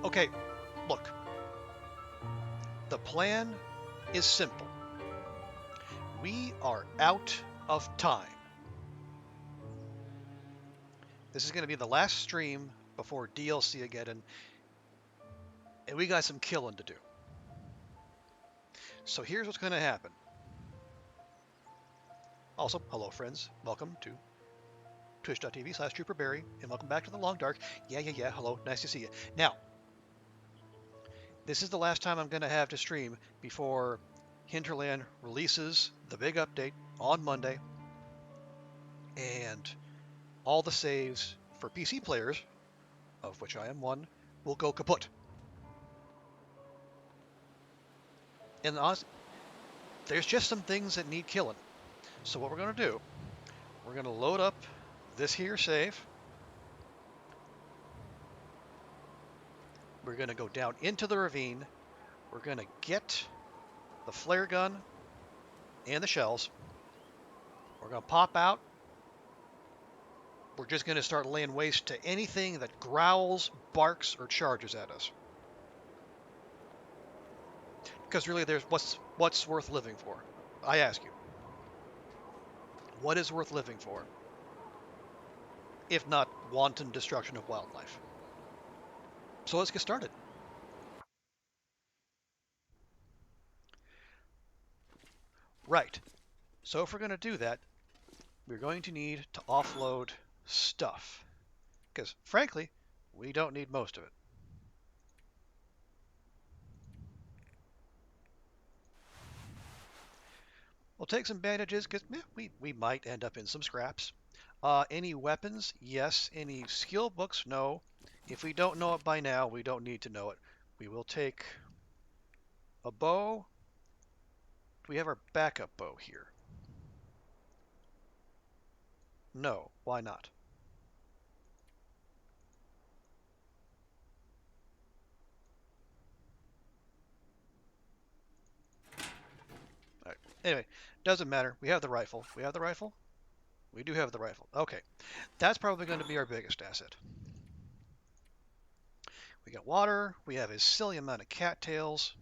Okay, look. The plan is simple. We are out of time. This is going to be the last stream before DLC again, and we got some killing to do. So here's what's going to happen. Also, hello friends. Welcome to twitch.tv/TrooperBarry, and welcome back to the Long Dark. Yeah, hello, nice to see you. Now, this is the last time I'm going to have to stream before Hinterland releases the big update on Monday, and all the saves for PC players, of which I am one, will go kaput. And honestly, there's just some things that need killing. So what we're going to do, we're going to load up this here save. We're going to go down into the ravine. We're going to get the flare gun and the shells. We're going to pop out. We're just going to start laying waste to anything that growls, barks, or charges at us. Because really, there's what's worth living for? I ask you. What is worth living for, if not wanton destruction of wildlife? So let's get started. Right. So if we're going to do that, we're going to need to offload stuff. Because, frankly, we don't need most of it. We'll take some bandages, because we might end up in some scraps. Any weapons? Yes. Any skill books? No. If we don't know it by now, we don't need to know it. We will take a bow. Do we have our backup bow here? No. Why not? All right. Anyway, doesn't matter. We have the rifle. We have the rifle? We do have the rifle. Okay. That's probably going to be our biggest asset. We got water. We have a silly amount of cattails.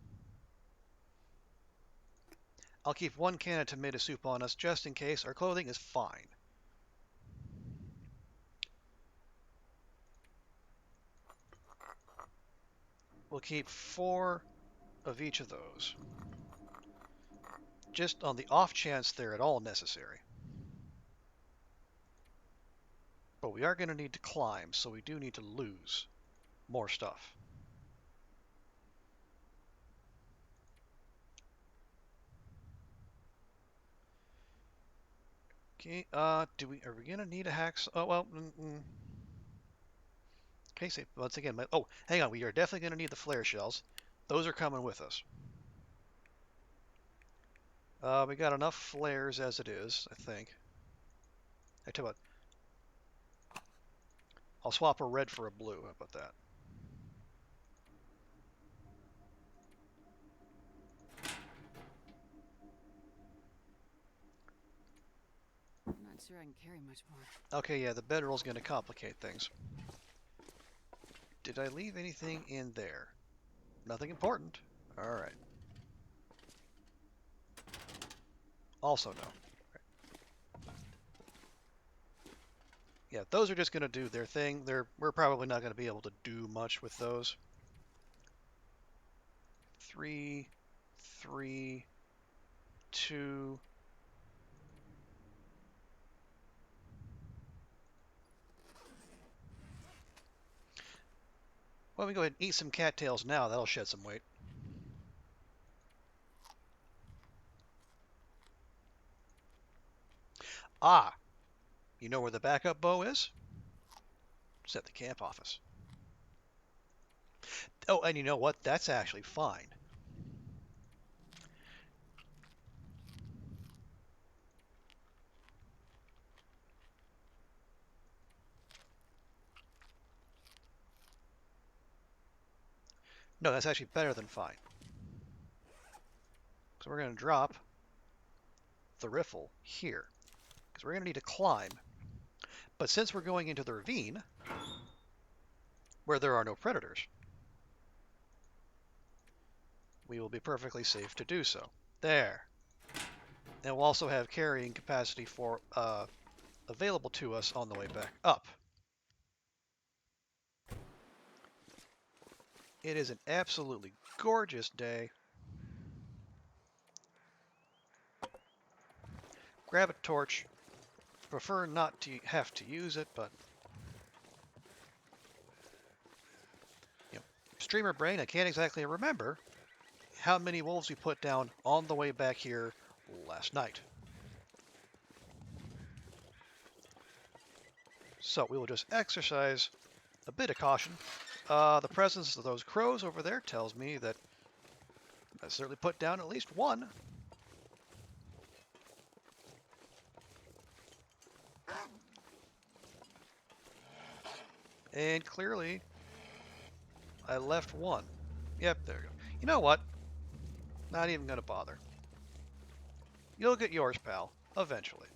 I'll keep one can of tomato soup on us just in case. Our clothing is fine. We'll keep 4 of each of those. Just on the off chance they're at all necessary. But we are going to need to climb, so we do need to lose more stuff. Okay, are we gonna need a hacksaw? Oh well. Okay, so once again, oh, hang on. We are definitely gonna need the flare shells. Those are coming with us. We got enough flares as it is, I think. I tell you what, I'll swap a red for a blue. How about that? I'm not sure I can carry much more. Okay, yeah, the bedroll's gonna complicate things. Did I leave anything in there? Nothing important. All right. Also no. Right. Yeah, those are just gonna do their thing. We're probably not gonna be able to do much with those. 3, 3, 2. Well, we go ahead and eat some cattails now. That'll shed some weight. Ah, you know where the backup bow is? It's at the camp office. Oh, and you know what? That's actually fine. No, that's actually better than fine. So we're going to drop the riffle here, because we're going to need to climb. But since we're going into the ravine, where there are no predators, we will be perfectly safe to do so. There. And we'll also have carrying capacity for available to us on the way back up. It is an absolutely gorgeous day. Grab a torch. Prefer not to have to use it, but streamer brain, I can't exactly remember how many wolves we put down on the way back here last night. So we will just exercise a bit of caution. The presence of those crows over there tells me that I certainly put down at least one. And clearly, I left one. Yep, there you go. You know what? Not even going to bother. You'll get yours, pal, eventually.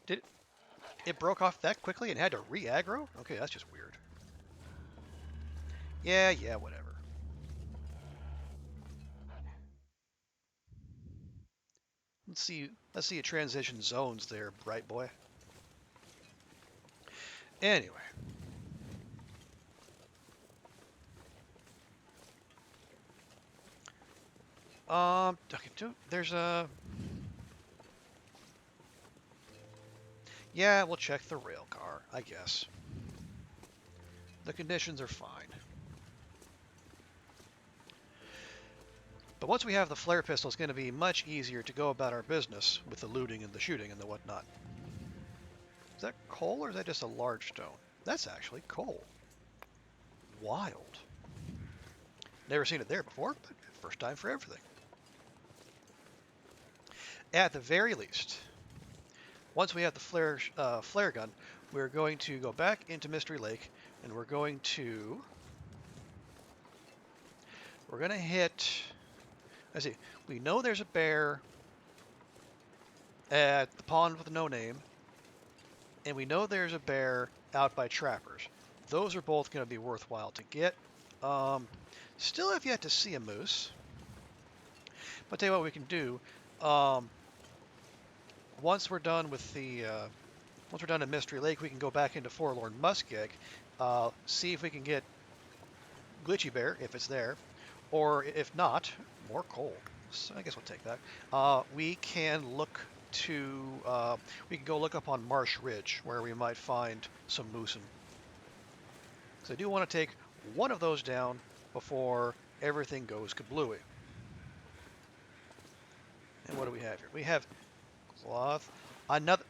Did it broke off that quickly and had to re-aggro? Okay, that's just weird. Yeah, whatever. Let's see you transition zones there, bright boy. Anyway. Okay, there's a... Yeah, we'll check the rail car, I guess. The conditions are fine. But once we have the flare pistol, it's going to be much easier to go about our business with the looting and the shooting and the whatnot. Is that coal or is that just a large stone? That's actually coal. Wild. Never seen it there before, but first time for everything. At the very least, once we have the flare gun, we're going to go back into Mystery Lake and we're going to hit... Let's see. We know there's a bear at the pond with no name, and we know there's a bear out by trappers. Those are both going to be worthwhile to get. Still have yet to see a moose. But tell you what we can do. Once we're done with the once we're done at Mystery Lake, we can go back into Forlorn Muskeg, see if we can get Glitchy Bear if it's there, or if not, more coal. So I guess we'll take that. We can go look up on Marsh Ridge where we might find some moosin. So I do want to take one of those down before everything goes kablooey. And what do we have here? We have cloth. Another.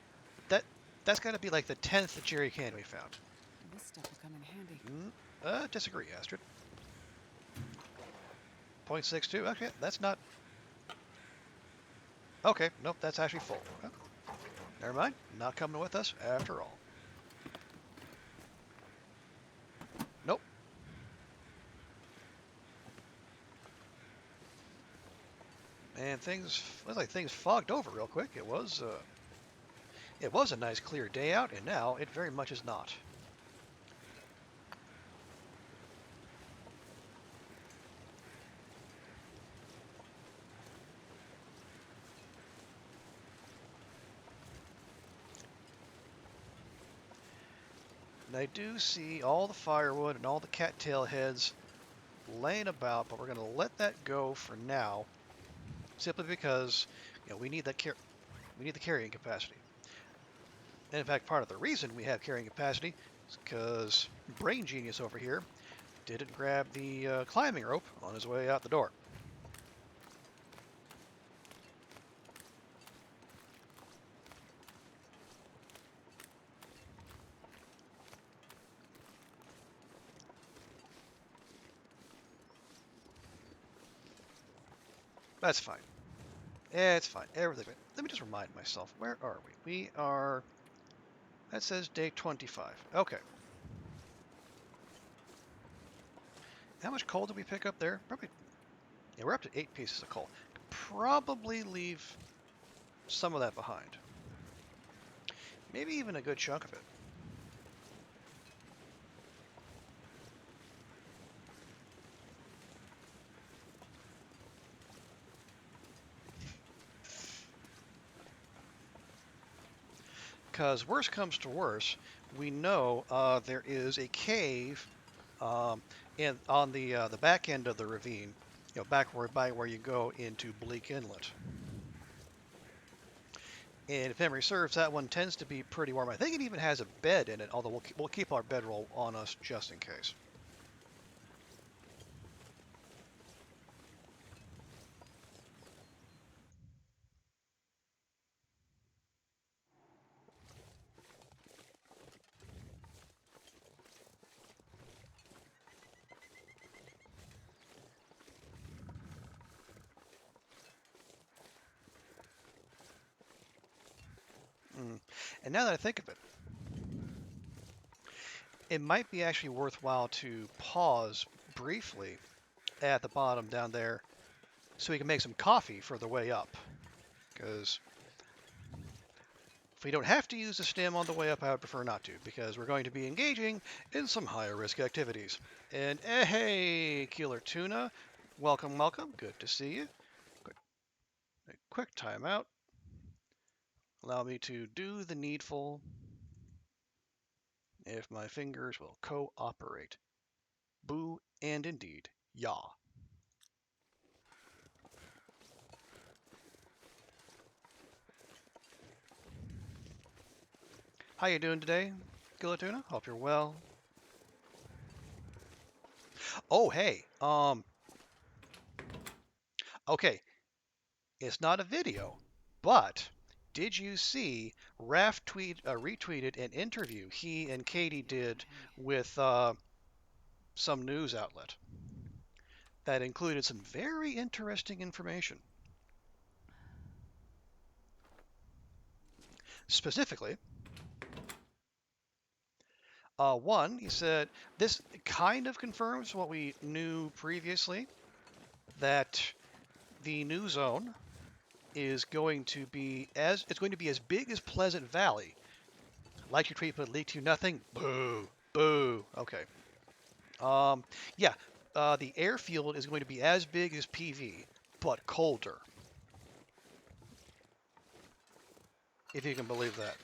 That's got to be like the 10th jerry can we found. This stuff will come in handy. Disagree, Astrid. 0.62. Okay, that's not... Okay, nope, that's actually full. Oh, never mind. Not coming with us after all. Nope. And looks like things fogged over real quick. It was a nice clear day out, and now it very much is not. And I do see all the firewood and all the cattail heads laying about, but we're going to let that go for now, simply because we need the carrying capacity. And in fact, part of the reason we have carrying capacity is because Brain Genius over here didn't grab the climbing rope on his way out the door. That's fine. It's fine. Everything's fine. Let me just remind myself, where are we? We are... That says day 25. Okay. How much coal did we pick up there? Probably... Yeah, we're up to 8 pieces of coal. Probably leave some of that behind. Maybe even a good chunk of it. Because worst comes to worst, we know there is a cave on the back end of the ravine, by where you go into Bleak Inlet. And if memory serves, that one tends to be pretty warm. I think it even has a bed in it, although we'll keep our bedroll on us just in case. Mm. And now that I think of it, it might be actually worthwhile to pause briefly at the bottom down there so we can make some coffee for the way up. Because if we don't have to use the stem on the way up, I would prefer not to, because we're going to be engaging in some higher risk activities. And hey, Killer Tuna, welcome, welcome. Good to see you. Quick timeout. Allow me to do the needful if my fingers will cooperate. Boo and indeed, yaw. How you doing today, Killer Tuna? Hope you're well. Oh, hey, okay, it's not a video, but did you see retweeted an interview he and Katie did with some news outlet that included some very interesting information. Specifically, one, he said, this kind of confirms what we knew previously, that the new zone is going to be as big as Pleasant Valley. Like your tweet, but lead to nothing. Boo, boo. Okay. Um, yeah, the airfield is going to be as big as PV, but colder. If you can believe that.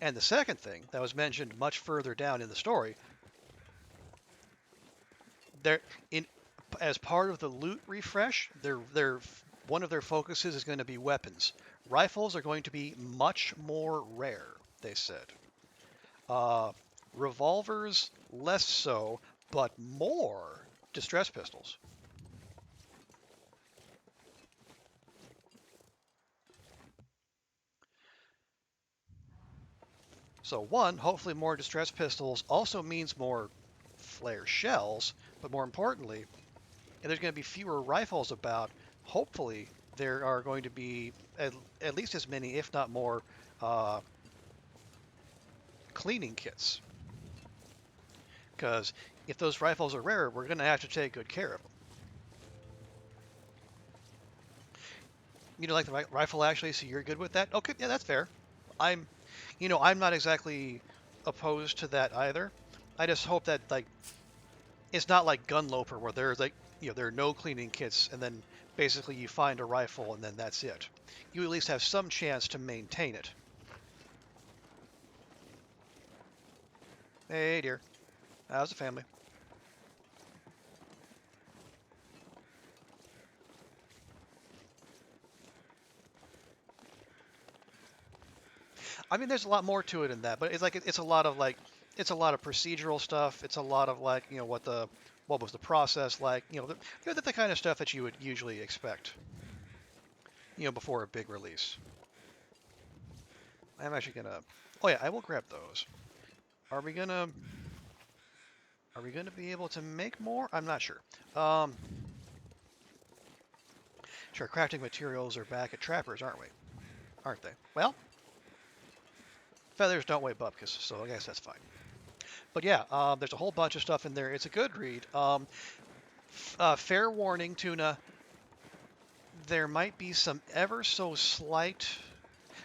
And the second thing that was mentioned much further down in the story, there in as part of the loot refresh, their one of their focuses is going to be weapons. Rifles are going to be much more rare, they said. Uh, Revolvers less so, but more distress pistols. So one, hopefully more distress pistols also means more flare shells, but more importantly, and there's going to be fewer rifles about. Hopefully, there are going to be at least as many, if not more, uh, cleaning kits. Because if those rifles are rare, we're going to have to take good care of them. You know, like the rifle actually, so you're good with that? Okay, yeah, that's fair. I'm, I'm not exactly opposed to that either. I just hope that like it's not like Gunloper where there's like there are no cleaning kits and then basically you find a rifle and then that's it. You at least have some chance to maintain it. Hey dear, how's the family? I mean, there's a lot more to it than that, but it's like it's a lot of like it's a lot of procedural stuff. It's a lot of like what was the process like? The kind of stuff that you would usually expect. Before a big release. I'm actually gonna. Oh yeah, I will grab those. Are we gonna? Are we gonna be able to make more? I'm not sure. Sure. Crafting materials are back at Trappers, aren't we? Aren't they? Well, feathers don't weigh bupkis, so I guess that's fine. But yeah, there's a whole bunch of stuff in there. It's a good read. Fair warning, Tuna. There might be some ever so slight,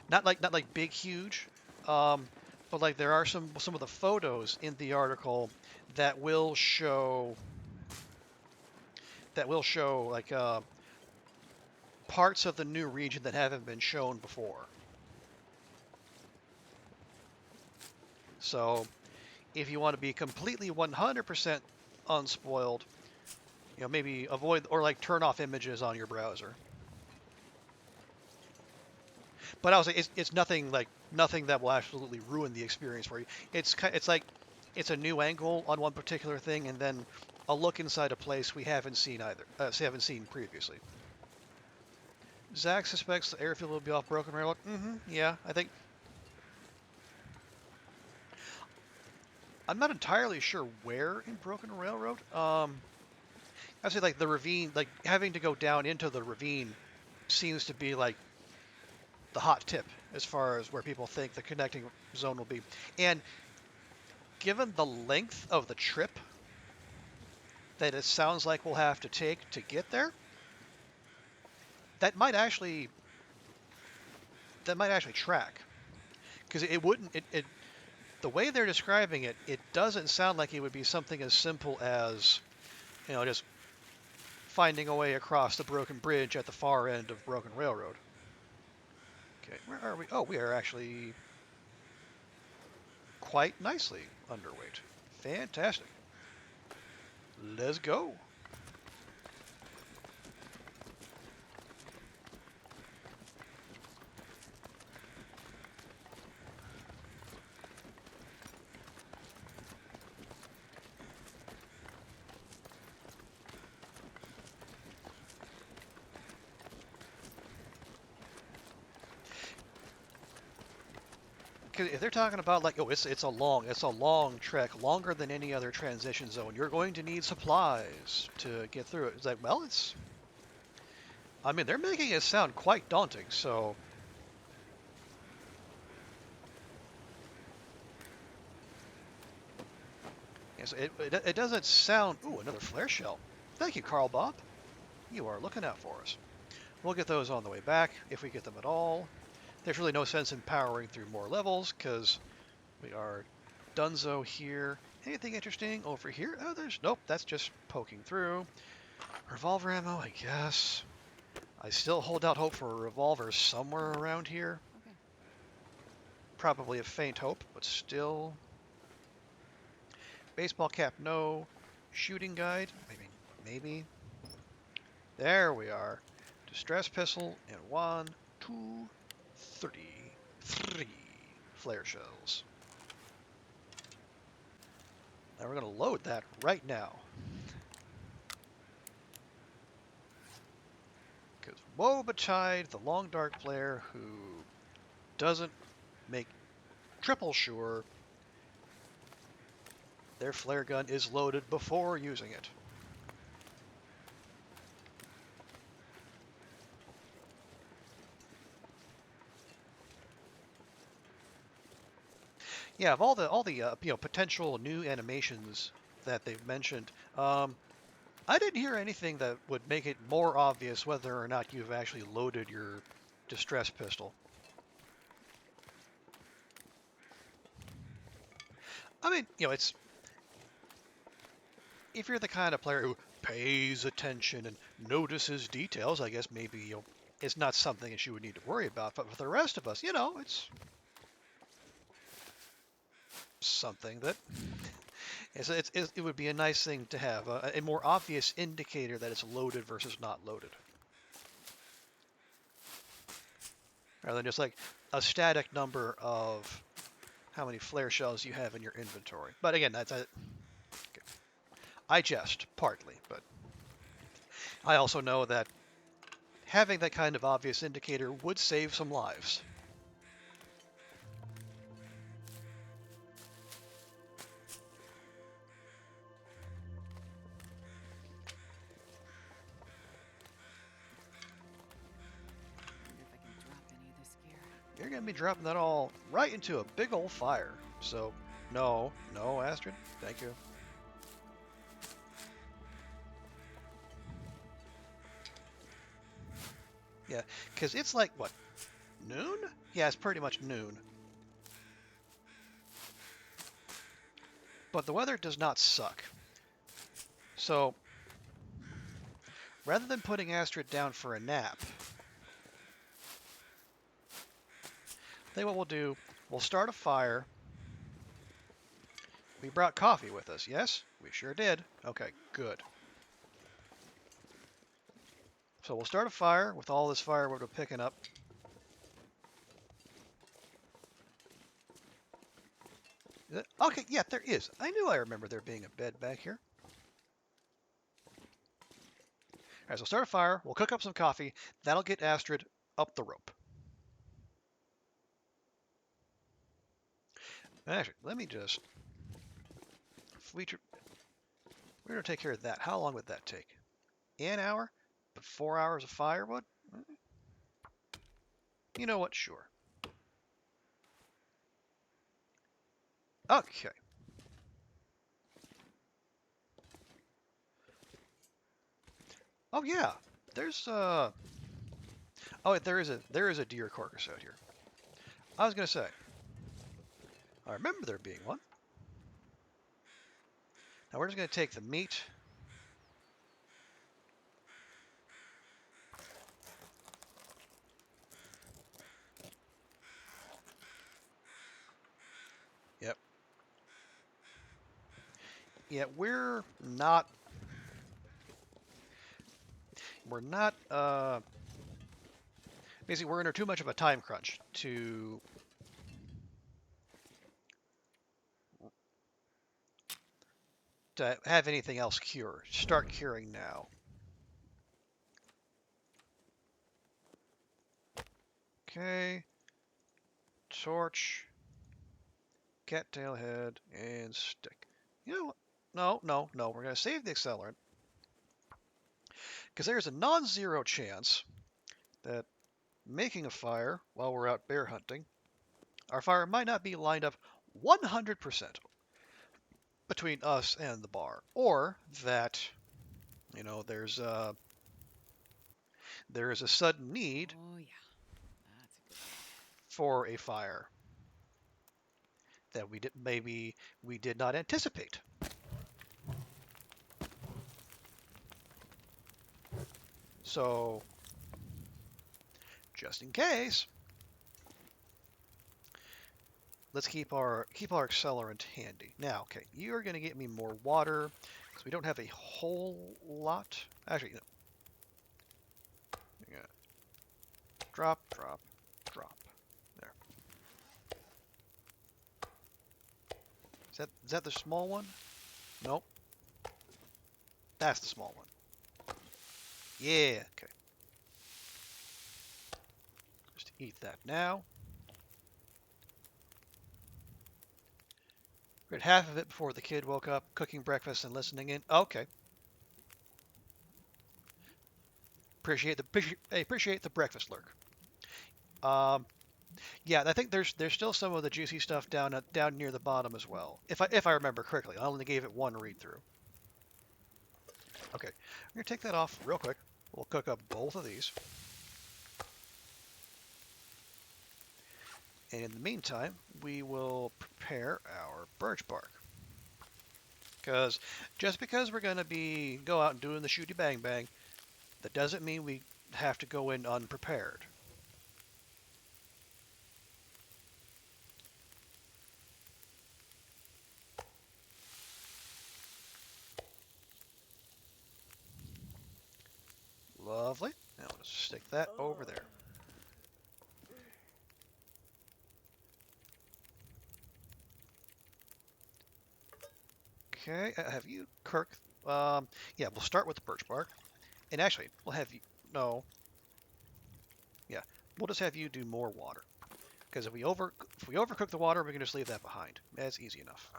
not like big huge, um, but like there are some of the photos in the article that will show that will show like parts of the new region that haven't been shown before. So if you want to be completely 100% unspoiled, maybe avoid or like turn off images on your browser. But I was it's nothing that will absolutely ruin the experience for you. It's like it's a new angle on one particular thing, and then a look inside a place we haven't seen haven't seen previously. Zach suspects the airfield will be off Broken Railroad. Yeah, I think. I'm not entirely sure where in Broken Railroad. I'd say like the ravine, like having to go down into the ravine seems to be like the hot tip as far as where people think the connecting zone will be. And given the length of the trip that it sounds like we'll have to take to get there, that might actually track because it wouldn't it the way they're describing it, it doesn't sound like it would be something as simple as just finding a way across the broken bridge at the far end of Broken Railroad. Okay, where are we? Oh, we are actually quite nicely underweight. Fantastic. Let's go. Because if they're talking about like, oh, it's a long trek, longer than any other transition zone. You're going to need supplies to get through it. It's like, well, I mean, they're making it sound quite daunting. So, yes, it doesn't sound. Ooh, another flare shell. Thank you, Carl Bob. You are looking out for us. We'll get those on the way back if we get them at all. There's really no sense in powering through more levels because we are donezo here. Anything interesting over here? Oh, nope, that's just poking through. Revolver ammo, I guess. I still hold out hope for a revolver somewhere around here. Okay. Probably a faint hope, but still. Baseball cap, no. Shooting guide, maybe. There we are. Distress pistol, and 1, 2, 3 flare shells. Now we're going to load that right now. Because woe betide the long dark player who doesn't make triple sure their flare gun is loaded before using it. Yeah, of all the potential new animations that they've mentioned, I didn't hear anything that would make it more obvious whether or not you've actually loaded your distress pistol. I mean, it's if you're the kind of player who pays attention and notices details, I guess maybe it's not something that you would need to worry about. But for the rest of us, it's something that it would be a nice thing to have a more obvious indicator that it's loaded versus not loaded, rather than just like a static number of how many flare shells you have in your inventory. But again, I jest partly, but I also know that having that kind of obvious indicator would save some lives. Wonder if I can drop any of this gear. You're going to be dropping that all right into a big old fire. So, no, Astrid, thank you. Yeah, because it's like, what, noon? Yeah, it's pretty much noon. But the weather does not suck. So, rather than putting Astrid down for a nap, I think what we'll do, we'll start a fire. We brought coffee with us, yes? We sure did. Okay, good. So we'll start a fire with all this firewood we're picking up. Okay, yeah, there is. I knew I remember there being a bed back here. All right, so start a fire. We'll cook up some coffee. That'll get Astrid up the rope. Actually, let me just... We're going to take care of that. How long would that take? An hour? But 4 hours of firewood? You know what? Sure. Okay. Oh yeah. There's oh, there is a deer carcass out here. I was gonna say. I remember there being one. Now we're just gonna take the meat. Yep. Yeah, we're not basically we're under too much of a time crunch to have anything else cure. Start curing now. Okay. Torch, cattail head, and stick. You know what? No. We're going to save the accelerant. Because there's a non-zero chance that making a fire while we're out bear hunting, our fire might not be lined up 100% between us and the bar. Or that, there is a sudden need Oh, yeah. That's a good for a fire that maybe we did not anticipate. So, just in case, let's keep our accelerant handy. Now, okay, you're going to get me more water because we don't have a whole lot. Actually, no. Yeah. Drop, drop, drop. There. Is that the small one? Nope. That's the small one. Yeah, okay. Just eat that now. We had half of it before the kid woke up, cooking breakfast and listening in. Okay. Appreciate the breakfast lurk. Yeah, I think there's still some of the juicy stuff down near the bottom as well. If I remember correctly, I only gave it one read through. Okay, I'm gonna take that off real quick. We'll cook up both of these. And in the meantime, we will prepare our birch bark. Because just because we're gonna go out and doing the shooty bang bang, that doesn't mean we have to go in unprepared. Lovely. Now let's stick that over there. Okay, have you, Kirk? Yeah, we'll start with the birch bark. And actually, we'll have you, no. Yeah, we'll just have you do more water. Because if we overcook the water, we can just leave that behind. That's easy enough.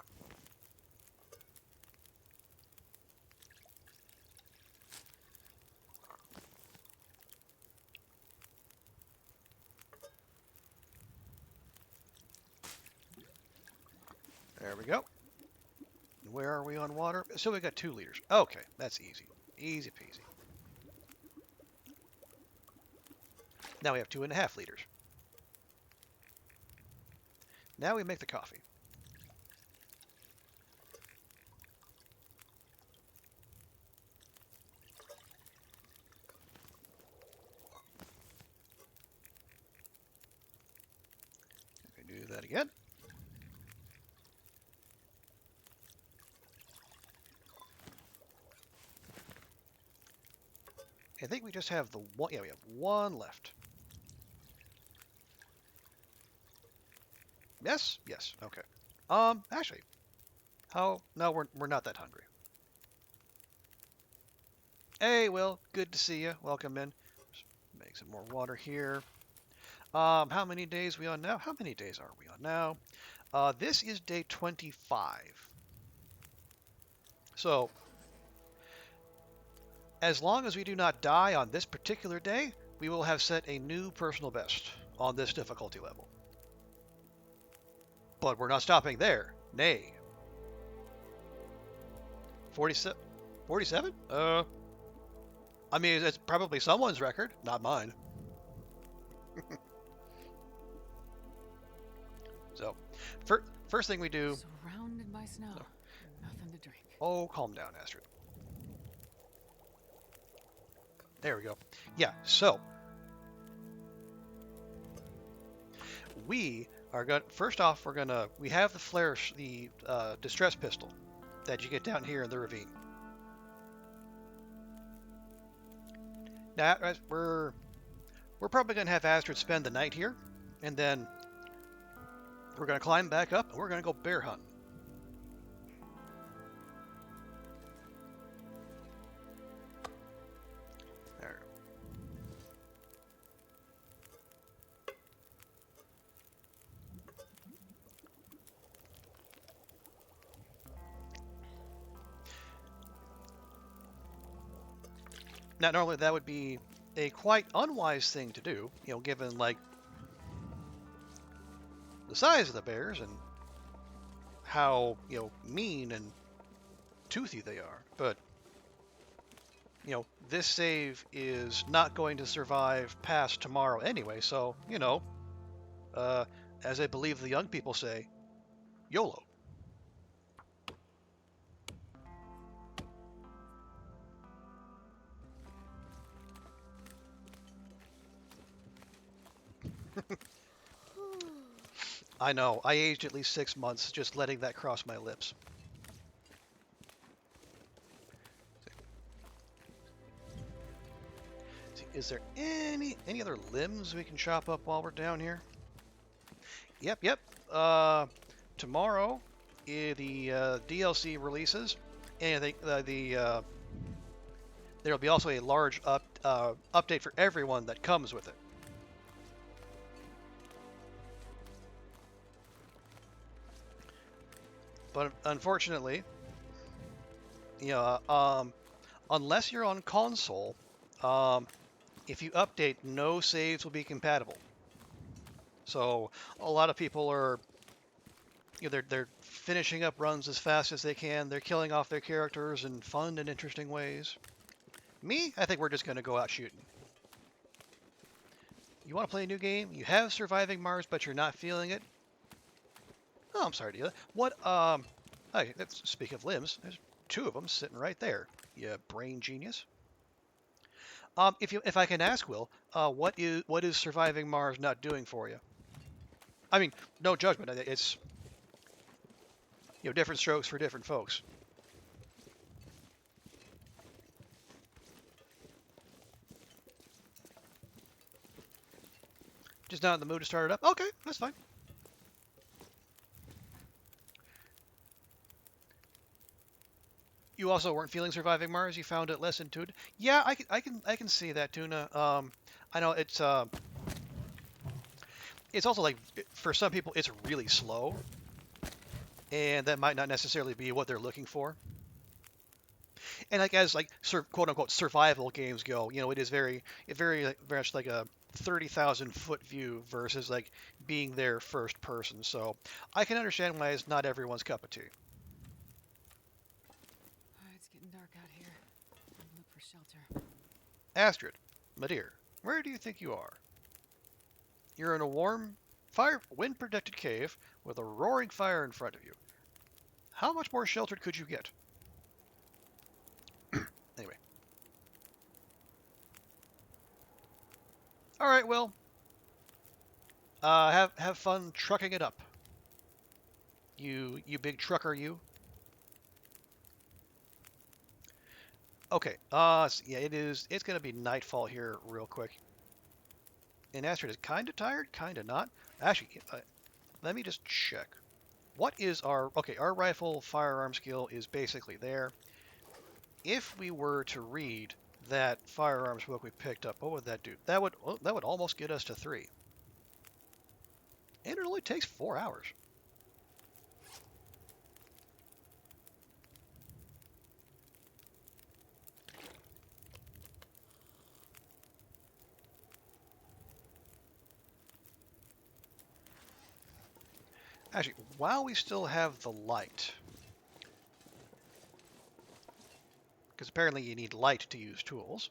There we go. Where are we on water? So we got 2 liters. Okay, that's easy. Easy peasy. Now we have 2.5 liters. Now we make the coffee. again. I think we just have the one. Yeah, we have one left. Yes? Yes. Okay. Actually, how? No, we're not that hungry. Hey, Will. Good to see you. Welcome in. Just make some more water here. How many days are we on now? How many days are we on now? This is day 25. So, as long as we do not die on this particular day, we will have set a new personal best on this difficulty level. But we're not stopping there. Nay. 47? 47? I mean, it's probably someone's record, not mine. So, first thing we do. Surrounded by snow. No. Nothing to drink. Oh, calm down, Astrid. There we go. Yeah, so we are going. First off, we have the flare, the distress pistol that you get down here in the ravine. Now we're probably gonna have Astrid spend the night here, and then we're gonna climb back up and we're gonna go bear hunting. There. Now, normally that would be a quite unwise thing to do, you know, given like the size of the bears and how, you know, mean and toothy they are. But, you know, this save is not going to survive past tomorrow anyway, so, you know, as I believe the young people say, YOLO. I know, I aged at least 6 months just letting that cross my lips. Is there any other limbs we can chop up while we're down here? Yep. Tomorrow, the DLC releases, and there'll be also a large update for everyone that comes with it. But unfortunately, you know, unless you're on console, if you update, no saves will be compatible. So a lot of people are, you know, they're finishing up runs as fast as they can. They're killing off their characters in fun and interesting ways. Me, I think we're just going to go out shooting. You want to play a new game? You have Surviving Mars, but you're not feeling it? Oh, I'm sorry to hear that. What, hey, speak of limbs, there's 2 of them sitting right there. You brain genius. If I can ask, Will, what is Surviving Mars not doing for you? I mean, no judgment. It's, you know, different strokes for different folks. Just not in the mood to start it up? Okay, that's fine. You also weren't feeling Surviving Mars. You found it less intuitive. Yeah, I can see that, Tuna. I know it's also like for some people it's really slow, and that might not necessarily be what they're looking for. And like as like quote unquote survival games go, you know, it is very much like a 30,000-foot view versus like being there first person. So I can understand why it's not everyone's cup of tea. It's getting dark out here. I'll look for shelter. Astrid, my dear, where do you think you are? You're in a warm, wind-protected cave with a roaring fire in front of you. How much more sheltered could you get? Anyway. All right, well, have fun trucking it up. You big trucker, you. Okay. Yeah, it is. It's gonna be nightfall here real quick. And Astrid is kind of tired, kind of not. Actually, let me just check. What is our... Okay, our rifle firearm skill is basically there. If we were to read that firearms book we picked up, what would that do? That would almost get us to 3. And it only takes 4 hours. Actually, while we still have the light, because apparently you need light to use tools.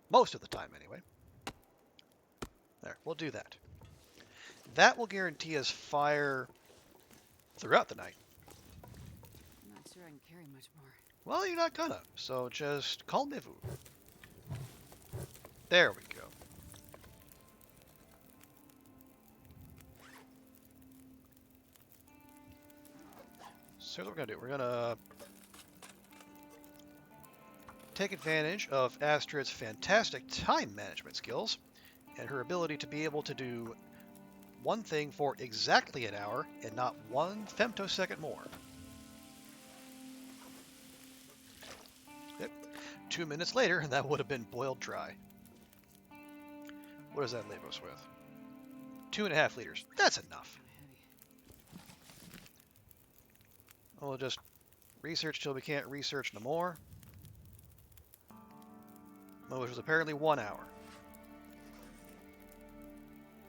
Most of the time, anyway. There, we'll do that. That will guarantee us fire throughout the night. I'm not sure I can carry much more. Well, you're not gonna, so just calmez-vous. There we go. So here's what we're gonna do. We're gonna take advantage of Astrid's fantastic time management skills and her ability to be able to do one thing for exactly an hour and not 1 femtosecond more. Yep. 2 minutes later, and that would have been boiled dry. What does that leave us with? 2.5 liters. That's enough. We'll just research till we can't research no more. Which was apparently 1 hour.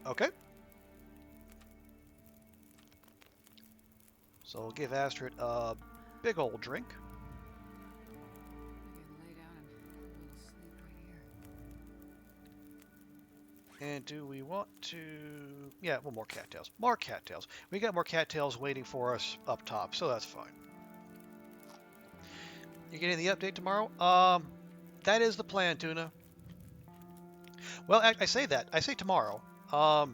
Okay. So we'll give Astrid a big old drink. Maybe I can lay down and have a little sleep right here. And do we want to... Yeah, well, more cattails. More cattails. We got more cattails waiting for us up top, so that's fine. You getting the update tomorrow? That is the plan, Tuna. Well, I say that. I say tomorrow. I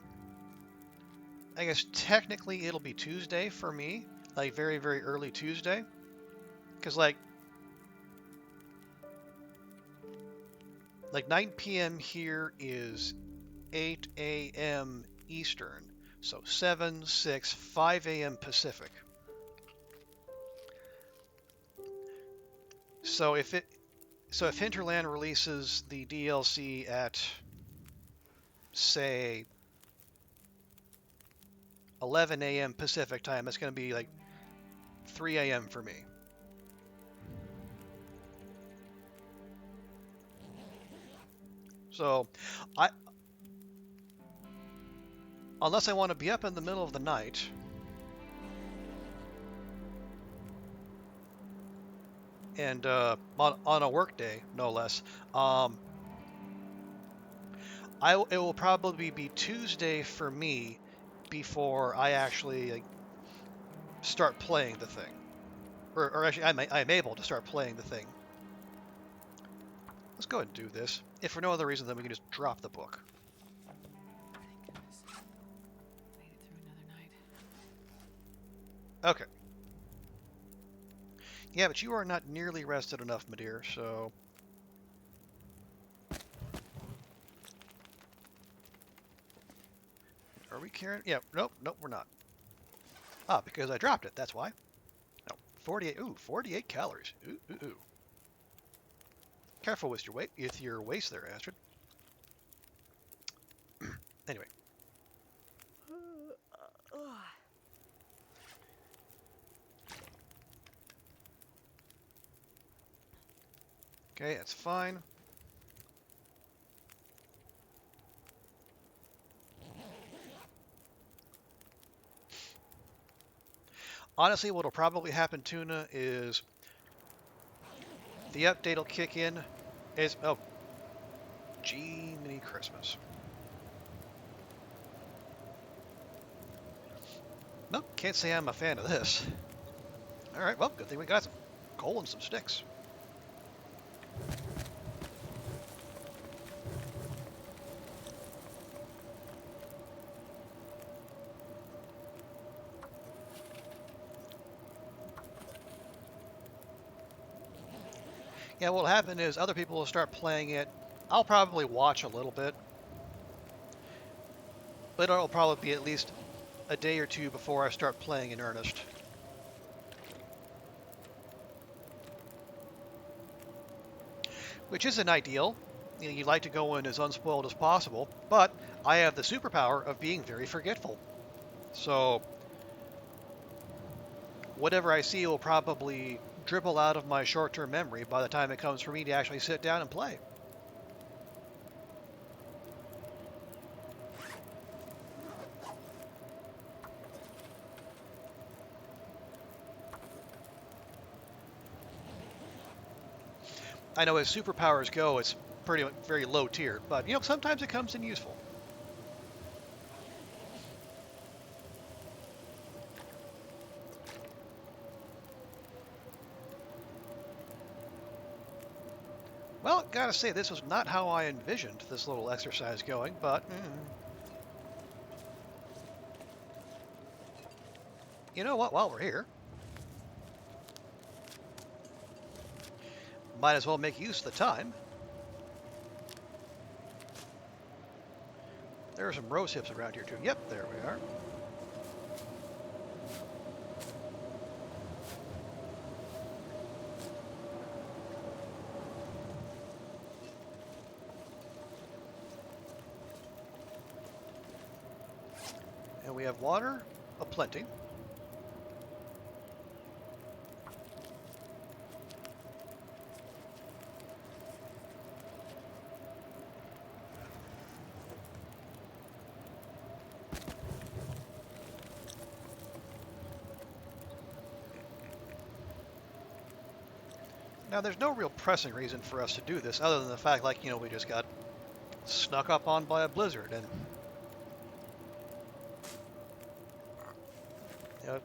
guess technically it'll be Tuesday for me. Like, very, very early Tuesday. Because, like 9 p.m. here is 8 a.m. Eastern. So 7, 6, 5 a.m. Pacific. So if Hinterland releases the DLC at, say, 11 a.m. Pacific time, that's going to be like 3 a.m. for me. So, unless I want to be up in the middle of the night, and on a work day, no less, it will probably be Tuesday for me before I actually start playing the thing, or actually I'm able to start playing the thing. Let's go ahead and do this. If for no other reason, then we can just drop the book. Thank goodness. Made it through another night. Okay. Yeah, but you are not nearly rested enough, my dear, so... Are we carrying... Yeah, nope, we're not. Ah, because I dropped it, that's why. No, 48... Ooh, 48 calories. Ooh. Careful with your waist there, Astrid. Anyway. Okay, that's fine. Honestly, what'll probably happen, Tuna, is the update will kick in. Oh, gee, mini Christmas. Nope, can't say I'm a fan of this. Alright, well, good thing we got some coal and some sticks. Yeah, what'll happen is other people will start playing it. I'll probably watch a little bit, but it'll probably be at least a day or two before I start playing in earnest. Which isn't ideal. You know, you like to go in as unspoiled as possible, but I have the superpower of being very forgetful. So whatever I see will probably dribble out of my short-term memory by the time it comes for me to actually sit down and play. I know as superpowers go, it's pretty very low tier, but sometimes it comes in useful. Well, gotta say, this was not how I envisioned this little exercise going, but you know what? While we're here, might as well make use of the time. There are some rose hips around here too. Yep, there we are. And we have water aplenty. Now, there's no real pressing reason for us to do this other than the fact, like, we just got snuck up on by a blizzard, and you know,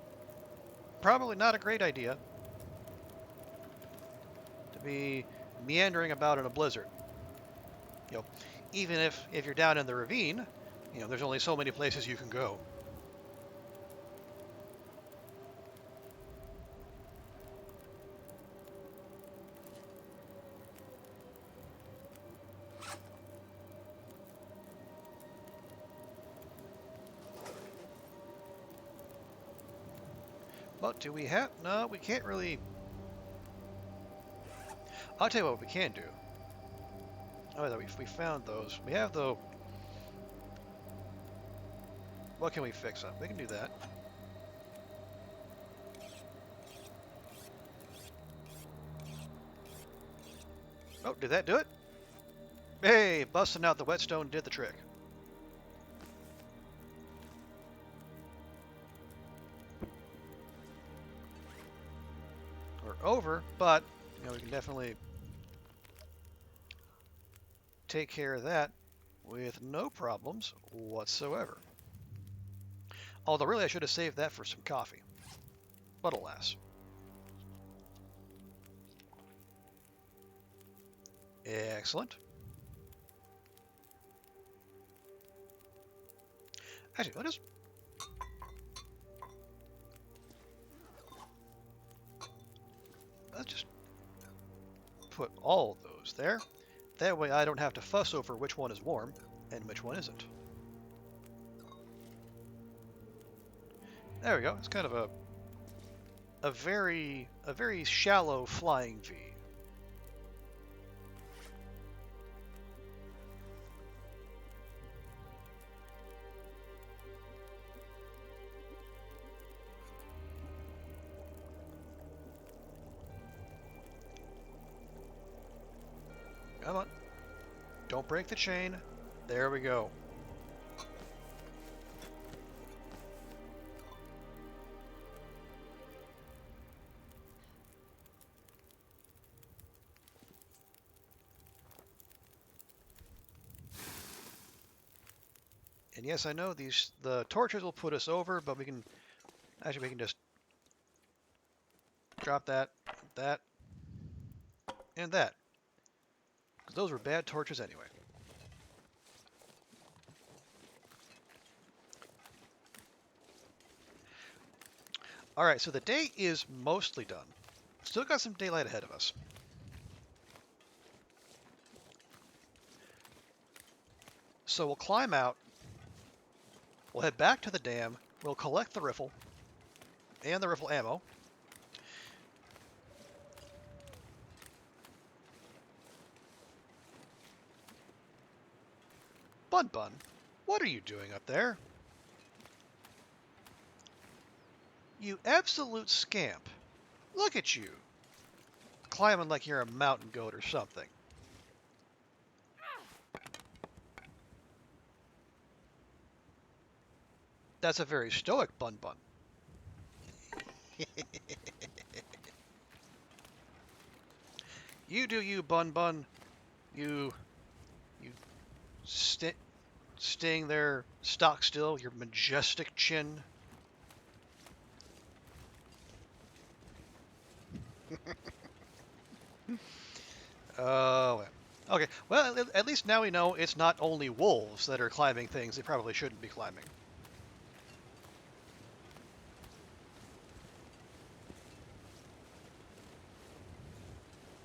probably not a great idea to be meandering about in a blizzard. You know, even if you're down in the ravine, there's only so many places you can go. But do we have? No, we can't really. I'll tell you what we can do. Oh, we found those. We have the. What can we fix up? We can do that. Oh, did that do it? Hey, busting out the whetstone did the trick. We're over, but we can definitely take care of that with no problems whatsoever. Although really I should have saved that for some coffee. But alas. Excellent. Actually, let's just put all those there. That way I don't have to fuss over which one is warm and which one isn't. There we go. It's kind of a very shallow flying V. Come on. Don't break the chain. There we go. And yes, I know the torches will put us over, but we can just drop that, and that. Because those were bad torches anyway. Alright, so the day is mostly done. Still got some daylight ahead of us. So we'll climb out. We'll head back to the dam. We'll collect the riffle and the riffle ammo. Bun Bun, what are you doing up there? You absolute scamp. Look at you. Climbing like you're a mountain goat or something. That's a very stoic Bun Bun. You do you, Bun Bun. You staying there stock still, your majestic chin. Oh, okay. Well, at least now we know it's not only wolves that are climbing things they probably shouldn't be climbing.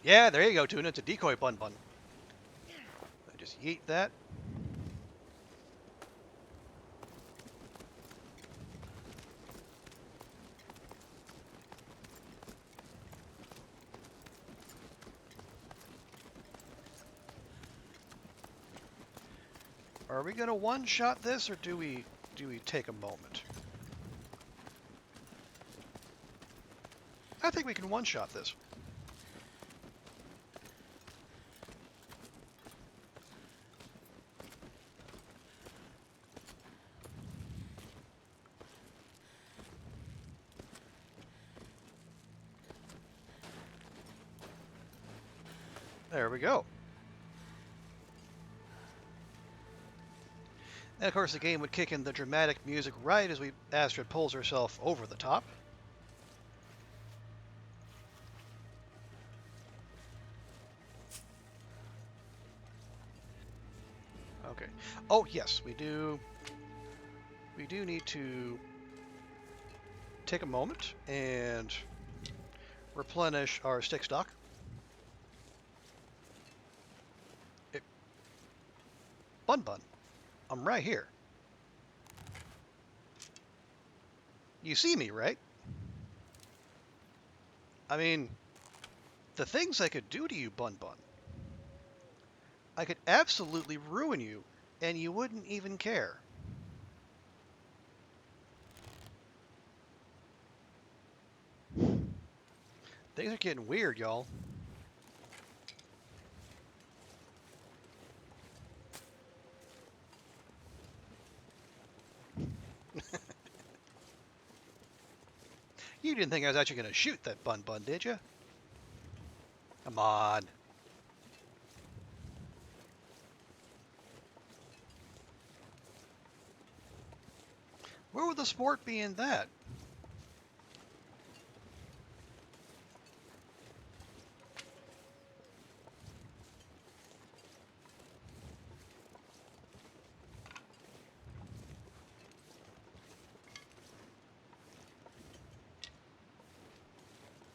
Yeah, there you go, Tuna. It's a decoy Bun Bun. I just yeet that. Are we gonna one-shot this, or do we take a moment? I think we can one-shot this. There we go. And of course the game would kick in the dramatic music right as Astrid pulls herself over the top. Okay. Oh yes, we do need to take a moment and replenish our stick stock. Bun Bun, I'm right here. You see me, right? I mean, the things I could do to you, Bun Bun. I could absolutely ruin you, and you wouldn't even care. Things are getting weird, y'all. You didn't think I was actually going to shoot that Bun Bun, did you? Come on. Where would the sport be in that?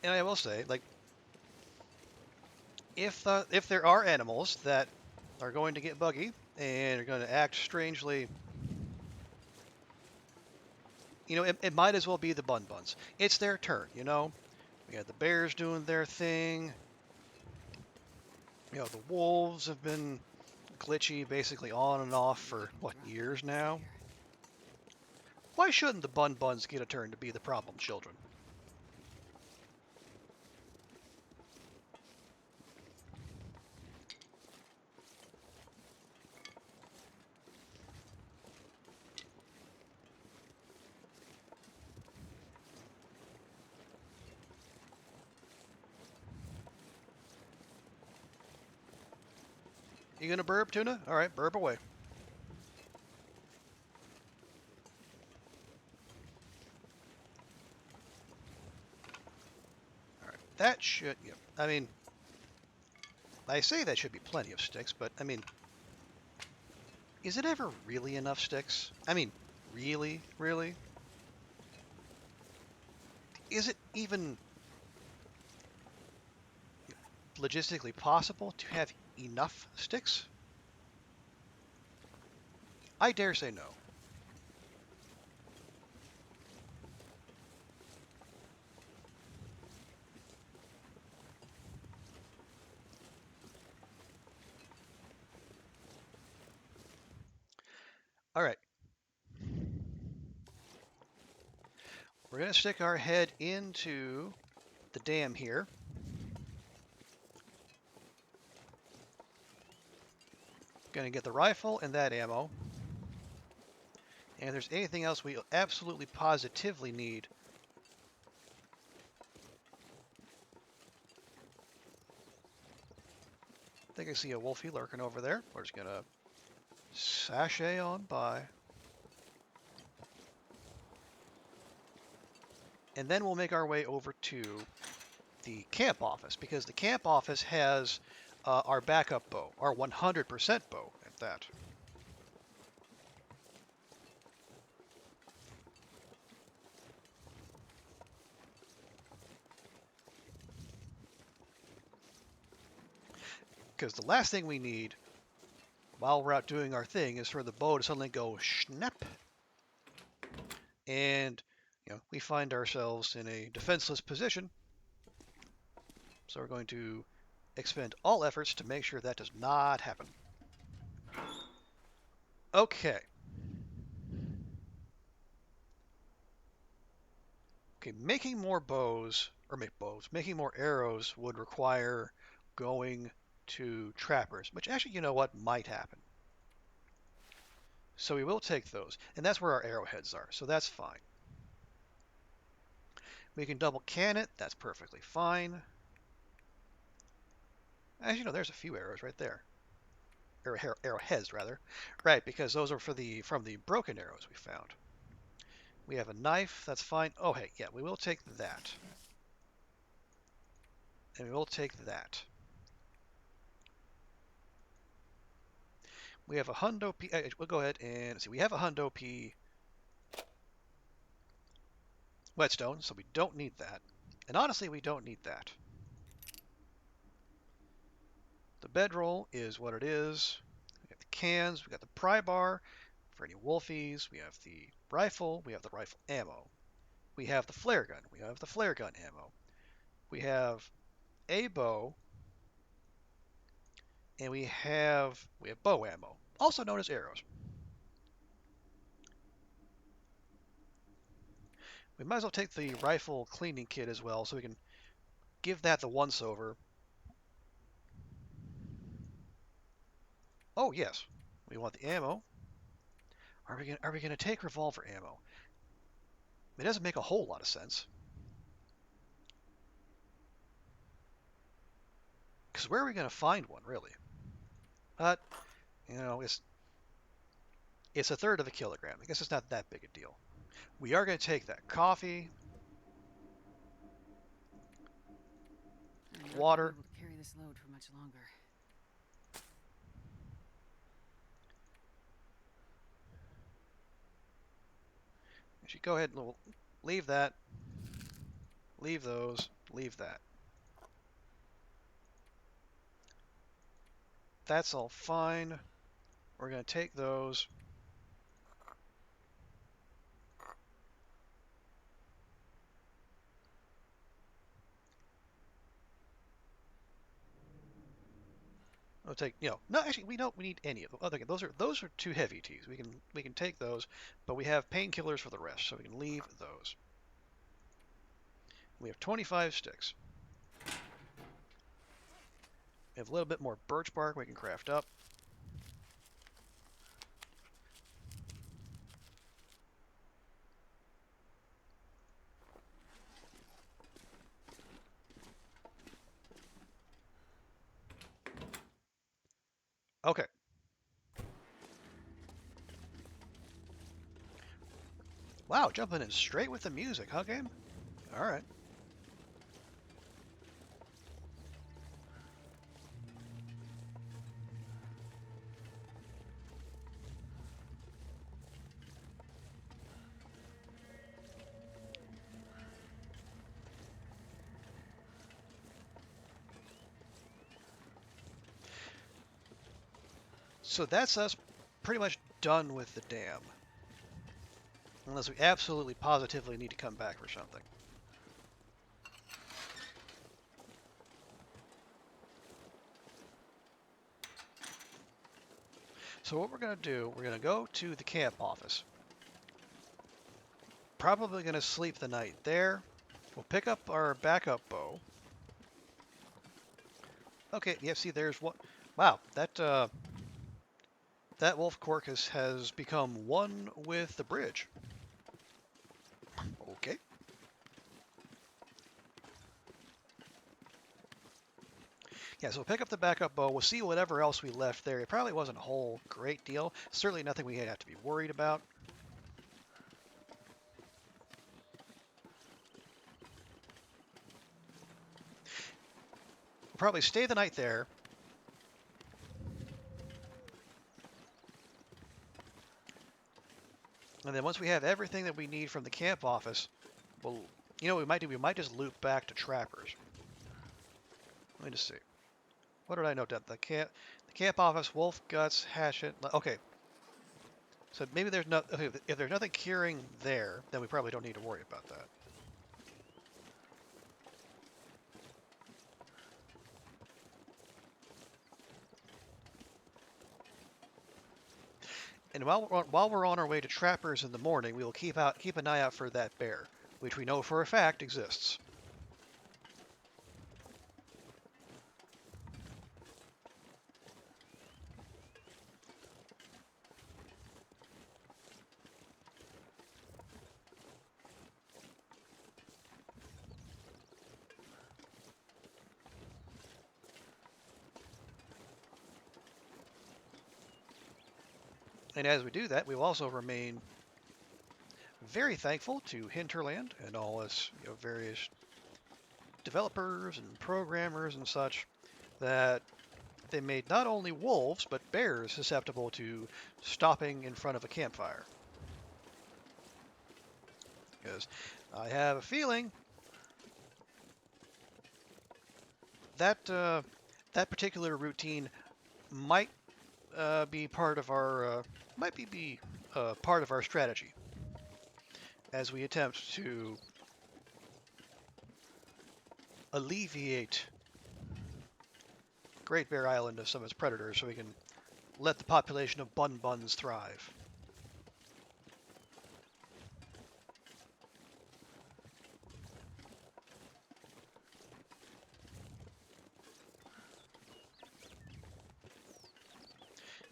And I will say, like, if there are animals that are going to get buggy and are going to act strangely, you know, it might as well be the Bun Buns. It's their turn, you know. We got the bears doing their thing. You know, the wolves have been glitchy basically on and off for, what, years now? Why shouldn't the Bun Buns get a turn to be the problem children? You gonna burp, Tuna? All right, burp away. All right, that should, yeah, I mean, I say that should be plenty of sticks, but I mean, is it ever really enough sticks? I mean, really, really? Is it even logistically possible to have enough sticks? I dare say no. All right. We're going to stick our head into the dam here. Going to get the rifle and that ammo. And if there's anything else we absolutely positively need, I think I see a wolfie lurking over there. We're just going to sashay on by. And then we'll make our way over to the camp office, because the camp office has our backup bow, our 100% bow at that. Because the last thing we need while we're out doing our thing is for the bow to suddenly go snap, and we find ourselves in a defenseless position. So we're going to expend all efforts to make sure that does not happen. Okay. Okay, making more bows, or making more arrows would require going to trappers, which actually, you know what, might happen. So we will take those, and that's where our arrowheads are, so that's fine. We can double can it, that's perfectly fine. As you know, there's a few arrows right there. Arrowheads, rather. Right, because those are from the broken arrows we found. We have a knife, that's fine. Oh, hey, yeah, we will take that. And we will take that. We have a hundo P. We'll go ahead and see. We have a hundo P whetstone, so we don't need that. And honestly, we don't need that. The bedroll is what it is. We have the cans. We got the pry bar for any wolfies. We have the rifle. We have the rifle ammo. We have the flare gun. We have the flare gun ammo. We have a bow, and we have bow ammo, also known as arrows. We might as well take the rifle cleaning kit as well, so we can give that the once over. Oh yes, we want the ammo. Are we gonna take revolver ammo? It doesn't make a whole lot of sense. Because where are we gonna find one, really? But it's a third of a kilogram. I guess it's not that big a deal. We are gonna take that coffee, I'm not gonna be water. able to carry this load for much longer. Actually, go ahead and we'll leave that. Leave those. Leave that. That's all fine. We're gonna take those. We'll take, no, actually, we don't need any of them. Okay, those are two heavy teas. We can take those, but we have painkillers for the rest, so we can leave those. We have 25 sticks. We have a little bit more birch bark we can craft up. Okay. Wow, jumping in straight with the music, huh, game? All right. So that's us pretty much done with the dam. Unless we absolutely positively need to come back for something. So what we're going to do, we're going to go to the camp office. Probably going to sleep the night there. We'll pick up our backup bow. Okay, yeah, see, there's one. Wow, that wolf cork has become one with the bridge. Okay. Yeah, so we'll pick up the backup bow. We'll see whatever else we left there. It probably wasn't a whole great deal. Certainly nothing we have to be worried about. We'll probably stay the night there. And then once we have everything that we need from the camp office, we'll, you know what we might do? We might just loop back to Trappers. Let me just see. What did I note down? The camp office, wolf guts, hatchet. Okay. So maybe there's no. Okay, if there's nothing curing there, then we probably don't need to worry about that. And while we're on our way to Trappers in the morning, we will keep an eye out for that bear, which we know for a fact exists. And as we do that, we will also remain very thankful to Hinterland and all its various developers and programmers and such that they made not only wolves but bears susceptible to stopping in front of a campfire. Because I have a feeling that that particular routine might be part of our part of our strategy as we attempt to alleviate Great Bear Island of some of its predators so we can let the population of Bun-Buns thrive.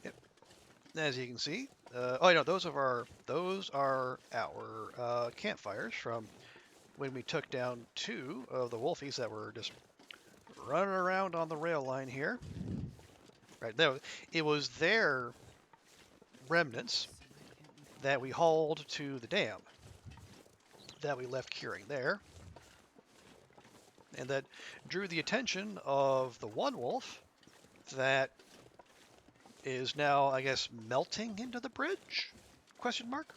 Yep. As you can see, those are our campfires from when we took down two of the wolfies that were just running around on the rail line here. Right there, it was their remnants that we hauled to the dam that we left curing there, and that drew the attention of the one wolf that is now, I guess, melting into the bridge? Question mark?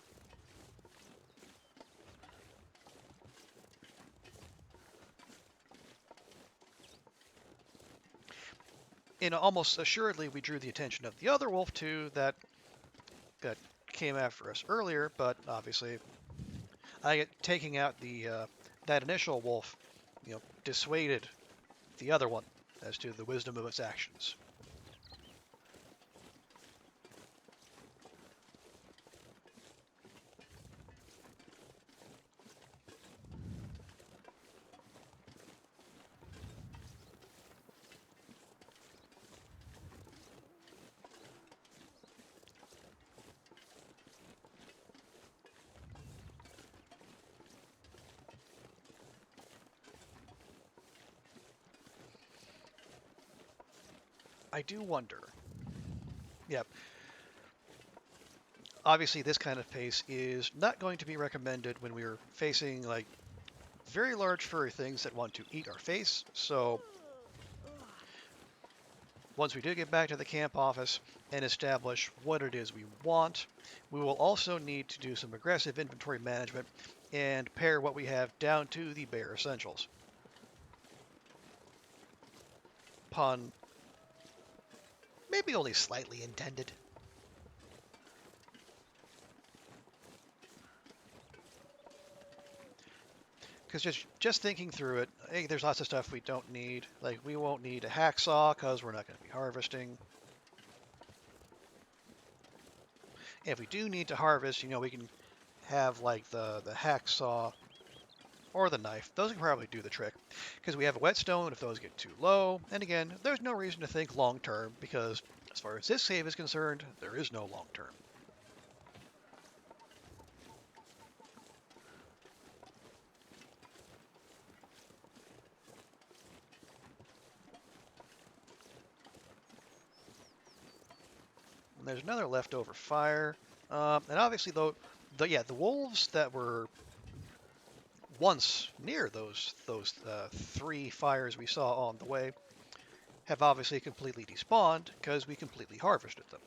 And almost assuredly, we drew the attention of the other wolf too that came after us earlier, but obviously, taking out the that initial wolf, dissuaded the other one as to the wisdom of its actions. I do wonder. Yep. Obviously, this kind of pace is not going to be recommended when we're facing like very large furry things that want to eat our face. So once we do get back to the camp office and establish what it is we want, we will also need to do some aggressive inventory management and pare what we have down to the bare essentials. Pun maybe only slightly intended. Because just thinking through it, hey, there's lots of stuff we don't need. Like we won't need a hacksaw because we're not going to be harvesting. If we do need to harvest, we can have like the hacksaw or the knife. Those can probably do the trick because we have a whetstone if those get too low. And again, there's no reason to think long term because as far as this save is concerned, there is no long term. And there's another leftover fire. And obviously, though, the wolves that were once near those three fires we saw on the way have obviously completely despawned because we completely harvested them.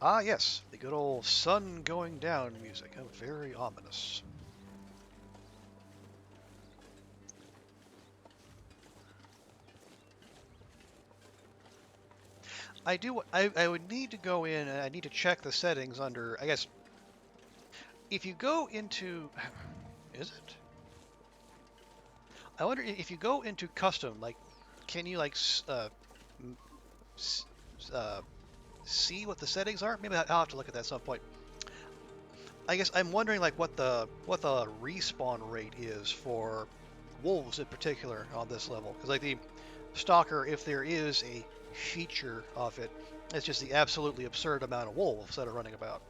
Ah, yes, the good old sun going down music. Oh, very ominous. I do. I would need to go in and I need to check the settings under. I guess if you go into, is it? I wonder if you go into custom, like, can you like s- uh, see what the settings are? Maybe I'll have to look at that at some point. I guess I'm wondering like what the respawn rate is for wolves in particular on this level, because like the Stalker, if there is a feature of it, it's just the absolutely absurd amount of wolves that are running about.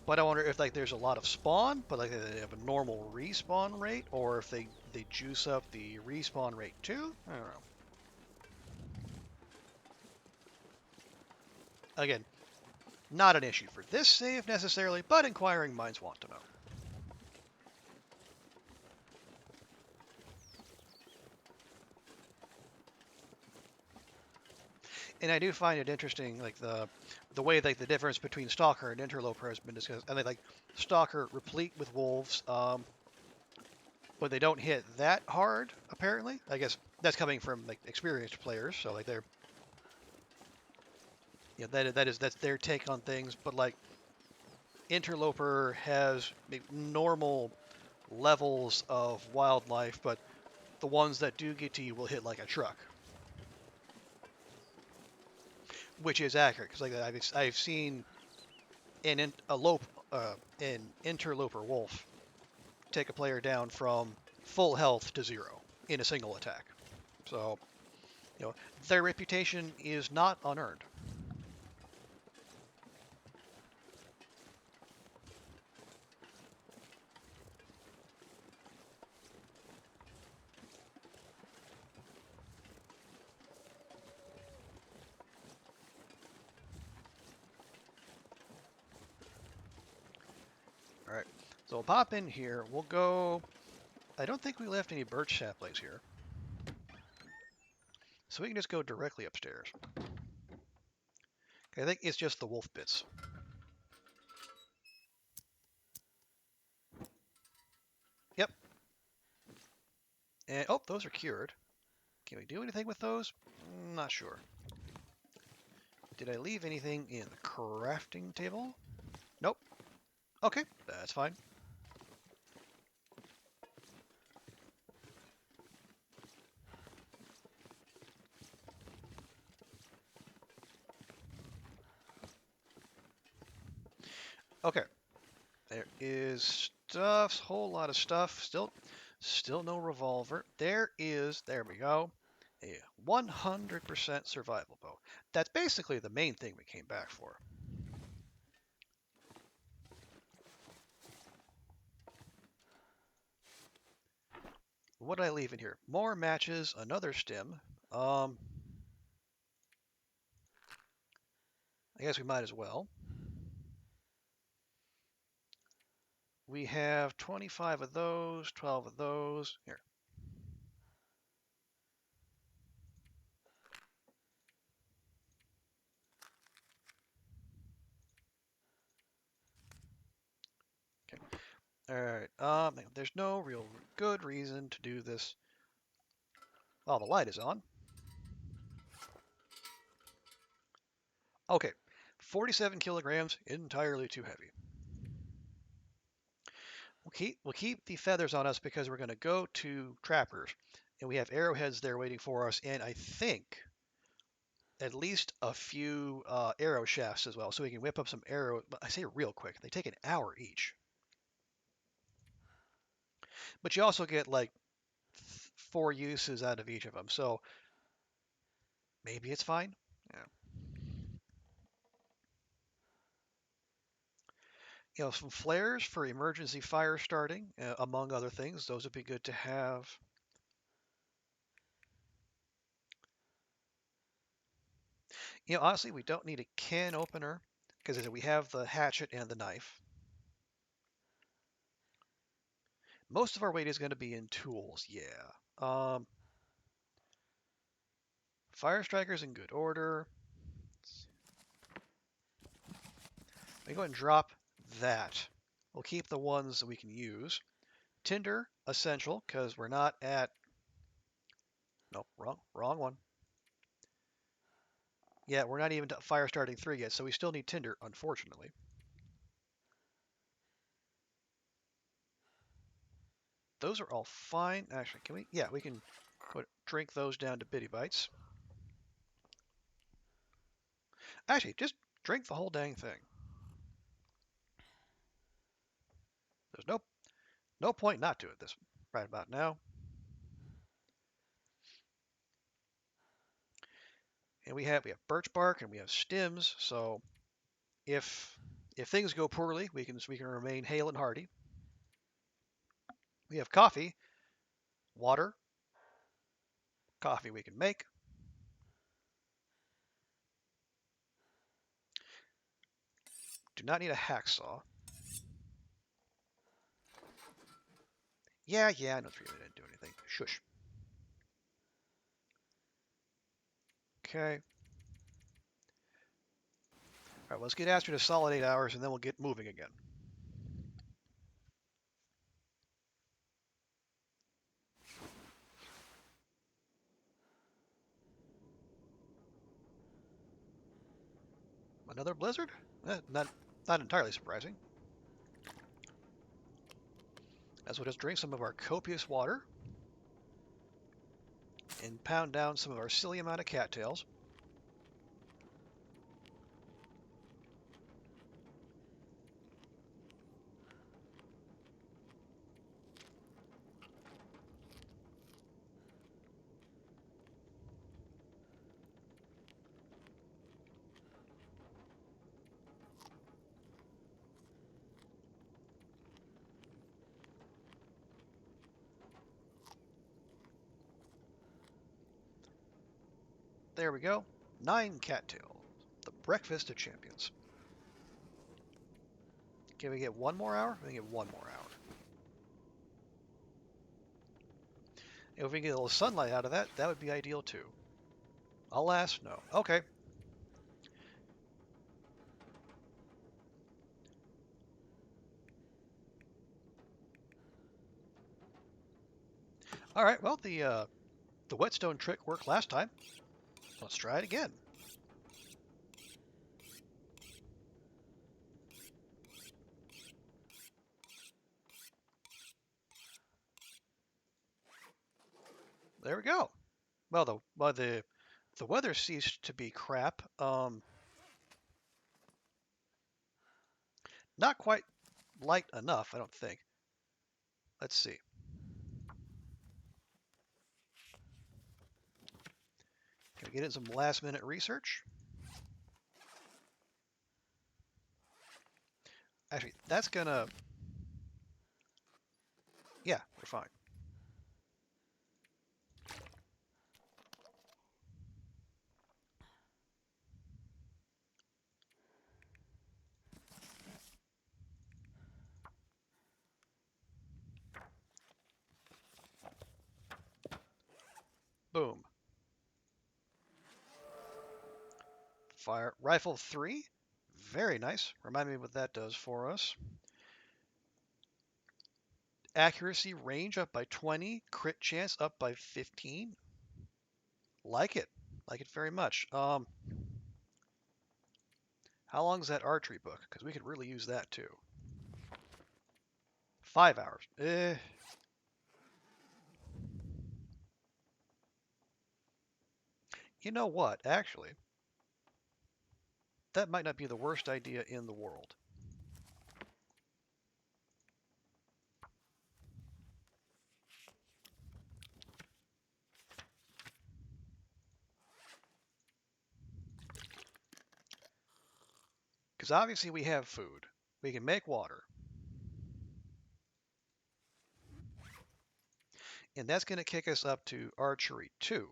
But I wonder if like there's a lot of spawn, but like they have a normal respawn rate, or if they juice up the respawn rate too. I don't know. Again, not an issue for this save necessarily, but inquiring minds want to know. And I do find it interesting, like the way like the difference between Stalker and Interloper has been discussed. And like Stalker replete with wolves, but they don't hit that hard. Apparently, I guess that's coming from like experienced players. So like they're that's their take on things. But like Interloper has normal levels of wildlife, but the ones that do get to you will hit like a truck, which is accurate because like I've seen an interloper wolf take a player down from full health to zero in a single attack. So you know their reputation is not unearned. All right, so we'll pop in here. We'll go. I don't think we left any birch saplings here, so we can just go directly upstairs. I think it's just the wolf bits. Yep. And oh, those are cured. Can we do anything with those? Not sure. Did I leave anything in the crafting table? Nope. Okay, that's fine. Okay, there is stuff, whole lot of stuff. Still no revolver. There we go, a 100% survival bow. That's basically the main thing we came back for. What did I leave in here? More matches, another stem. Um, I guess we might as well. We have 25 of those, 12 of those. Here. All right. There's no real good reason to do this. Oh, the light is on. Okay. 47 kilograms, entirely too heavy. We'll keep the feathers on us because we're going to go to trappers, and we have arrowheads there waiting for us, and I think at least a few arrow shafts as well, so we can whip up some arrow. But I say real quick, they take an hour each, but you also get like 4 uses out of each of them, so maybe it's fine. Yeah. Some flares for emergency fire starting, among other things. Those would be good to have. Honestly, we don't need a can opener because we have the hatchet and the knife. Most of our weight is going to be in tools, yeah. Fire strikers in good order. Let me go ahead and drop that. We'll keep the ones that we can use. Tinder, essential, because we're not at... Nope, wrong one. Yeah, we're not even to fire starting 3 yet, so we still need tinder, unfortunately. Those are all fine. Actually, can we? Yeah, we can drink those down to bitty bites. Actually, just drink the whole dang thing. There's no point not to it this right about now. And we have birch bark and we have stems, so if things go poorly, we can remain hale and hearty. We have coffee, water, coffee we can make. Do not need a hacksaw. Yeah, I know 3 didn't do anything. Shush. Okay. All right, let's get Astrid a solid 8 hours and then we'll get moving again. Another blizzard? Not entirely surprising. As we'll just drink some of our copious water and pound down some of our silly amount of cattails. There we go. 9 cattails. The breakfast of champions. Can we get 1 more hour? We can get 1 more hour. If we can get a little sunlight out of that, that would be ideal too. Alas, no. Okay. All right. Well, the whetstone trick worked last time. Let's try it again. There we go. Well, the weather ceased to be crap. Not quite light enough, I don't think. Let's see. Can we get in some last minute research? Actually, that's gonna... Yeah, we're fine. Boom. Fire rifle 3. Very nice. Remind me what that does for us. Accuracy range up by 20. Crit chance up by 15. Like it. Like it very much. How long is that archery book? Because we could really use that too. 5 hours. You know what? Actually, that might not be the worst idea in the world. Because obviously we have food. We can make water. And that's going to kick us up to archery 2.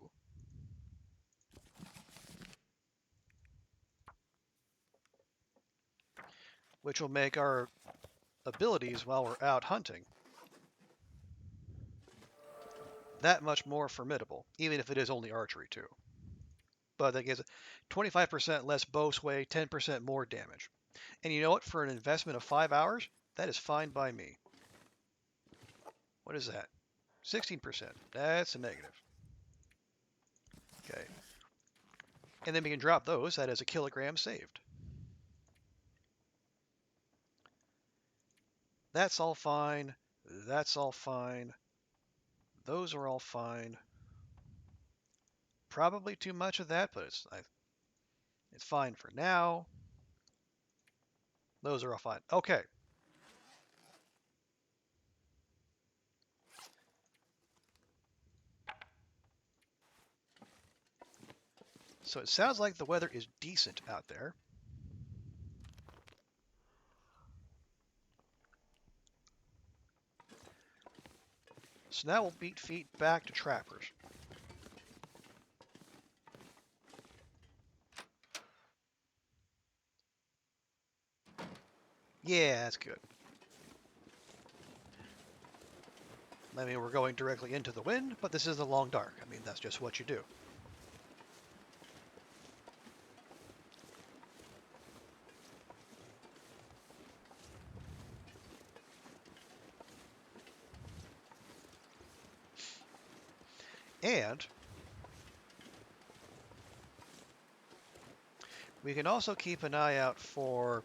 Which will make our abilities while we're out hunting that much more formidable, even if it is only archery 2. But that gives 25% less bow sway, 10% more damage. And you know what? For an investment of 5 hours, that is fine by me. What is that? 16%. That's a negative. Okay. And then we can drop those. That is a kilogram saved. That's all fine. That's all fine. Those are all fine. Probably too much of that, but it's fine for now. Those are all fine. Okay. So it sounds like the weather is decent out there. So now we'll beat feet back to trappers. Yeah, that's good. I mean, we're going directly into the wind, but this is the long dark. I mean, that's just what you do. And we can also keep an eye out for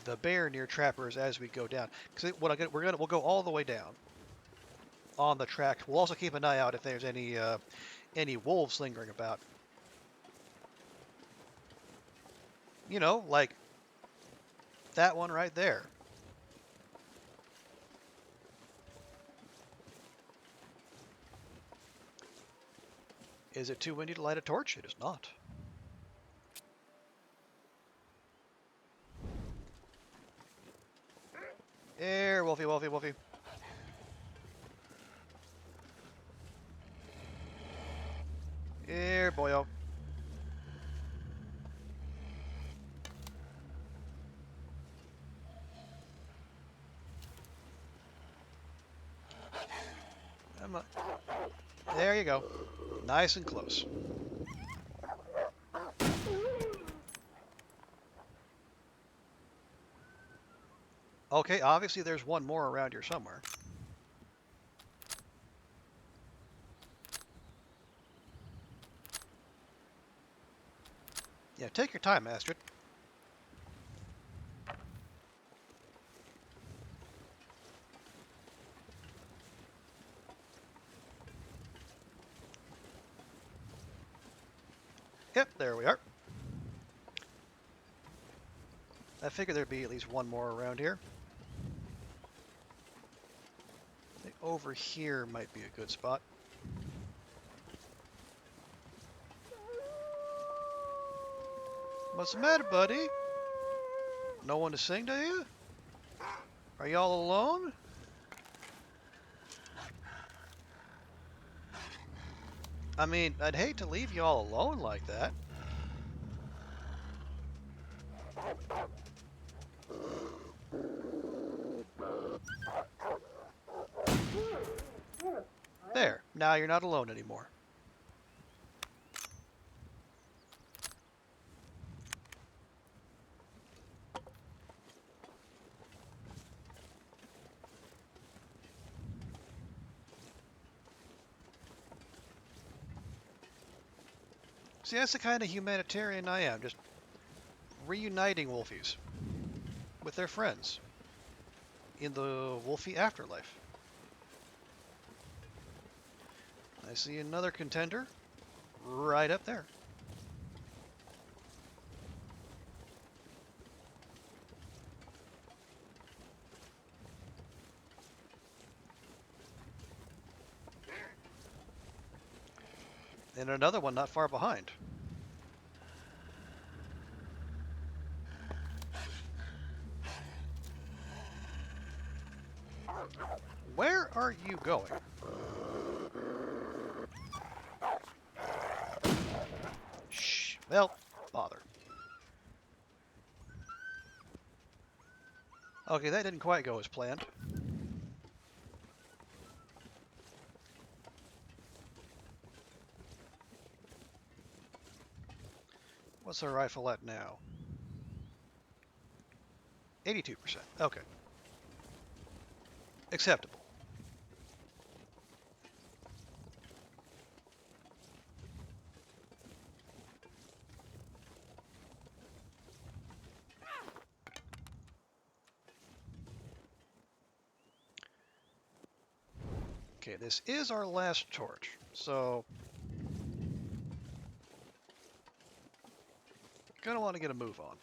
the bear near trappers as we go down. Because we'll go all the way down on the track. We'll also keep an eye out if there's any wolves lingering about. You know, like that one right there. Is it too windy to light a torch? It is not. Here, Wolfie, Wolfie, Wolfie. Here, boyo. There you go. Nice and close. Okay, obviously there's one more around here somewhere. Yeah, take your time, Astrid. Yep, there we are. I figured there'd be at least one more around here. I think over here might be a good spot. What's the matter, buddy? No one to sing to you? Are y'all alone? I mean, I'd hate to leave y'all alone like that. There, now you're not alone anymore. See, that's the kind of humanitarian I am, just reuniting wolfies with their friends in the wolfie afterlife. I see another contender right up there. And another one not far behind. Where are you going? Shh. Well, bother. Okay, that didn't quite go as planned. What's our rifle at now? 82%. Okay. Acceptable. Okay, this is our last torch, so gonna want to get a move on.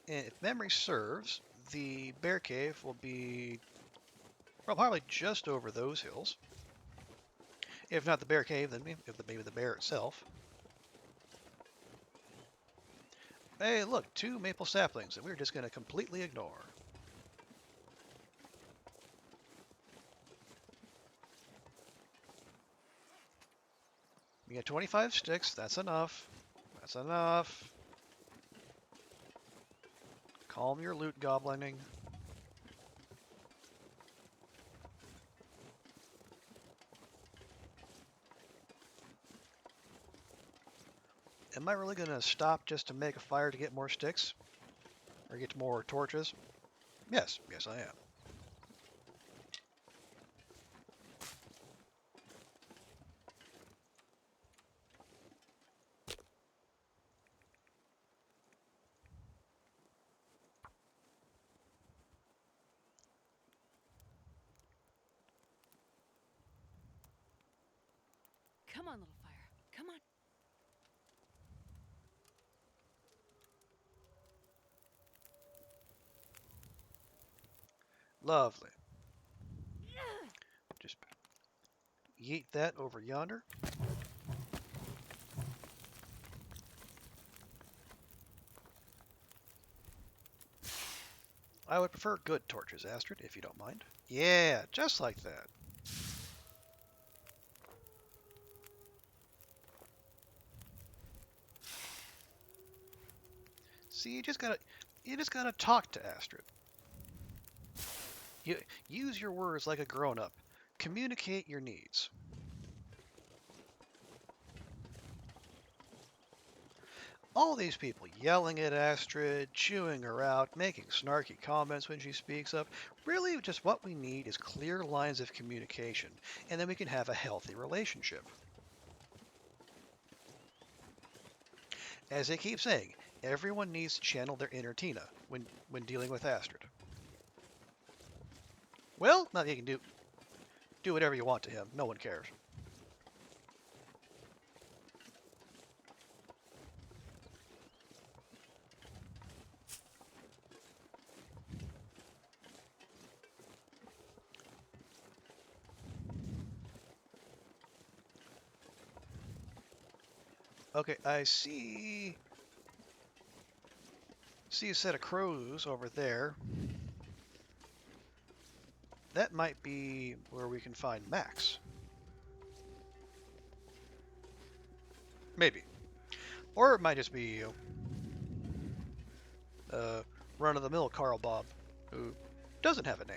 And if memory serves, the bear cave will be, well, probably just over those hills. If not the bear cave, then maybe the bear itself. Hey, look, 2 maple saplings that we're just going to completely ignore. We get 25 sticks. That's enough. That's enough. Calm your loot goblining. Am I really going to stop just to make a fire to get more sticks? Or get more torches? Yes, yes I am. Come on, little fire. Come on. Lovely. Just yeet that over yonder. I would prefer good torches, Astrid, if you don't mind. Yeah, just like that. See, you just gotta talk to Astrid. You use your words like a grown-up. Communicate your needs. All these people yelling at Astrid, chewing her out, making snarky comments when she speaks up. Really, just what we need is clear lines of communication, and then we can have a healthy relationship. As they keep saying, everyone needs to channel their inner Tina when dealing with Astrid. Well, now you can do whatever you want to him. No one cares. Okay, I see a set of crows over there. That might be where we can find Max. Maybe. Or it might just be run-of-the-mill Carl Bob, who doesn't have a name.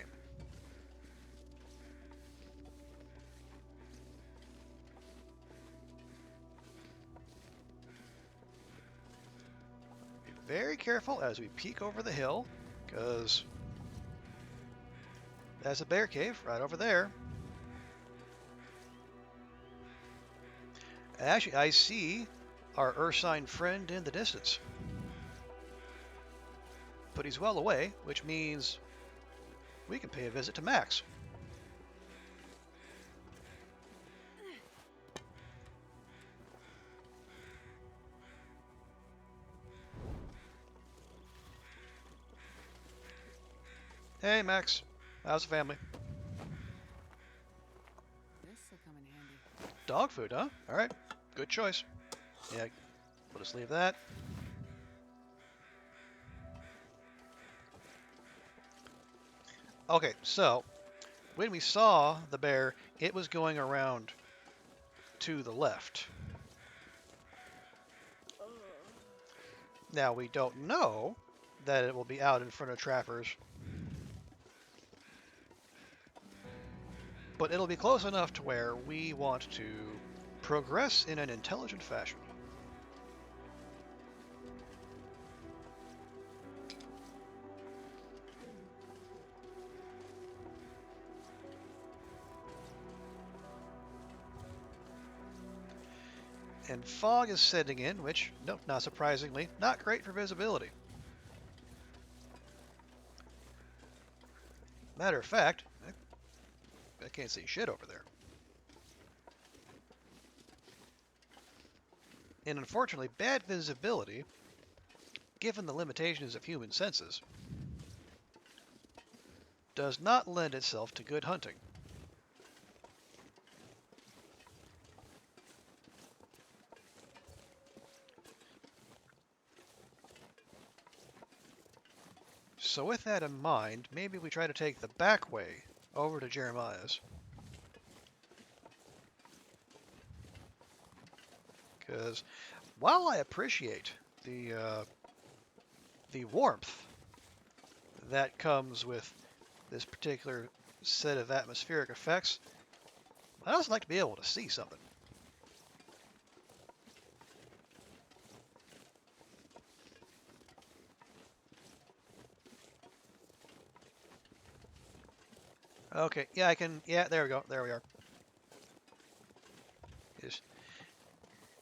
Be very careful as we peek over the hill, because there's a bear cave right over there. Actually, I see our Ursine friend in the distance. But he's well away, which means we can pay a visit to Max. Hey, Max. How's the family? This'll come in handy. Dog food, huh? All right. Good choice. Yeah, we'll just leave that. Okay, so when we saw the bear, it was going around to the left. Now, we don't know that it will be out in front of trappers, but it'll be close enough to where we want to progress in an intelligent fashion. And fog is setting in, which, no, not surprisingly, not great for visibility. Matter of fact, I can't see shit over there. And unfortunately, bad visibility, given the limitations of human senses, does not lend itself to good hunting. So with that in mind, maybe we try to take the back way over to Jeremiah's. Because while I appreciate the warmth that comes with this particular set of atmospheric effects, I also like to be able to see something. Okay, yeah, I can, yeah, there we go, there we are. Just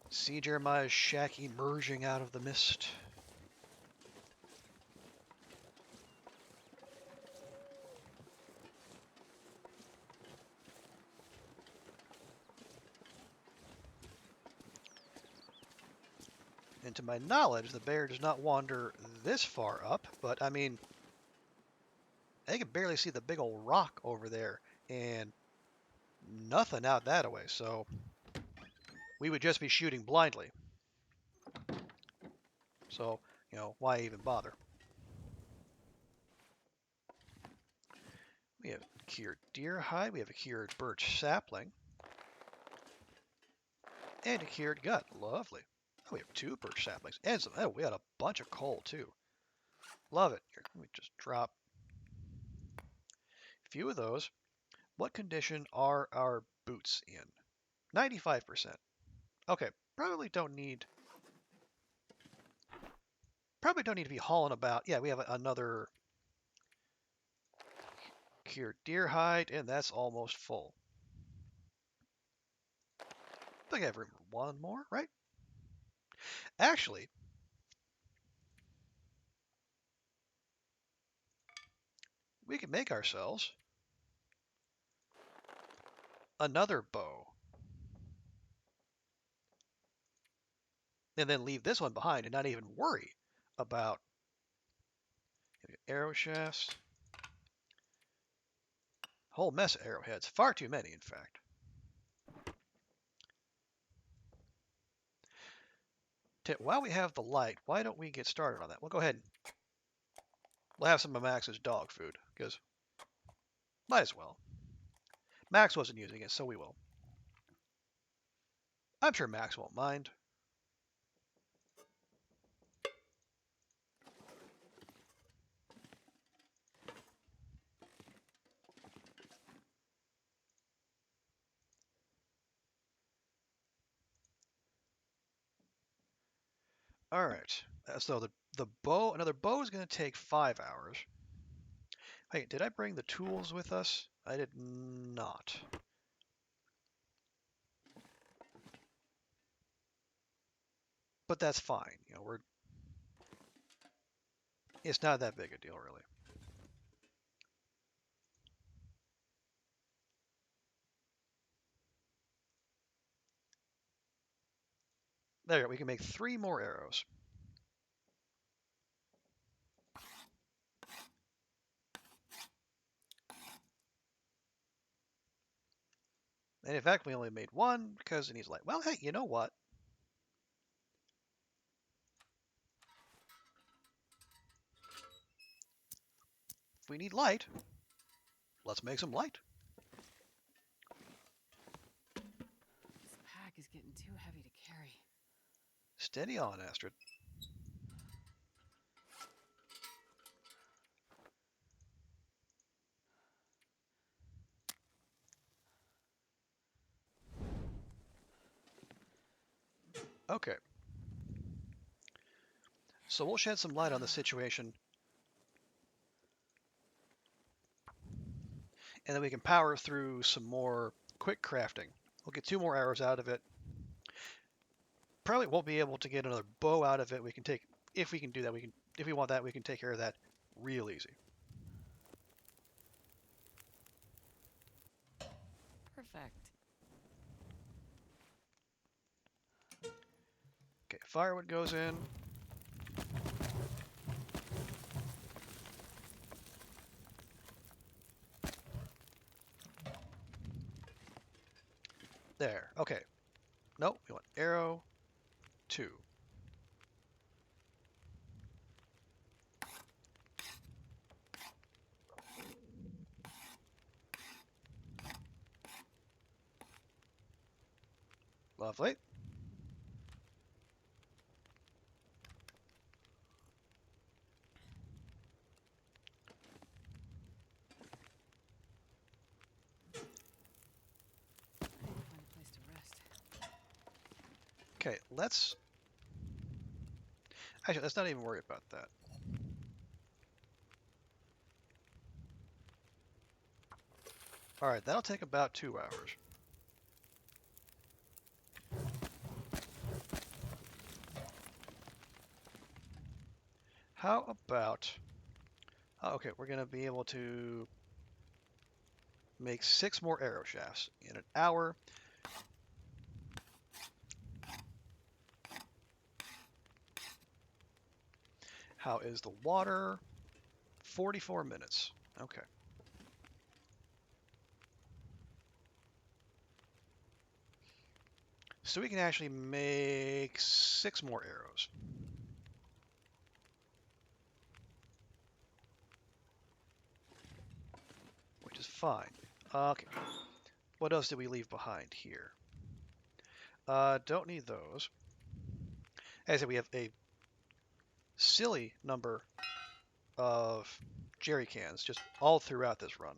see Jeremiah's shack emerging out of the mist. And to my knowledge, the bear does not wander this far up, but I mean, I can barely see the big old rock over there, and nothing out that way, so we would just be shooting blindly. So, why even bother? We have cured deer hide, we have a cured birch sapling, and a cured gut. Lovely. Oh, we have 2 birch saplings, and some, oh, we had a bunch of coal, too. Love it. Here, let me just drop a few of those. What condition are our boots in? 95%. Okay, probably don't need to be hauling about. Yeah, we have another cured deer hide, and that's almost full. I think I have room for one more, right? Actually, we can make ourselves another bow, and then leave this one behind and not even worry about arrow shafts. Whole mess of arrowheads. Far too many, in fact. While we have the light, why don't we get started on that? We'll go ahead. We'll have some of Max's dog food, because might as well. Max wasn't using it, so we will. I'm sure Max won't mind. All right. So the bow, another bow is going to take 5 hours. Hey, did I bring the tools with us? I did not. But that's fine. You know, it's not that big a deal, really. There, we can make 3 more arrows. And in fact, we only made 1 because he's like, well, hey, you know what? If we need light, let's make some light. This pack is getting too heavy to carry. Steady on, Astrid. Okay. So we'll shed some light on the situation, and then we can power through some more quick crafting. We'll get 2 more arrows out of it. Probably won't be able to get another bow out of it. We can take, if we can do that, we can, if we want that, we can take care of that real easy. Perfect. Okay, firewood goes in. There. Okay. Nope. We want arrow 2. Lovely. I need to find a place to rest. Okay, let's... Actually, let's not even worry about that. Alright, that'll take about 2 hours. How about... Oh, okay, we're going to be able to make 6 more arrow shafts in an hour. How is the water? 44 minutes. Okay. So we can actually make 6 more arrows. Which is fine. Okay. What else did we leave behind here? Don't need those. As I said, we have a silly number of jerry cans just all throughout this run.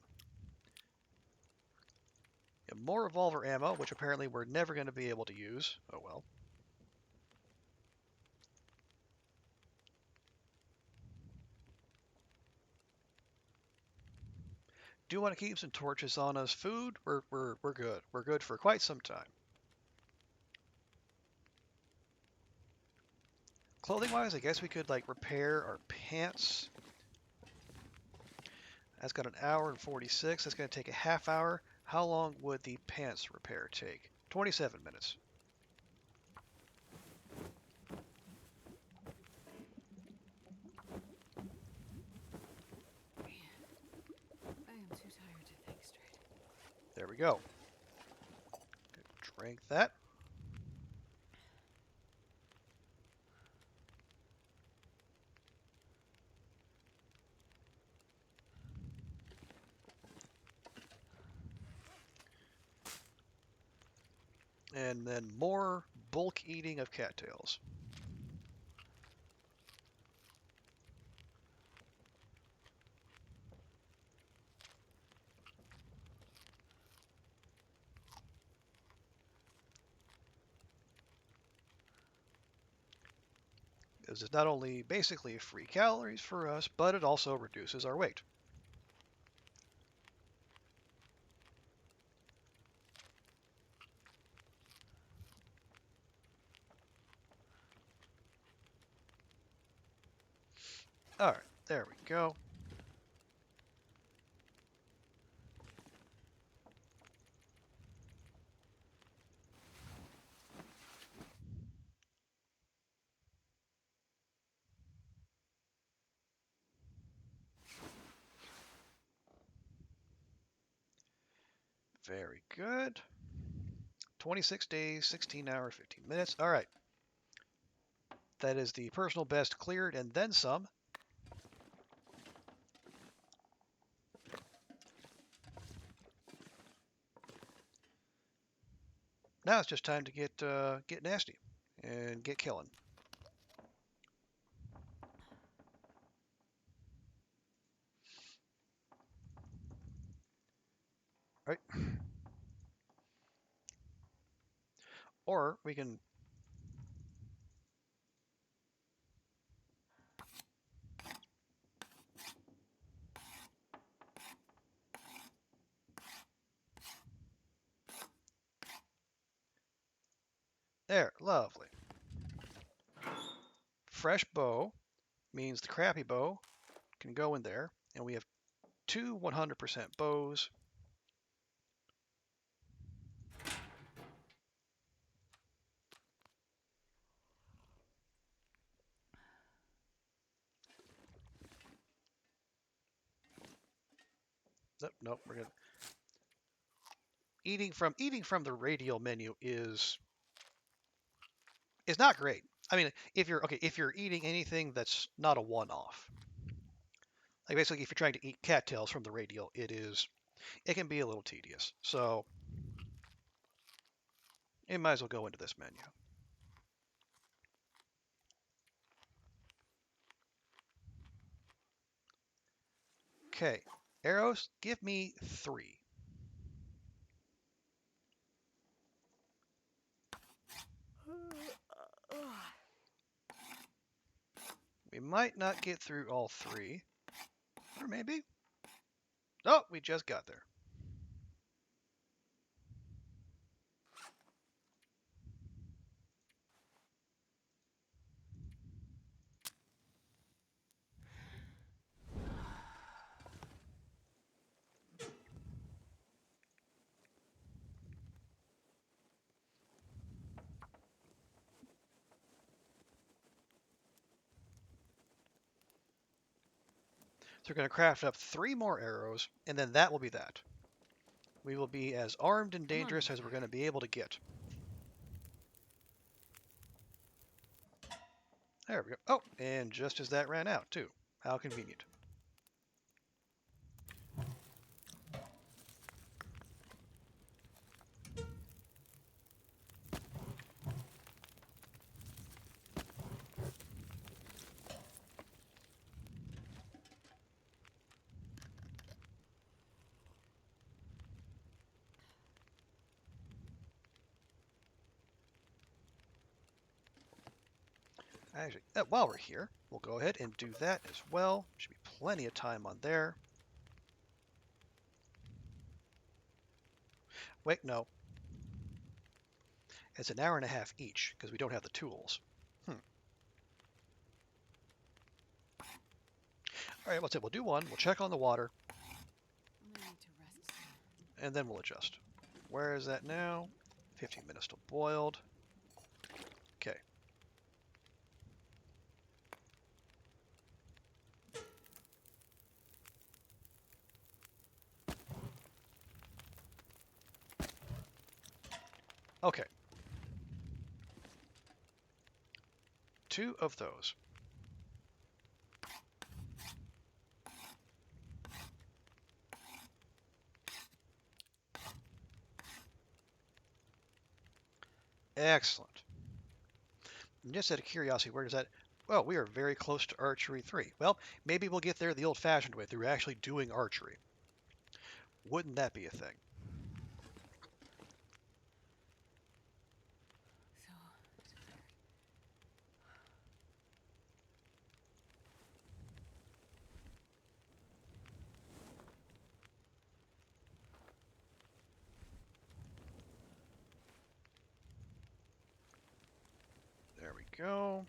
And more revolver ammo, which apparently we're never going to be able to use. Oh well. Do want to keep some torches on us. Food, we're good. We're good for quite some time. Clothing wise, I guess we could like repair our pants. That's got an hour and 46. That's going to take a half hour. How long would the pants repair take? 27 minutes. Man, I am too tired to think straight. There we go. Drink that. And then more bulk eating of cattails. This is not only basically free calories for us, but it also reduces our weight. All right, there we go. Very good. 26 days, 16 hours, 15 minutes. All right. That is the personal best cleared and then some. Now it's just time to get nasty and get killing. Right? Or we can. There, lovely. Fresh bow means the crappy bow can go in there, and we have two 100% bows. Nope, nope, we're gonna eating from the radial menu is not great. I mean, if you're eating anything that's not a one-off, like basically if you're trying to eat cattails from the radial, it can be a little tedious. So it might as well go into this menu. Okay, arrows, give me 3. We might not get through all 3, or maybe. Oh, we just got there. So we're going to craft up 3 more arrows, and then that will be that. We will be as armed and Come on, dangerous as we're vampire. going to be able to get. There we go. Oh, and just as that ran out, too. How convenient. Actually, while we're here, we'll go ahead and do that as well. Should be plenty of time on there. Wait, no. It's an hour and a half each, because we don't have the tools. All right, we'll do one. We'll check on the water, I'm gonna need to rest soon. and then we'll adjust. Where is that now? 15 minutes till boiled. Okay. Okay. 2 of those. Excellent. And just out of curiosity, where does that... Well, we are very close to Archery 3. Well, maybe we'll get there the old-fashioned way, through actually doing archery. Wouldn't that be a thing? So tired. go.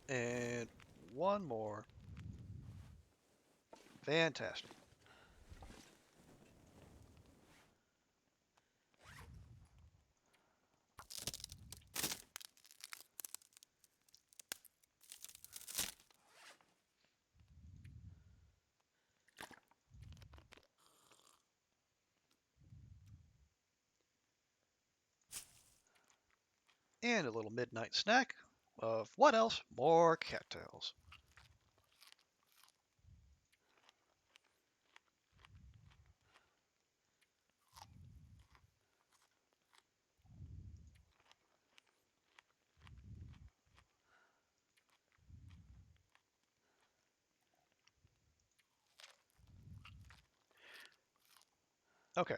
And one more. Fantastic. And a little midnight snack of what else? More cattails. Okay.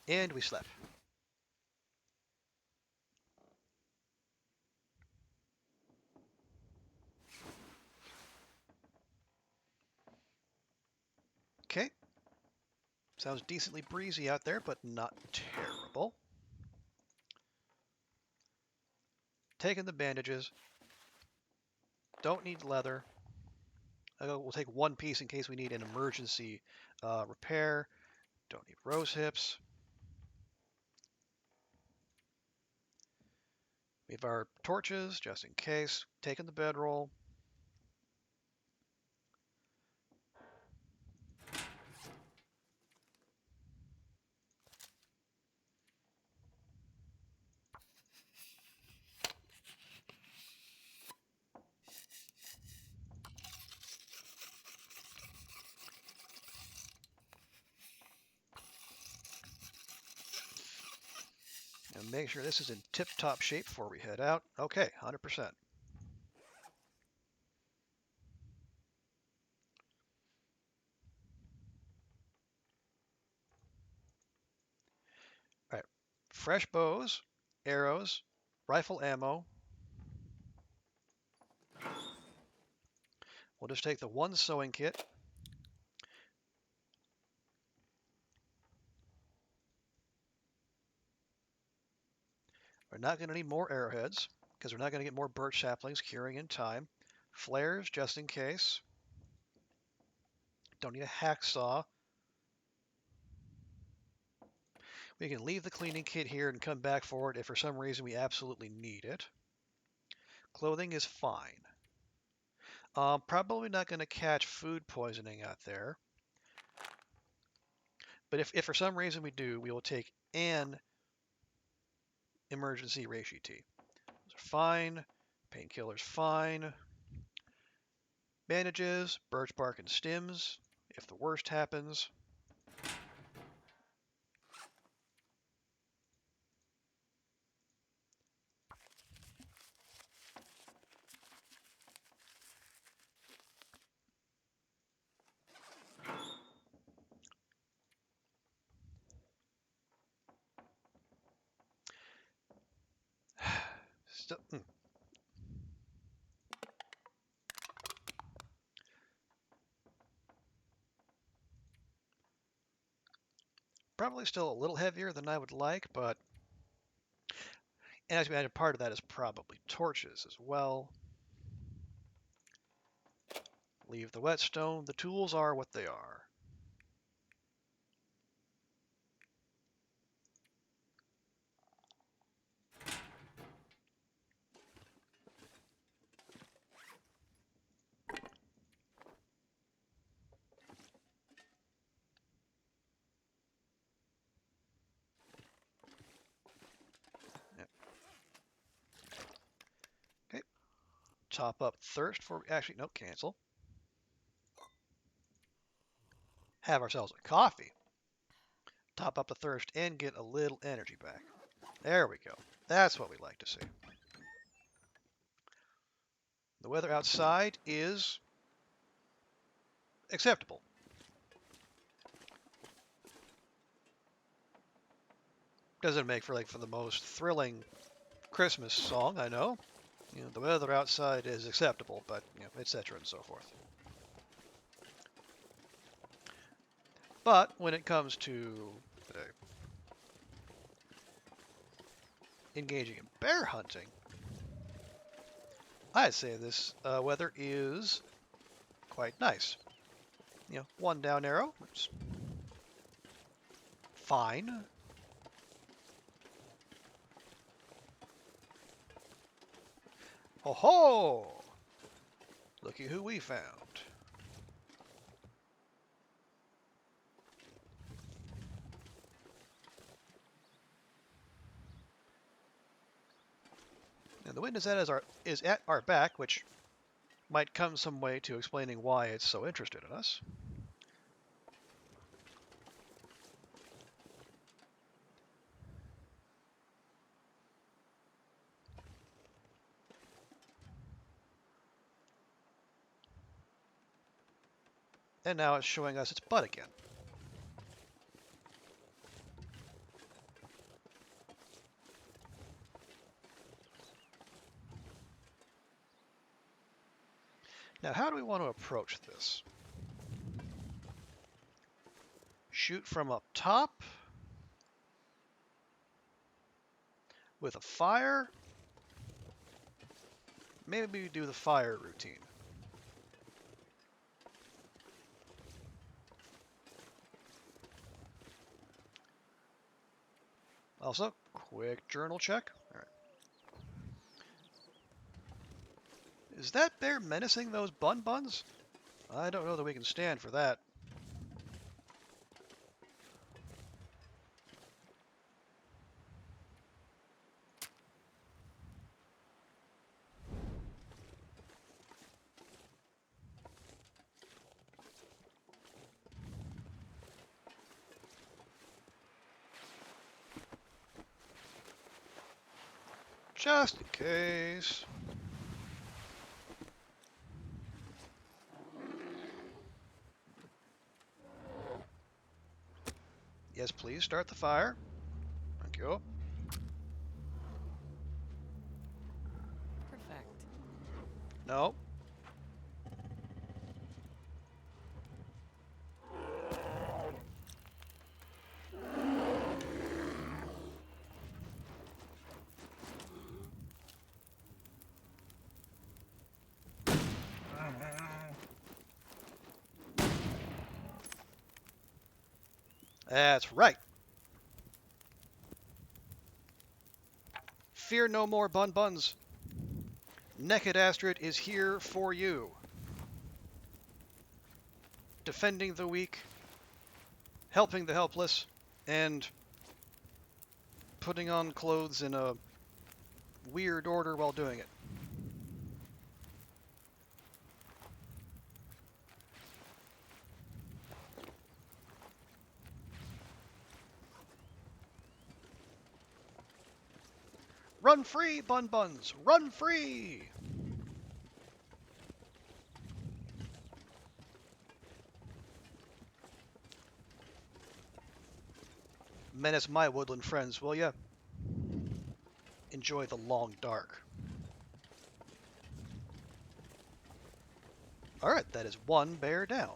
And we slept. Okay. Sounds decently breezy out there, but not terrible. Taking the bandages. Don't need leather. We'll take one piece in case we need an emergency repair. Don't need rose hips. We have our torches, just in case. Taking the bedroll. And make sure this is in tip-top shape before we head out. Okay, 100%. All right. Fresh bows, arrows, rifle ammo. We'll just take the one sewing kit. We're not going to need more arrowheads because we're not going to get more birch saplings curing in time. Flares, just in case. Don't need a hacksaw. We can leave the cleaning kit here and come back for it if for some reason we absolutely need it. Clothing is fine. Probably not going to catch food poisoning out there. But if for some reason we do, we will take an emergency reishi tea. Those are fine. Painkillers fine. Bandages, birch bark and stems if the worst happens. Still, probably still a little heavier than I would like, but and as we imagine, part of that is probably torches as well. Leave the whetstone. The tools are what they are. Yep. Okay. Top up thirst for actually no cancel. Have ourselves a coffee. Top up the thirst and get a little energy back. There we go. That's what we like to see. The weather outside is acceptable. Doesn't make for the most thrilling Christmas song, I know. The weather outside is acceptable, but etc. and so forth. But when it comes to today, engaging in bear hunting, I'd say this weather is quite nice. You know, one down arrow, it's fine. Ho ho! Looky who we found. And the wind is at our back, which might come some way to explaining why it's so interested in us. And now it's showing us its butt again. Now, how do we want to approach this? Shoot from up top with a fire? Maybe we do the fire routine. Also, quick journal check. All right. Is that bear menacing those buns? I don't know that we can stand for that. Just in case. Yes, please start the fire. Thank you. Perfect. No. That's right. Fear no more, buns. Naked Astrid is here for you. Defending the weak, helping the helpless, and putting on clothes in a weird order while doing it. Run free, buns! Run free! Menace my woodland friends, will ya? Enjoy the long dark. Alright, that is one bear down.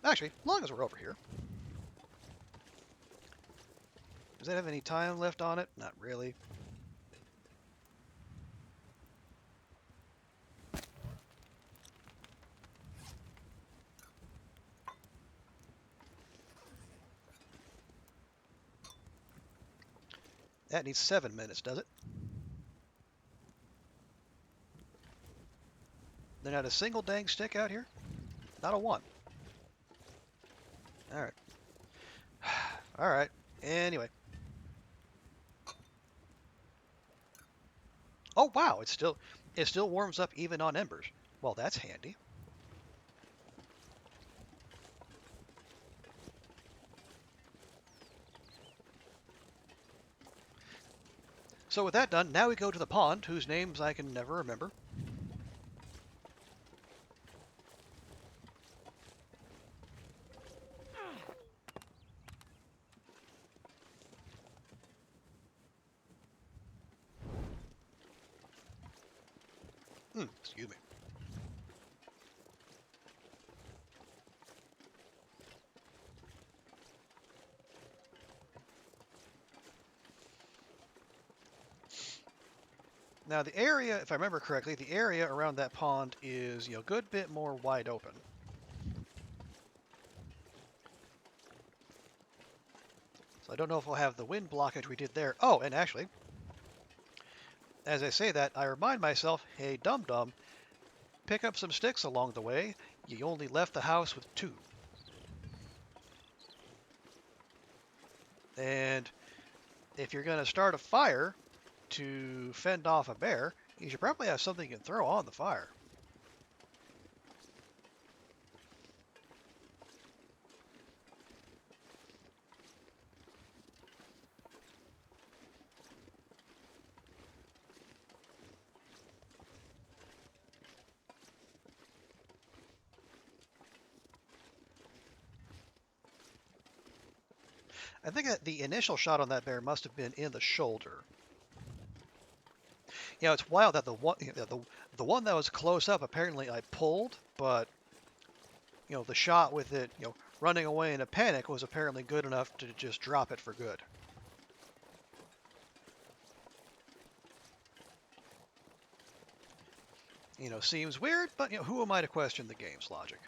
Actually, as long as we're over here. Does that have any time left on it? Not really. That needs 7 minutes, does it? There's not a single dang stick out here? Not a one. Alright. Alright. Anyway. Oh wow, it still warms up even on embers. Well, that's handy. So with that done, now we go to the pond, whose names I can never remember. Excuse me. Now the area, if I remember correctly, the area around that pond is, a good bit more wide open. So I don't know if we'll have the wind blockage we did there. Oh, and actually, as I say that, I remind myself, hey, dum-dum, pick up some sticks along the way. You only left the house with 2. And if you're going to start a fire to fend off a bear, you should probably have something you can throw on the fire. I think that the initial shot on that bear must have been in the shoulder. It's wild that the one that was close up apparently I pulled, but the shot with it, running away in a panic was apparently good enough to just drop it for good. Seems weird, but who am I to question the game's logic?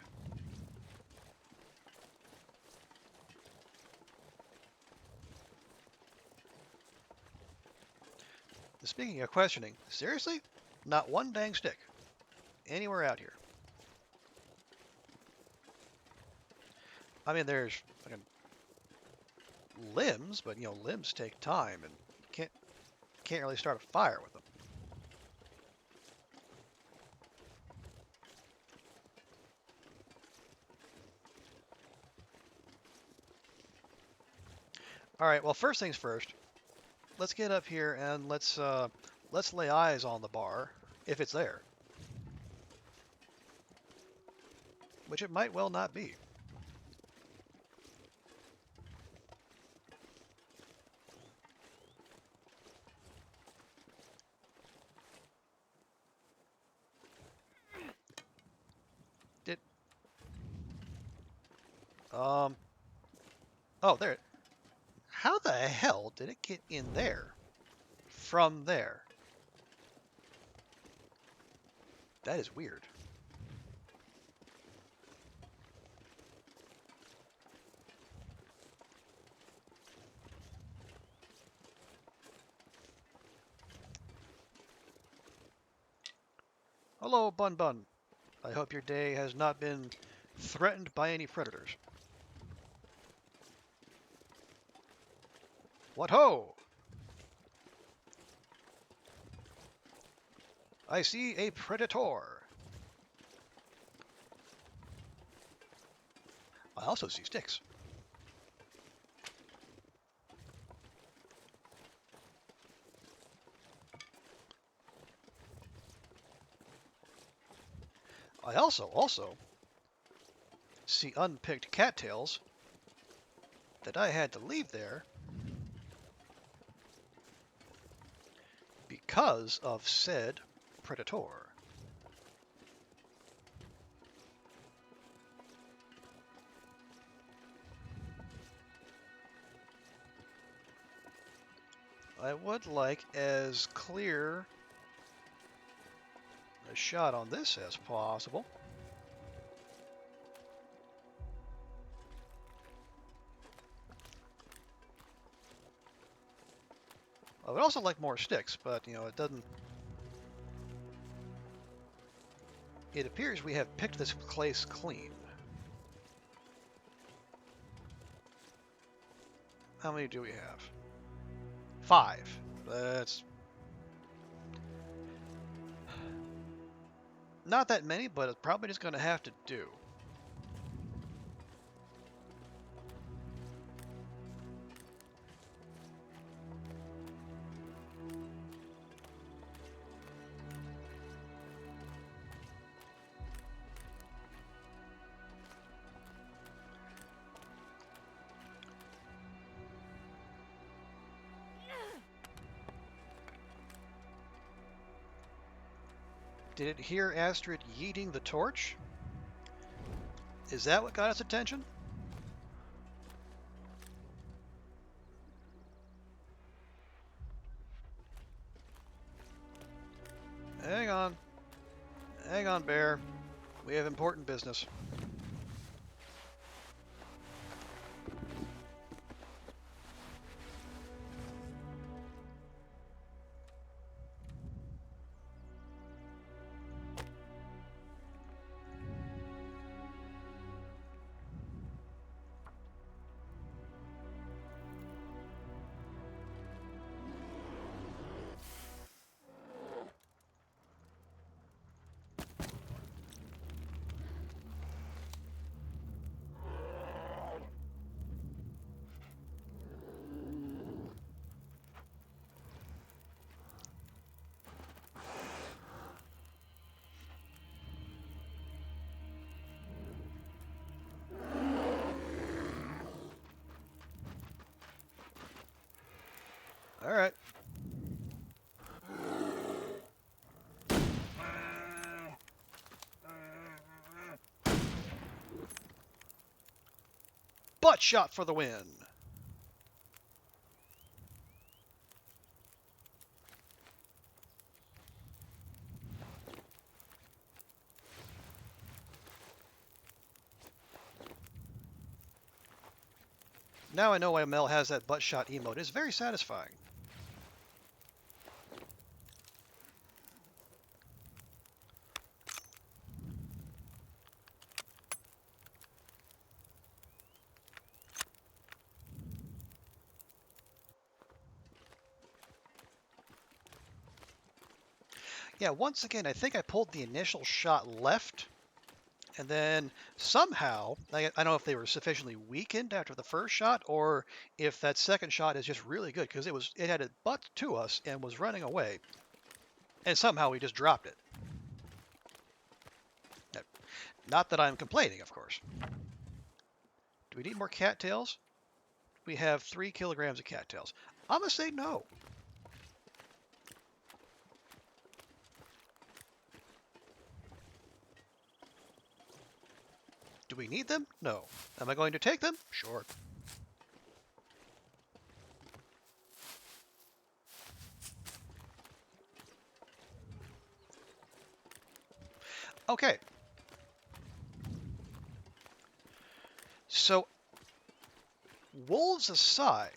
Speaking of questioning, seriously? Not one dang stick anywhere out here. I mean, there's fucking limbs, but limbs take time, and can't really start a fire with them. All right. Well, first things first. Let's get up here and let's lay eyes on the bar if it's there, which it might well not be. Did oh, there. How the hell did it get in there from there? That is weird. Hello, Bun Bun. I hope your day has not been threatened by any predators. What ho! I see a predator. I also see sticks. I also see unpicked cattails that I had to leave there because of said predator. I would like as clear a shot on this as possible. I would also like more sticks, but it doesn't. It appears we have picked this place clean. How many do we have? 5. That's not that many, but it's probably just going to have to do. Did it hear Astrid yeeting the torch? Is that what got its attention? Hang on, Bear. We have important business. All right. Butt shot for the win. Now I know why Mel has that butt shot emote. It's very satisfying. Yeah, once again, I think I pulled the initial shot left, and then somehow, I don't know if they were sufficiently weakened after the first shot, or if that second shot is just really good, because it had a butt to us and was running away, and somehow we just dropped it. Not that I'm complaining, of course. Do we need more cattails? We have 3 kilograms of cattails. I'm going to say no. Do we need them? No. Am I going to take them? Sure. Okay. So, wolves aside,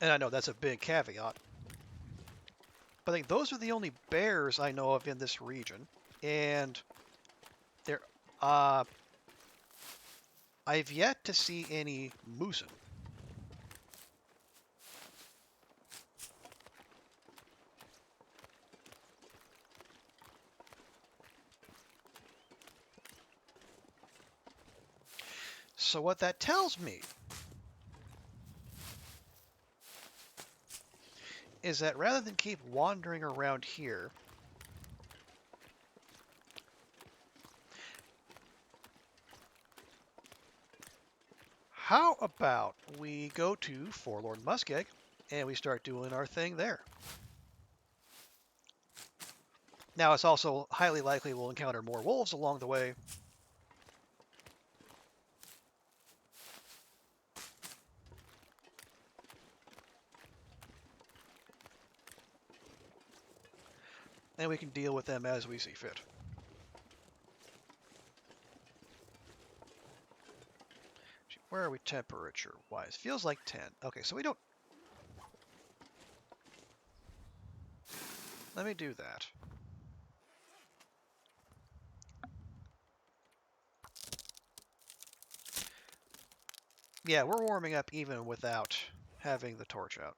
and I know that's a big caveat, but I think those are the only bears I know of in this region, and there, uh, I've yet to see any moosin. So what that tells me is that rather than keep wandering around here, how about we go to Forlorn Muskeg and we start doing our thing there? Now, it's also highly likely we'll encounter more wolves along the way. And we can deal with them as we see fit. Where are we temperature-wise? Feels like 10. Okay, so we don't... Let me do that. Yeah, we're warming up even without having the torch out.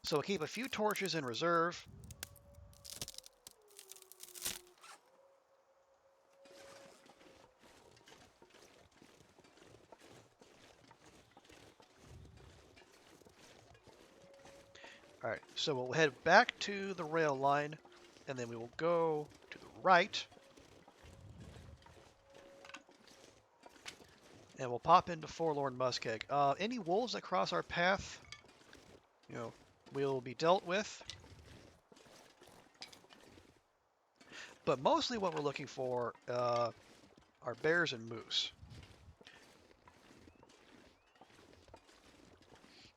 So we'll keep a few torches in reserve. All right, so we'll head back to the rail line, and then we will go to the right. And we'll pop into Forlorn Muskeg. Any wolves that cross our path, will be dealt with. But mostly what we're looking for are bears and moose.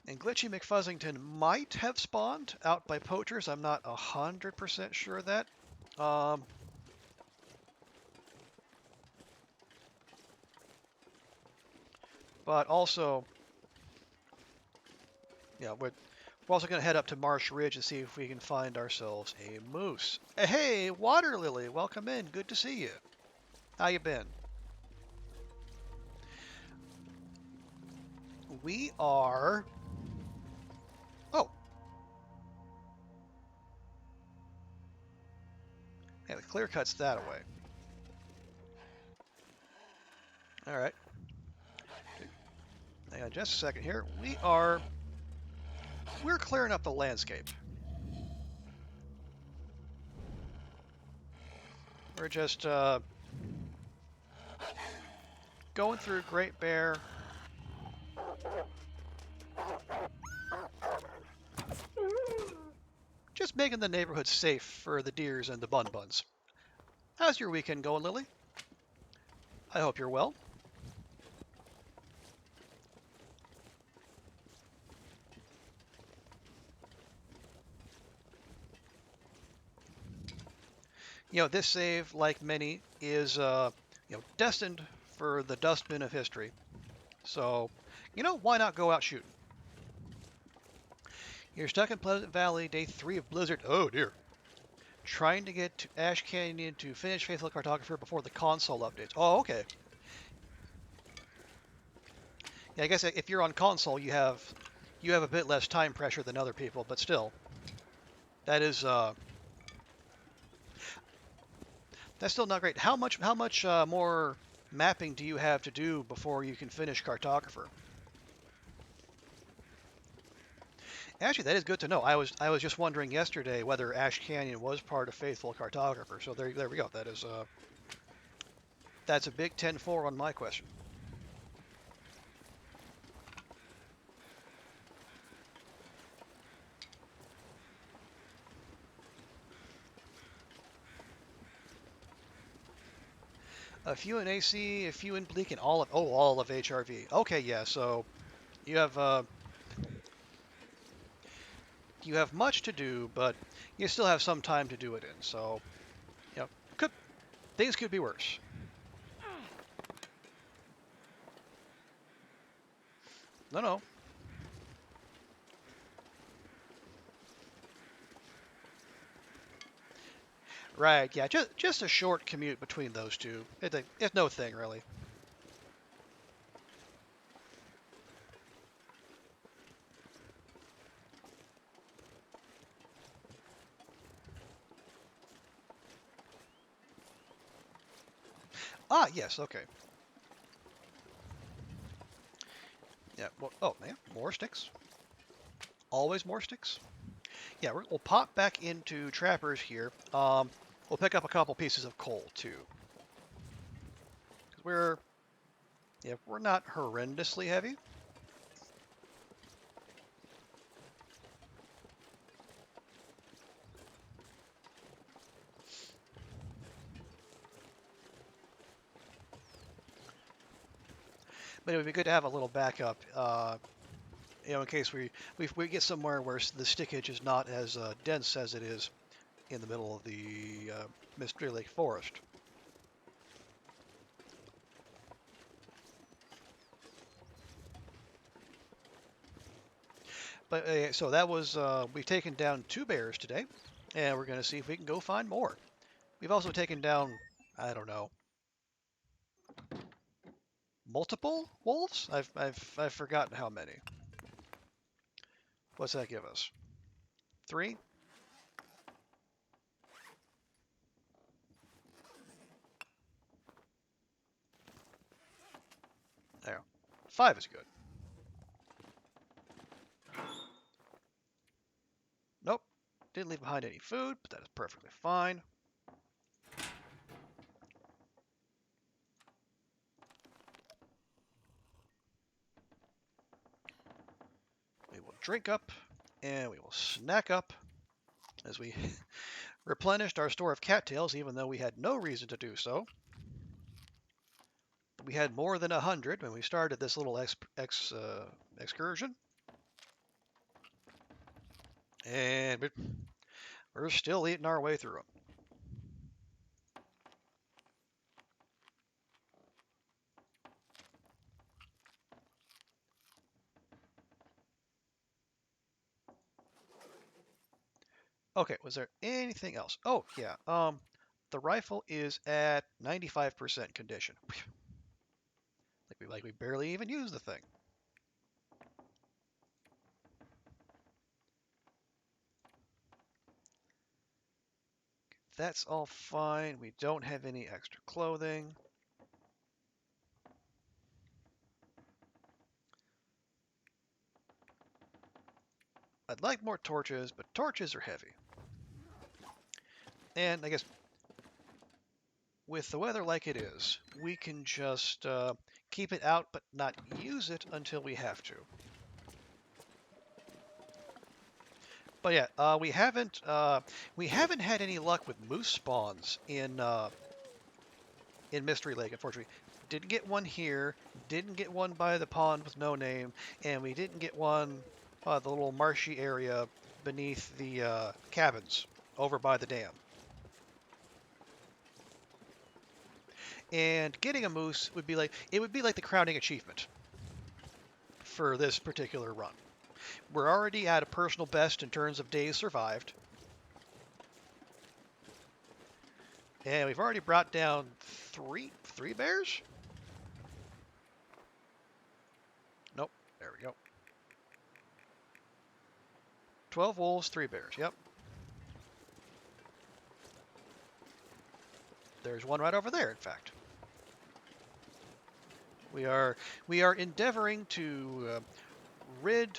And Glitchy McFuzzington might have spawned out by poachers. I'm not 100% sure of that. But also, yeah, we're also going to head up to Marsh Ridge and see if we can find ourselves a moose. Hey, Water Lily, welcome in. Good to see you. How you been? We are... Oh, yeah, the clear cuts that away. All right. Hang on just a second here. We're clearing up the landscape. We're just going through Great Bear. Just making the neighborhood safe for the deers and the bun-buns. How's your weekend going, Lily? I hope you're well. This save, like many, is destined for the dustbin of history. So, why not go out shooting? You're stuck in Pleasant Valley, day 3 of Blizzard. Oh dear. Trying to get to Ash Canyon to finish Faithful Cartographer before the console updates. Oh, okay. Yeah, I guess if you're on console, you have a bit less time pressure than other people, but still, that is that's still not great. How much more mapping do you have to do before you can finish Cartographer? Actually, that is good to know. I was just wondering yesterday whether Ash Canyon was part of Faithful Cartographer. So there we go. That's a big 10-4 on my question. A few in AC, a few in Bleak, and all of HRV. Okay, yeah. So you have uh, you have much to do, but you still have some time to do it in. So you know, could things could be worse. No, no. Right, yeah, just a short commute between those two. It's no thing really. Ah, yes, okay. Yeah. Well, oh man, more sticks. Always more sticks. Yeah, we'll pop back into Trappers here. We'll pick up a couple pieces of coal too. 'Cause we're not horrendously heavy. But it would be good to have a little backup, in case we get somewhere where the stickage is not as dense as it is in the middle of the Mystery Lake Forest. But so that was we've taken down 2 bears today, and we're going to see if we can go find more. We've also taken down, I don't know, multiple wolves. I've forgotten how many. What's that give us? 3? There. 5 is good. Nope. Didn't leave behind any food, but that is perfectly fine. We will drink up and we will snack up as we replenished our store of cattails, even though we had no reason to do so. We had more than 100 when we started this little excursion, and we're still eating our way through them. Okay, was there anything else? Oh, yeah. The rifle is at 95% condition. Like we barely even used the thing. That's all fine. We don't have any extra clothing. I'd like more torches, but torches are heavy. And I guess with the weather like it is, we can just keep it out but not use it until we have to. But yeah, we haven't had any luck with moose spawns in Mystery Lake, unfortunately. Didn't get one here, didn't get one by the pond with no name, and we didn't get one the little marshy area beneath the cabins over by the dam. And getting a moose would be like the crowning achievement for this particular run. We're already at a personal best in terms of days survived, and we've already brought down three bears. Nope, there we go. 12 wolves, 3 bears. Yep. There's one right over there, in fact. We are endeavoring to rid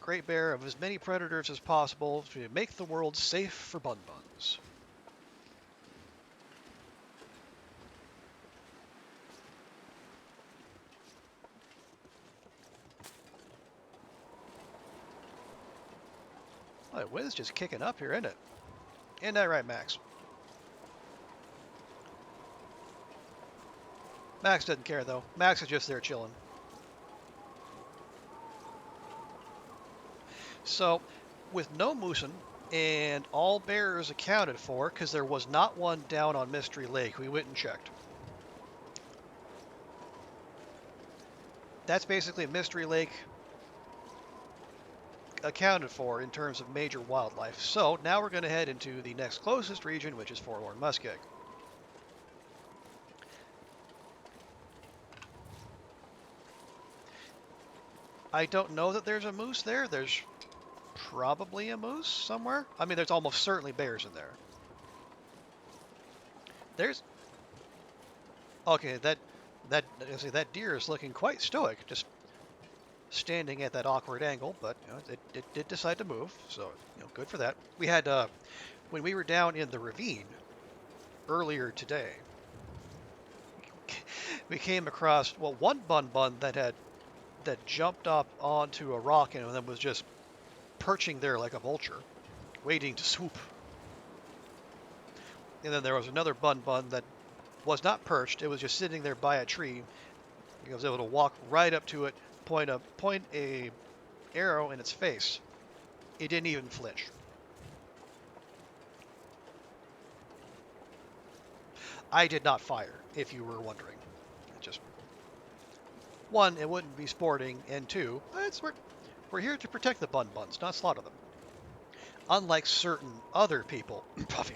Great Bear of as many predators as possible to make the world safe for bun buns. Oh, the wind's just kicking up here, isn't it? Isn't that right, Max? Max doesn't care, though. Max is just there chilling. So, with no moosin and all bears accounted for, because there was not one down on Mystery Lake, we went and checked. That's basically Mystery Lake accounted for in terms of major wildlife. So now we're going to head into the next closest region, which is Forlorn Muskeg. I don't know that there's a moose there. There's probably a moose somewhere. I mean, there's almost certainly bears in there. There's okay. That deer is looking quite stoic, just standing at that awkward angle. But you know, it did decide to move, so good for that. We had when we were down in the ravine earlier today, we came across one bun that jumped up onto a rock and then was just perching there like a vulture, waiting to swoop. And then there was another bun that was not perched; it was just sitting there by a tree. He was able to walk right up to it, point a arrow in its face. It didn't even flinch. I did not fire, if you were wondering. Just one, it wouldn't be sporting, and two, we're here to protect the buns, not slaughter them. Unlike certain other people, Puffy.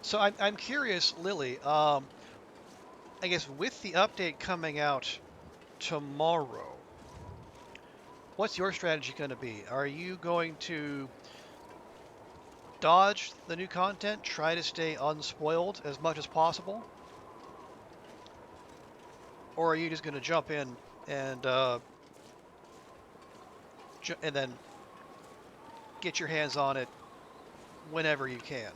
So I'm curious, Lily. I guess with the update coming out tomorrow, what's your strategy going to be? Are you going to dodge the new content, try to stay unspoiled as much as possible, or are you just going to jump in and and then get your hands on it whenever you can?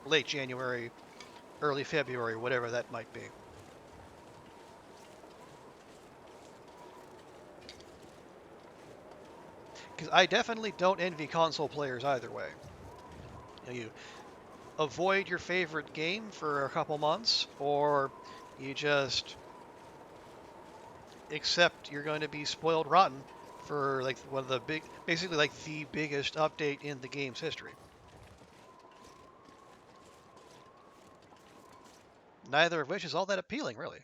Late January, early February, whatever that might be. Because I definitely don't envy console players either way. You avoid your favorite game for a couple months, or you just except you're going to be spoiled rotten for like one of the big, basically like the biggest update in the game's history. Neither of which is all that appealing, really.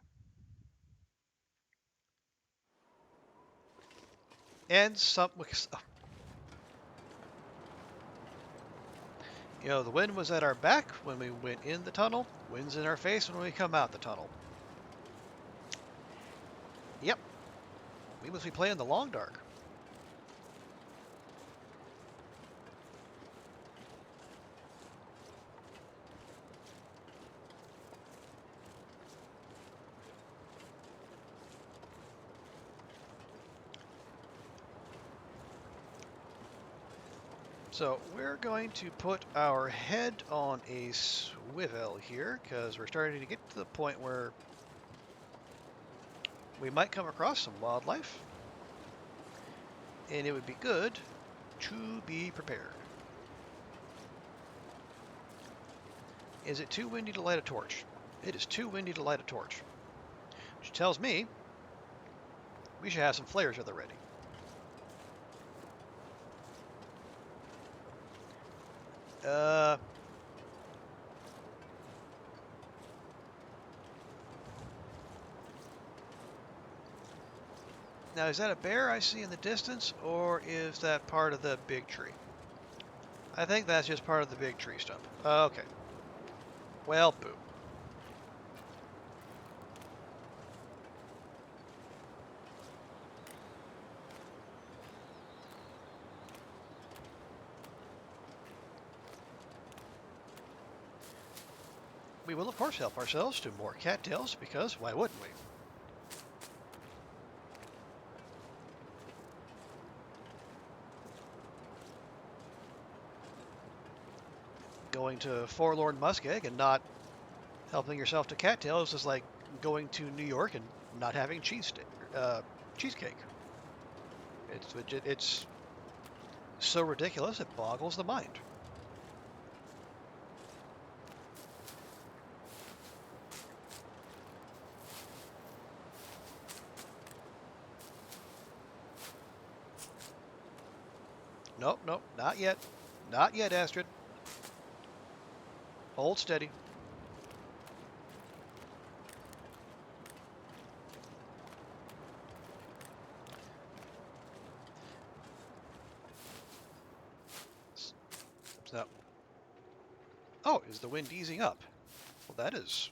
And some, you know, the wind was at our back when we went in the tunnel. Wind's in our face when we come out the tunnel. Yep, we must be playing the long dark. So we're going to put our head on a swivel here because we're starting to get to the point where we might come across some wildlife, and it would be good to be prepared. Is it too windy to light a torch? It is too windy to light a torch, which tells me we should have some flares at the ready. Now is that a bear I see in the distance, or is that part of the big tree? I think that's just part of the big tree stump. Okay. Well, boo. We will, of course, help ourselves to more cattails, because why wouldn't we? Going to Forlorn Muskeg and not helping yourself to cattails is like going to New York and not having cheesecake. It's so ridiculous it boggles the mind. Nope, nope, not yet. Not yet, Astrid. Hold steady. So, oh, is the wind easing up? Well, that is...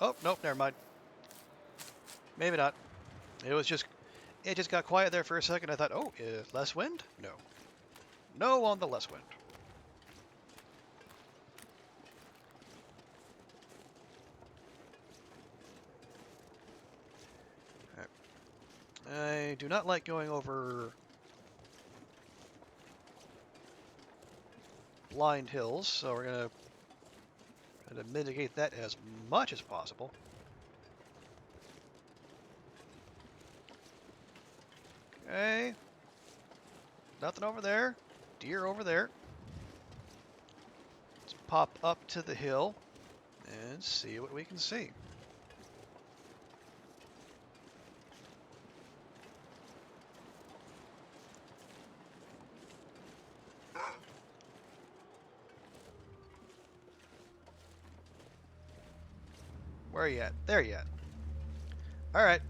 Oh, nope, never mind. Maybe not. It just got quiet there for a second. I thought, oh, less wind? No. No on the less wind. I do not like going over blind hills, so we're going to try to mitigate that as much as possible. Okay. Nothing over there. Deer over there. Let's pop up to the hill and see what we can see. Where are you at? There you at. All right.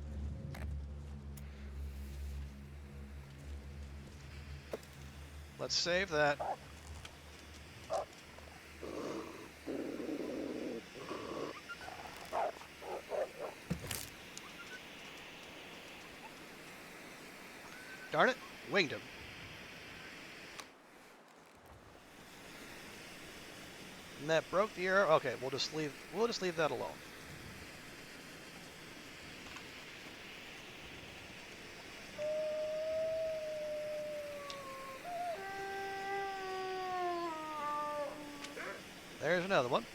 Let's save that. Darn it, winged him. And that broke the arrow. Okay, we'll just leave that alone. There's another one.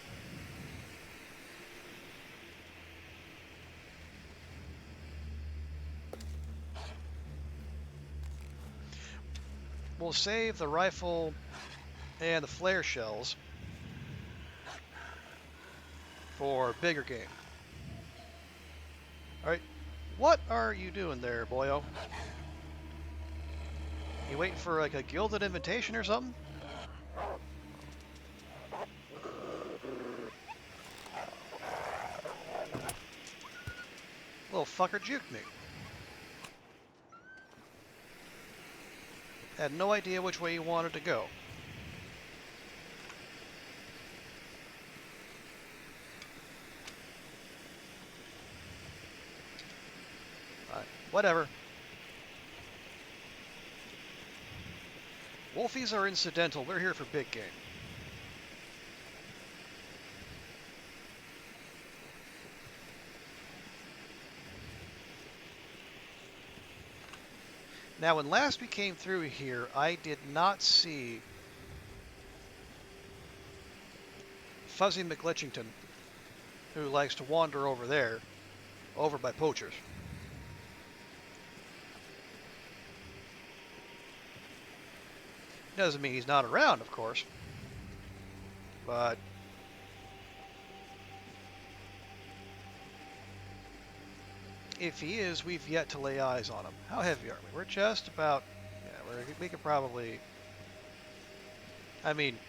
We'll save the rifle and the flare shells for bigger game. All right, What are you doing there, boyo? You waiting for like a gilded invitation or something? Little fucker juked me. Had no idea which way he wanted to go. Whatever. Wolfies are incidental. We're here for big game. Now, when last we came through here, I did not see Fuzzy McGlitchington, who likes to wander over there, over by poachers. Doesn't mean he's not around, of course, but if he is, we've yet to lay eyes on him. How heavy are we? We're just about, yeah, we could probably, I mean,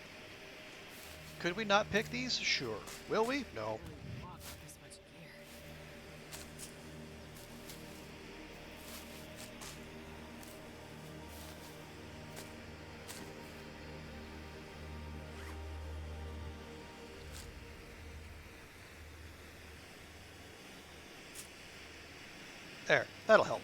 could we not pick these? Sure. Will we? No. Really walk with this much gear. There, that'll help.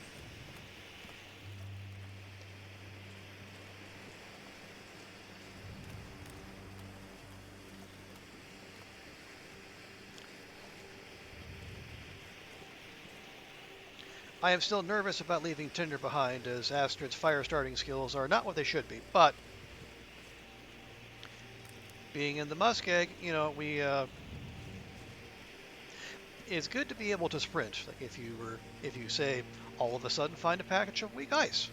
I am still nervous about leaving Tinder behind, as Astrid's fire starting skills are not what they should be, but being in the muskeg, it's good to be able to sprint. Like if you say all of a sudden find a package of weak ice.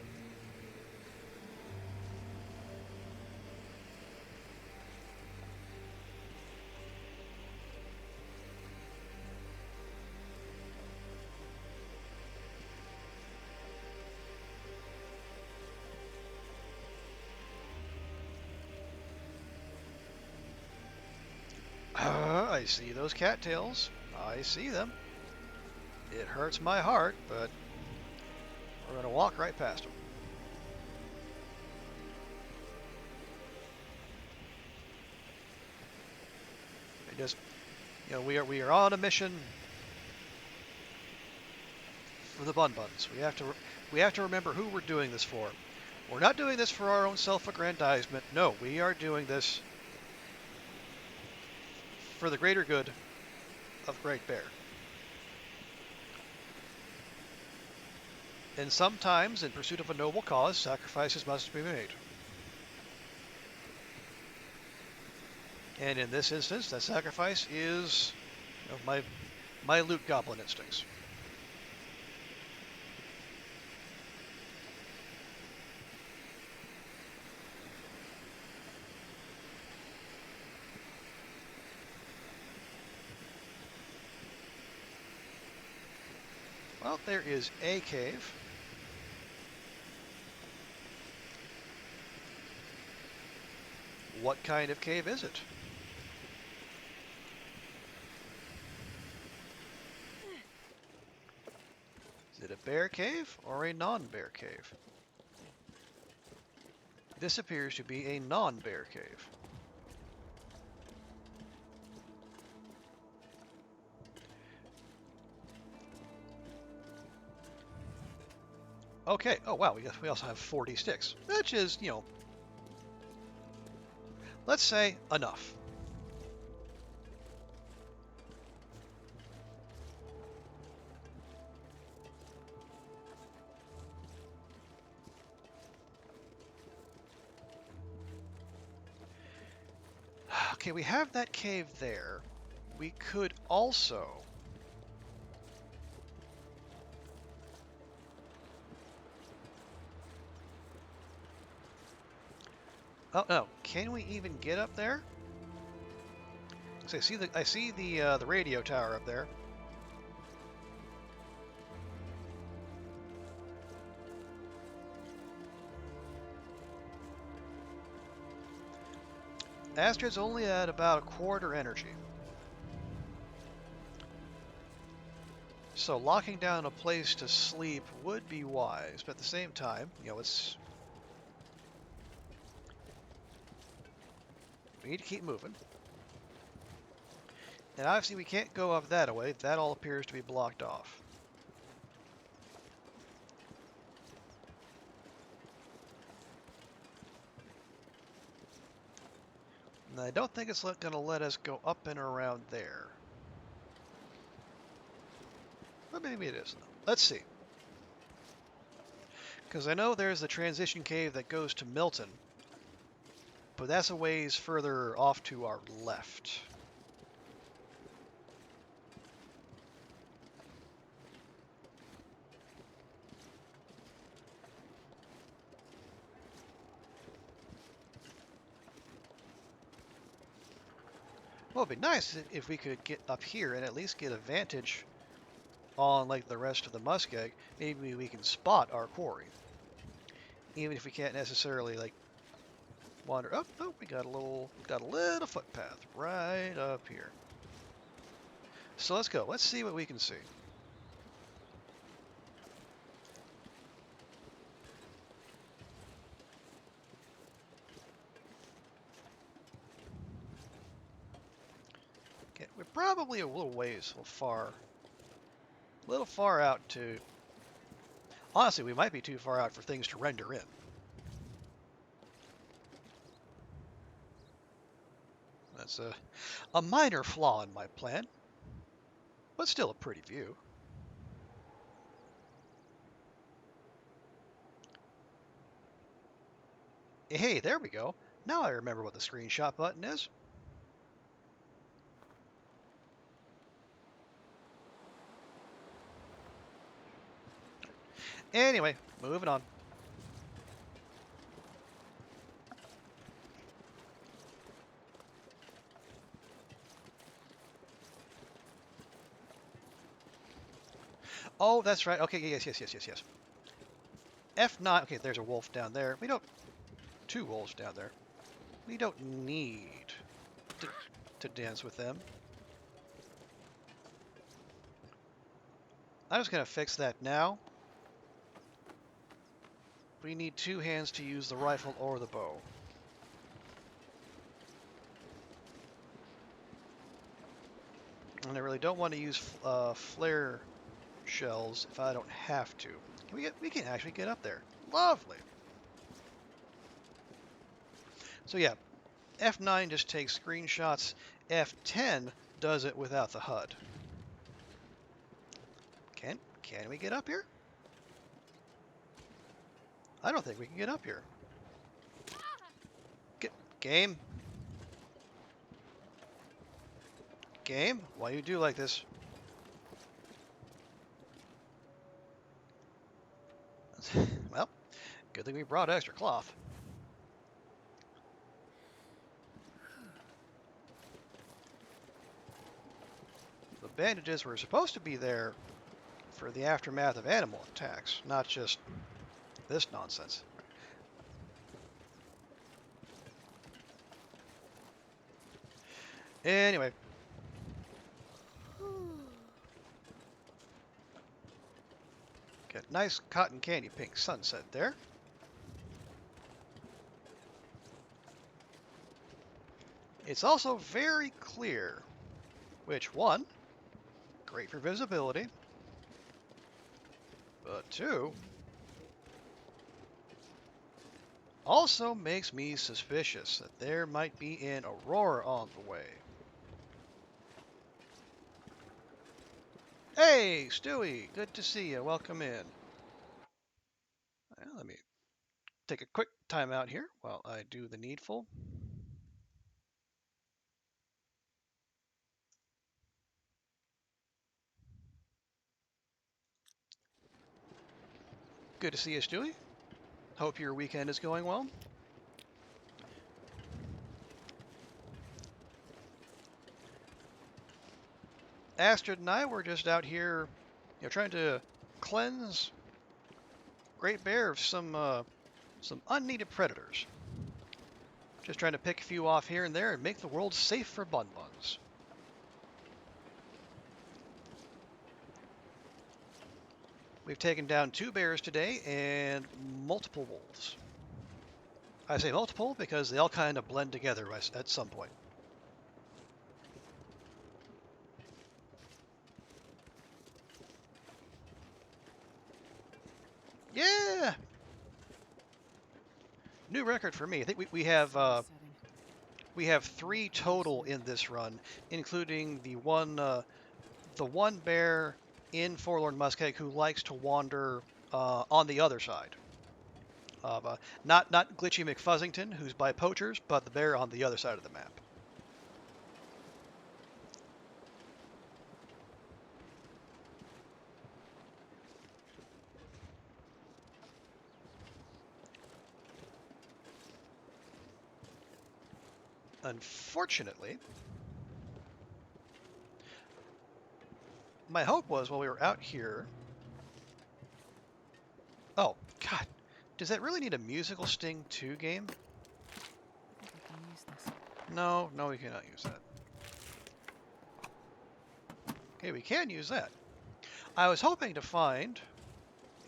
I see those cattails. I see them. It hurts my heart, but we're going to walk right past them. It just, we are on a mission for the bun buns. We have to remember who we're doing this for. We're not doing this for our own self-aggrandizement. No, we are doing this for the greater good of Great Bear. And sometimes, in pursuit of a noble cause, sacrifices must be made. And in this instance, that sacrifice is my loot goblin instincts. Well, there is a cave. What kind of cave is it? Is it a bear cave or a non-bear cave? This appears to be a non-bear cave. Okay. Oh, wow. We also have 40 sticks, which is, let's say enough. Okay, we have that cave there. We could also... Oh no! Can we even get up there? So I see the radio tower up there. Astrid's only at about a quarter energy. So locking down a place to sleep would be wise, but at the same time, you know, we need to keep moving. And obviously we can't go up that way. That all appears to be blocked off. And I don't think it's going to let us go up and around there. But maybe it is. Let's see. Because I know there's the transition cave that goes to Milton. But that's a ways further off to our left. Well, it'd be nice if we could get up here and at least get a vantage on like the rest of the muskeg. Maybe we can spot our quarry. Even if we can't necessarily like wander up. Oh, we got a little footpath right up here. So let's go. Let's see what we can see. Okay, we're probably a little ways, a little far out to. Honestly, we might be too far out for things to render in. That's a minor flaw in my plan, but still a pretty view. Hey, there we go. Now I remember what the screenshot button is. Anyway, moving on. Oh, that's right. Okay, yes. F9. Okay, there's a wolf down there. We don't. Two wolves down there. We don't need to, to dance with them. I'm just going to fix that now. We need two hands to use the rifle or the bow. And I really don't want to use flare shells if I don't have to. We can actually get up there. Lovely. So yeah, F9 just takes screenshots. F10 does it without the HUD. Can we get up here? I don't think we can get up here. Game. Game, why you do like this? Well, good thing we brought extra cloth. The bandages were supposed to be there for the aftermath of animal attacks, not just this nonsense. Anyway. Got nice cotton candy pink sunset there. It's also very clear, which one, great for visibility, but two, also makes me suspicious that there might be an aurora on the way. Hey, Stewie, good to see you. Welcome in. Well, let me take a quick time out here while I do the needful. Good to see you, Stewie. Hope your weekend is going well. Astrid and I were just out here, trying to cleanse Great Bear of some unneeded predators. Just trying to pick a few off here and there and make the world safe for bun buns. We've taken down 2 bears today and multiple wolves. I say multiple because they all kind of blend together at some point. Yeah! New record for me. I think we have 3 total in this run, including the one bear in Forlorn Muskeg who likes to wander on the other side of not Glitchy McFuzzington, who's by poachers, but the bear on the other side of the map. Unfortunately, my hope was while we were out here. Oh God, does that really need a musical sting 2 game? I think I can use this. No, no, we cannot use that. Okay, we can use that. I was hoping to find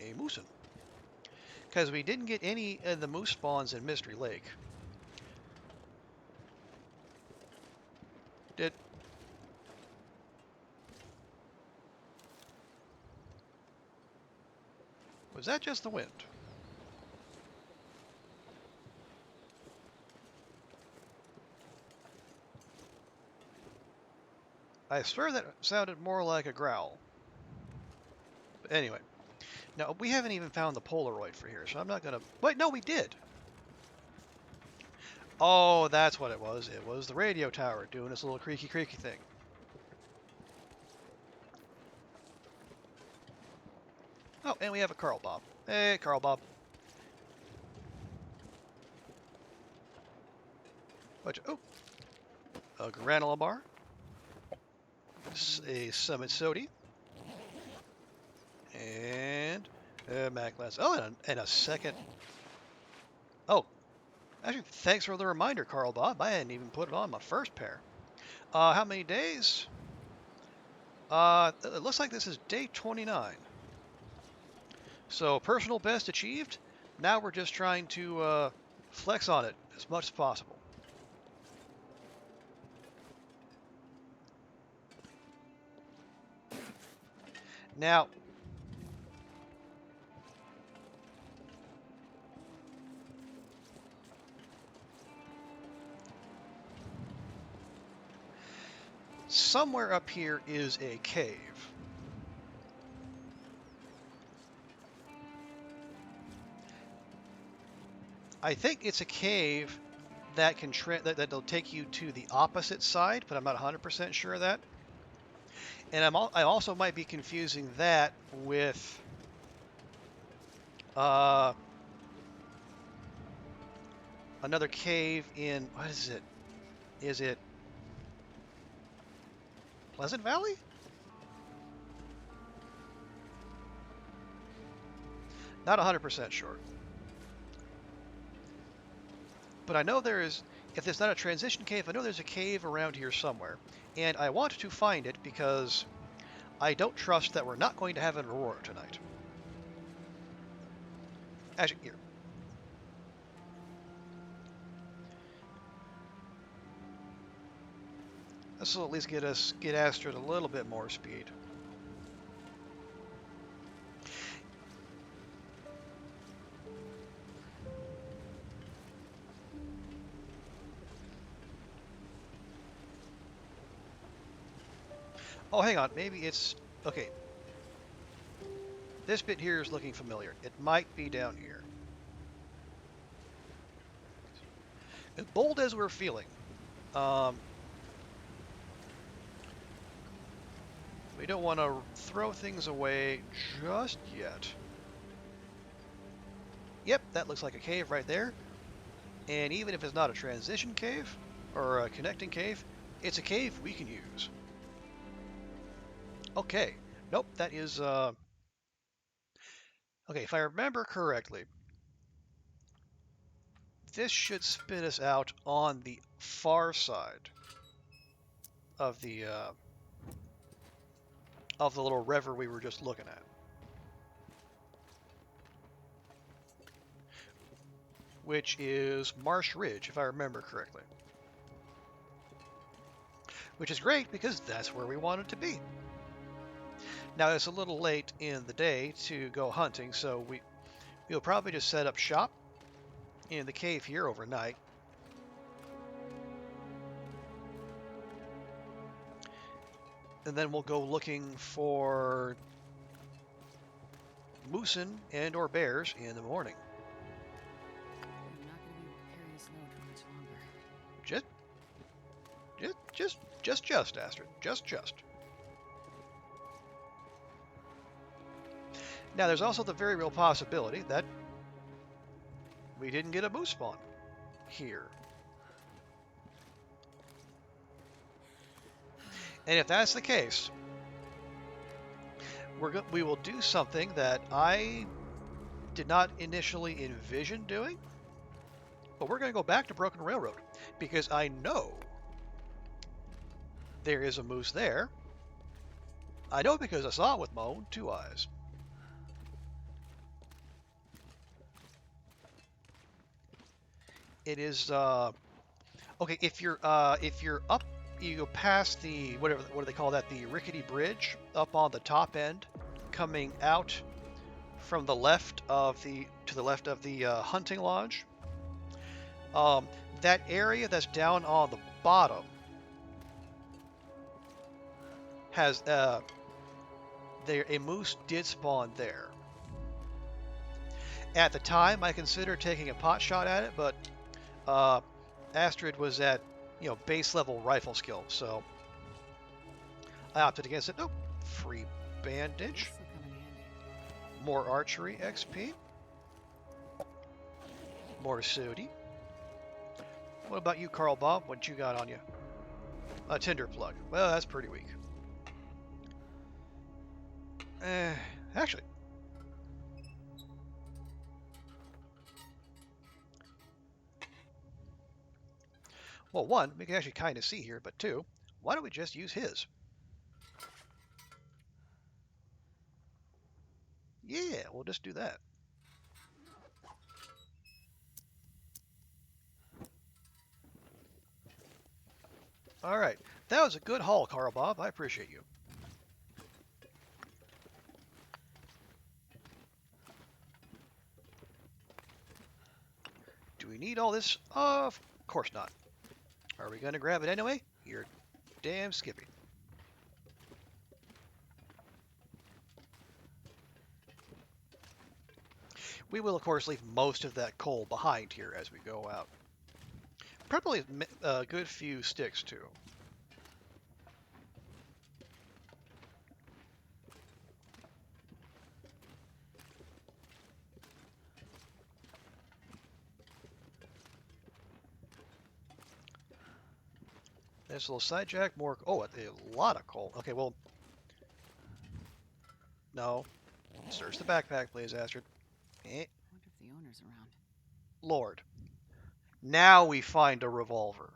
a moosin, because we didn't get any of the moose spawns in Mystery Lake. Did Was that just the wind? I swear that sounded more like a growl. But anyway, now we haven't even found the Polaroid for here, so I'm not gonna. Wait, no, we did. Oh, that's what it was. It was the radio tower doing its little creaky thing. Oh, and we have a Carl Bob. Hey, Carl Bob. Oh, a granola bar, a Summit Sody, and a Mac Glass. Oh, and a second. Oh, actually, thanks for the reminder, Carl Bob. I hadn't even put it on my first pair. How many days? It looks like this is day 29. So personal best achieved. Now we're just trying to flex on it as much as possible. Now, somewhere up here is a cave. I think it's a cave that can that'll take you to the opposite side, but I'm not 100% sure of that. And I also might be confusing that with another cave in, what is it? Is it Pleasant Valley? Not 100% sure. But I know if there's not a transition cave, I know there's a cave around here somewhere. And I want to find it because I don't trust that we're not going to have an aurora tonight. Actually, here. This will at least get Astrid a little bit more speed. Oh, hang on. Maybe it's... Okay. This bit here is looking familiar. It might be down here. As bold as we're feeling, we don't want to throw things away just yet. Yep, that looks like a cave right there. And even if it's not a transition cave or a connecting cave, it's a cave we can use. Okay. Nope, that is... Okay, if I remember correctly, this should spit us out on the far side of the little river we were just looking at, which is Marsh Ridge, if I remember correctly. Which is great because that's where we wanted to be. Now it's a little late in the day to go hunting, so we'll probably just set up shop in the cave here overnight. And then we'll go looking for moosin and or bears in the morning. I'm not going to be able to carry this load for much longer. Just, Astrid. Just. Now, there's also the very real possibility that we didn't get a moose spawn here. And if that's the case, we will do something that I did not initially envision doing, but we're going to go back to Broken Railroad because I know there is a moose there. I know because I saw it with my own two eyes. It is okay if you're up, you go past the what do they call that, the rickety bridge up on the top end, coming out from the left of the hunting lodge. That area that's down on the bottom has a moose did spawn there. At the time, I considered taking a pot shot at it, but Astrid was at base level rifle skill, so I opted against it. Nope. Free bandage. This'll come in handy. More archery XP. More sooty. What about you, Carl Bob? What you got on you? A tinder plug. Well, that's pretty weak. Actually. Well, one, we can actually kind of see here, but two, why don't we just use his? Yeah, we'll just do that. All right. That was a good haul, Carl Bob. I appreciate you. Do we need all this? Of course not. Are we going to grab it anyway? You're damn skippy. We will, of course, leave most of that coal behind here as we go out. Probably a good few sticks, too. There's a little side jack, more. Oh, a lot of coal. Okay, well. No. Search the backpack, please, Astrid. I wonder if the owner's around. Lord. Now we find a revolver.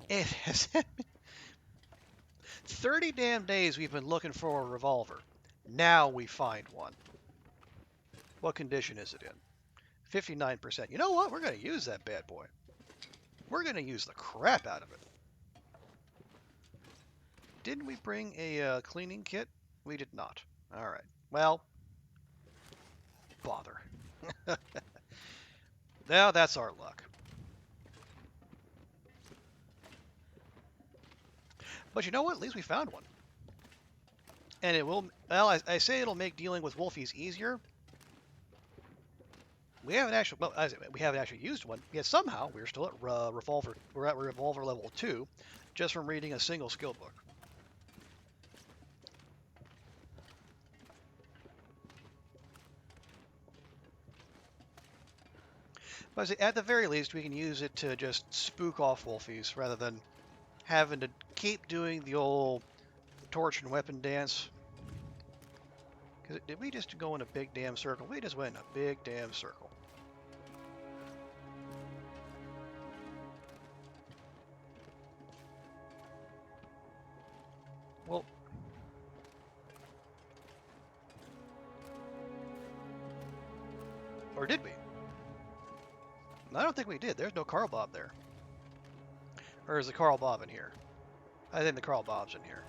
It has been 30 damn days we've been looking for a revolver. Now we find one. What condition is it in? 59%. You know what? We're going to use that bad boy. We're going to use the crap out of it. Didn't we bring a cleaning kit? We did not. All right. Well, bother. Now that's our luck. But you know what? At least we found one. And it will, well, I say it'll make dealing with wolfies easier. We haven't actually used one, yet somehow we're still at revolver. We're at revolver level 2, just from reading a single skill book. But at the very least, we can use it to just spook off wolfies rather than having to keep doing the old torch and weapon dance. Did we just go in a big damn circle? We just went in a big damn circle. Well, or did we? I don't think we did. There's no Carl Bob there. Or is the Carl Bob in here? I think the Carl Bob's in here.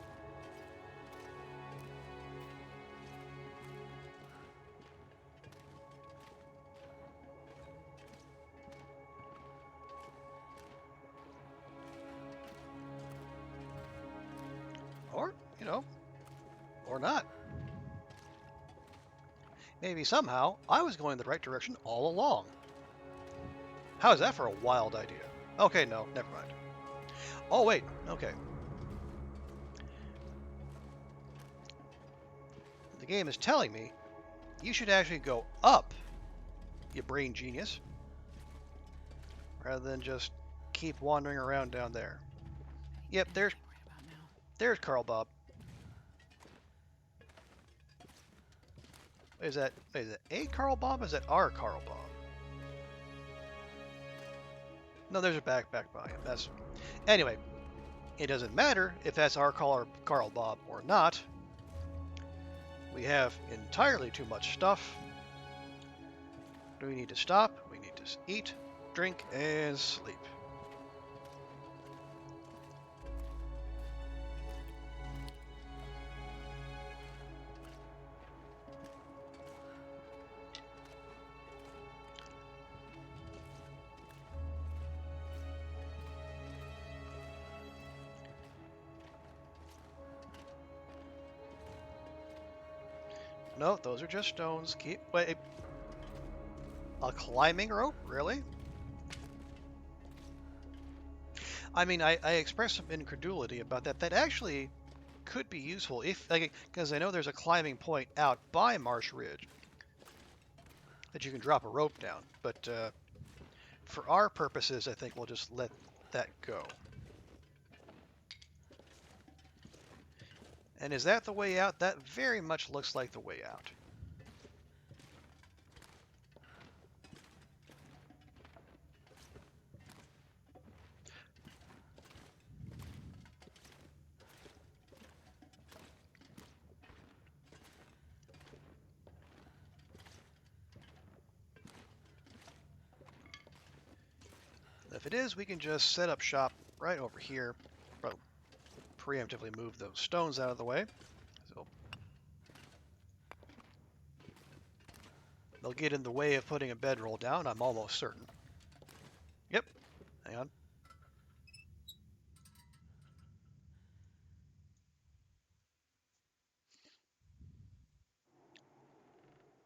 Or, you know, or not. Maybe somehow I was going the right direction all along. How is that for a wild idea? Okay, no, never mind. Oh, wait, okay. The game is telling me you should actually go up, you brain genius, rather than just keep wandering around down there. Yep, there's Carl Bob. Is that a Carl Bob? Or is that our Carl Bob? No, there's a backpack by him. That's anyway. It doesn't matter if that's our Carl Bob or not. We have entirely too much stuff. Do we need to stop? We need to eat, drink, and sleep. No, those are just stones. Wait. A climbing rope? Really? I mean, I expressed some incredulity about that. That actually could be useful if, like, because I know there's a climbing point out by Marsh Ridge that you can drop a rope down. But for our purposes, I think we'll just let that go. And is that the way out? That very much looks like the way out. If it is, we can just set up shop right over here. Well, preemptively move those stones out of the way. So they'll get in the way of putting a bedroll down, I'm almost certain. Yep. Hang on.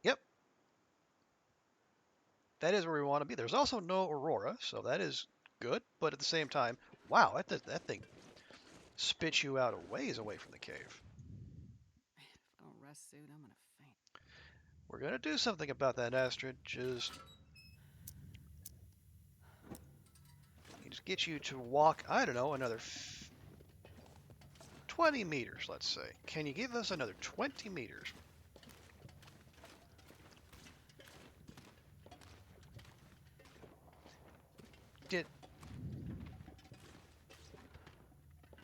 Yep. That is where we want to be. There's also no aurora, so that is good. But at the same time, wow, that thing spits you out a ways away from the cave. If I don't rest soon, I'm gonna faint. We're going to do something about that, Astrid. Just get you to walk, I don't know, another 20 meters, let's say. Can you give us another 20 meters?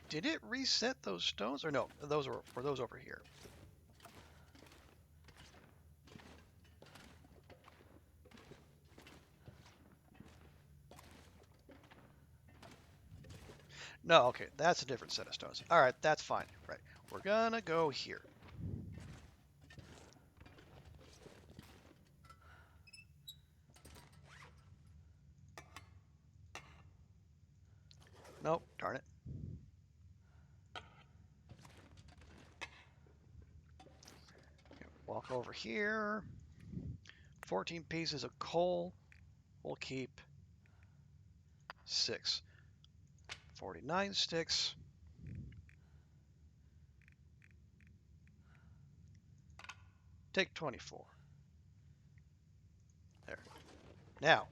Did it reset those stones? Or no, those were those over here. No, okay, that's a different set of stones. All right, that's fine. Right, we're gonna go here. Nope, darn it. Walk over here. 14 pieces of coal. We'll keep 6. 49 sticks. Take 24. There. Now,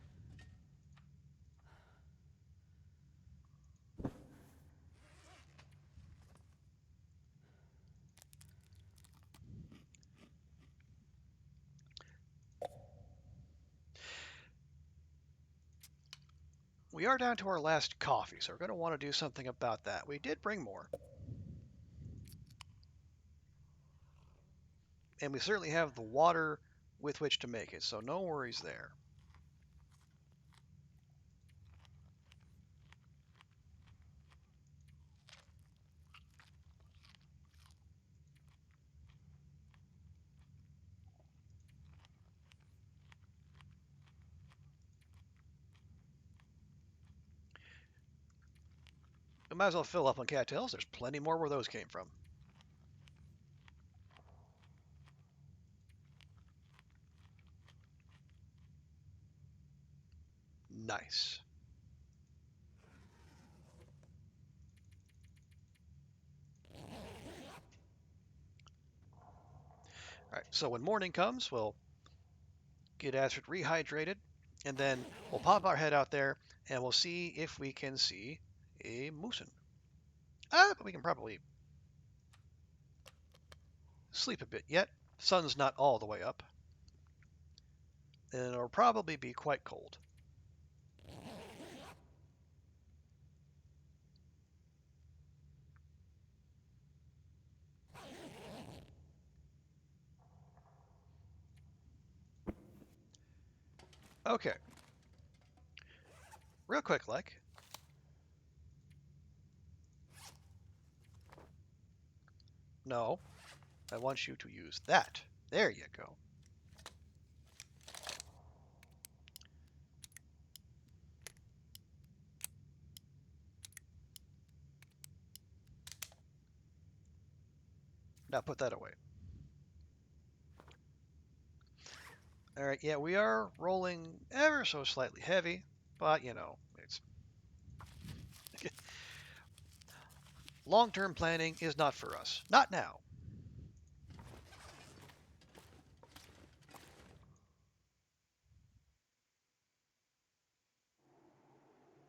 We are down to our last coffee, so we're going to want to do something about that. We did bring more. And we certainly have the water with which to make it, so no worries there. We might as well fill up on cattails. There's plenty more where those came from. Nice. All right, so when morning comes, we'll get Astrid rehydrated, and then we'll pop our head out there, and we'll see if we can see a moosin. But we can probably sleep a bit yet. Sun's not all the way up, and it'll probably be quite cold. Okay, real quick, like. No, I want you to use that. There you go. Now put that away. All right, yeah, we are rolling ever so slightly heavy, but you know, it's long-term planning is not for us. Not now.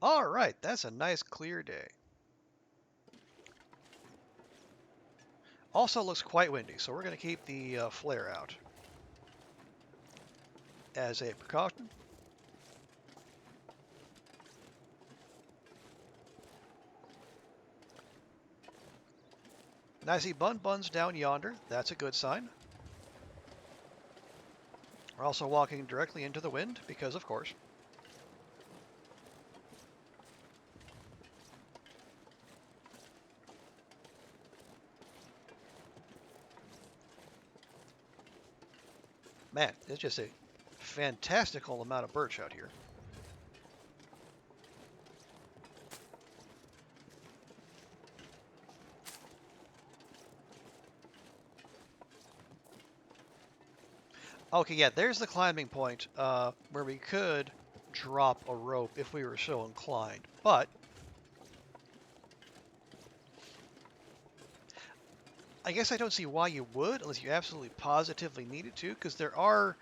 All right, that's a nice clear day. Also looks quite windy, so we're going to keep the flare out as a precaution. And I see Bun down yonder. That's a good sign. We're also walking directly into the wind because, of course. Man, it's just a fantastical amount of birch out here. Okay, yeah, there's the climbing point where we could drop a rope if we were so inclined. But I guess I don't see why you would unless you absolutely positively needed to, because there are.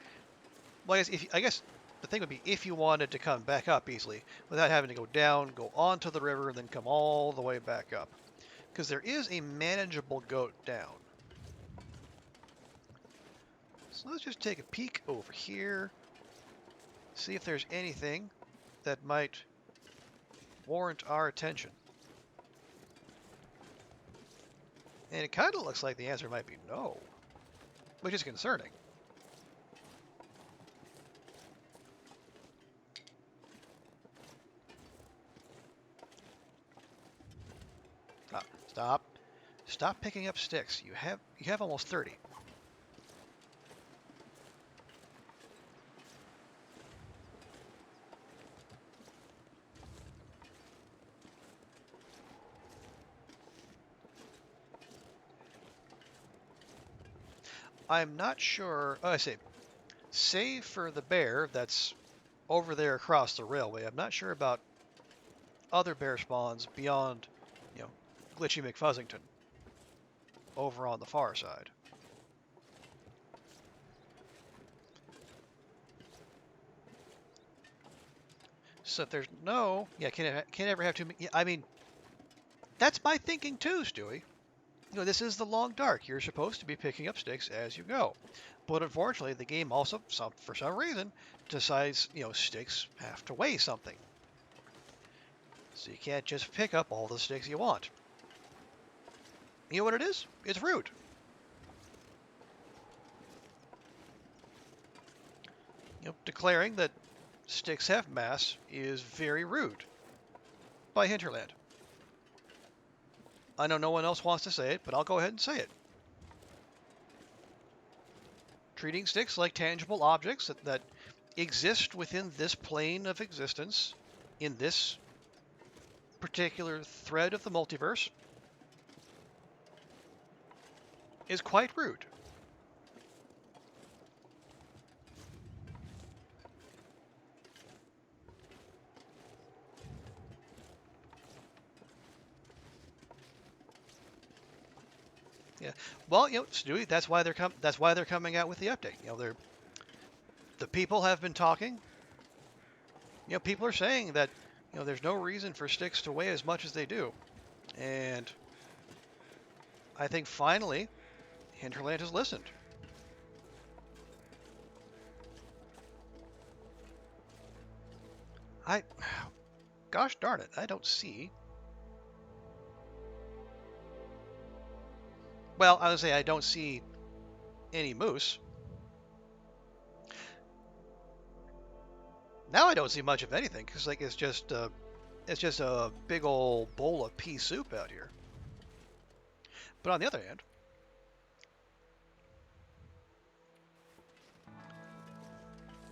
Well, I guess the thing would be if you wanted to come back up easily without having to go down, go onto the river, and then come all the way back up, because there is a manageable goat down. So let's just take a peek over here, see if there's anything that might warrant our attention. And it kind of looks like the answer might be no, which is concerning. Stop. Stop picking up sticks. You have almost 30. I'm not sure. Oh, I see. Save for the bear that's over there across the railway. I'm not sure about other bear spawns beyond, you know, Glitchy McFuzzington over on the far side. So if there's no, yeah, can't ever have too many. Yeah, I mean, that's my thinking too, Stewie. You know, this is the long dark. You're supposed to be picking up sticks as you go. But unfortunately, the game also, for some reason, decides, you know, sticks have to weigh something. So you can't just pick up all the sticks you want. You know what it is? It's rude. Declaring that sticks have mass is very rude by Hinterland. I know no one else wants to say it, but I'll go ahead and say it. Treating sticks like tangible objects that exist within this plane of existence, in this particular thread of the multiverse, is quite rude. Yeah. Well, Stewie, that's why they're coming out with the update. The people have been talking. People are saying that there's no reason for sticks to weigh as much as they do, and I think finally Hinterland has listened. I, gosh darn it, I don't see. Well, I would say I don't see any moose. Now I don't see much of anything because it's just a big old bowl of pea soup out here. But on the other hand,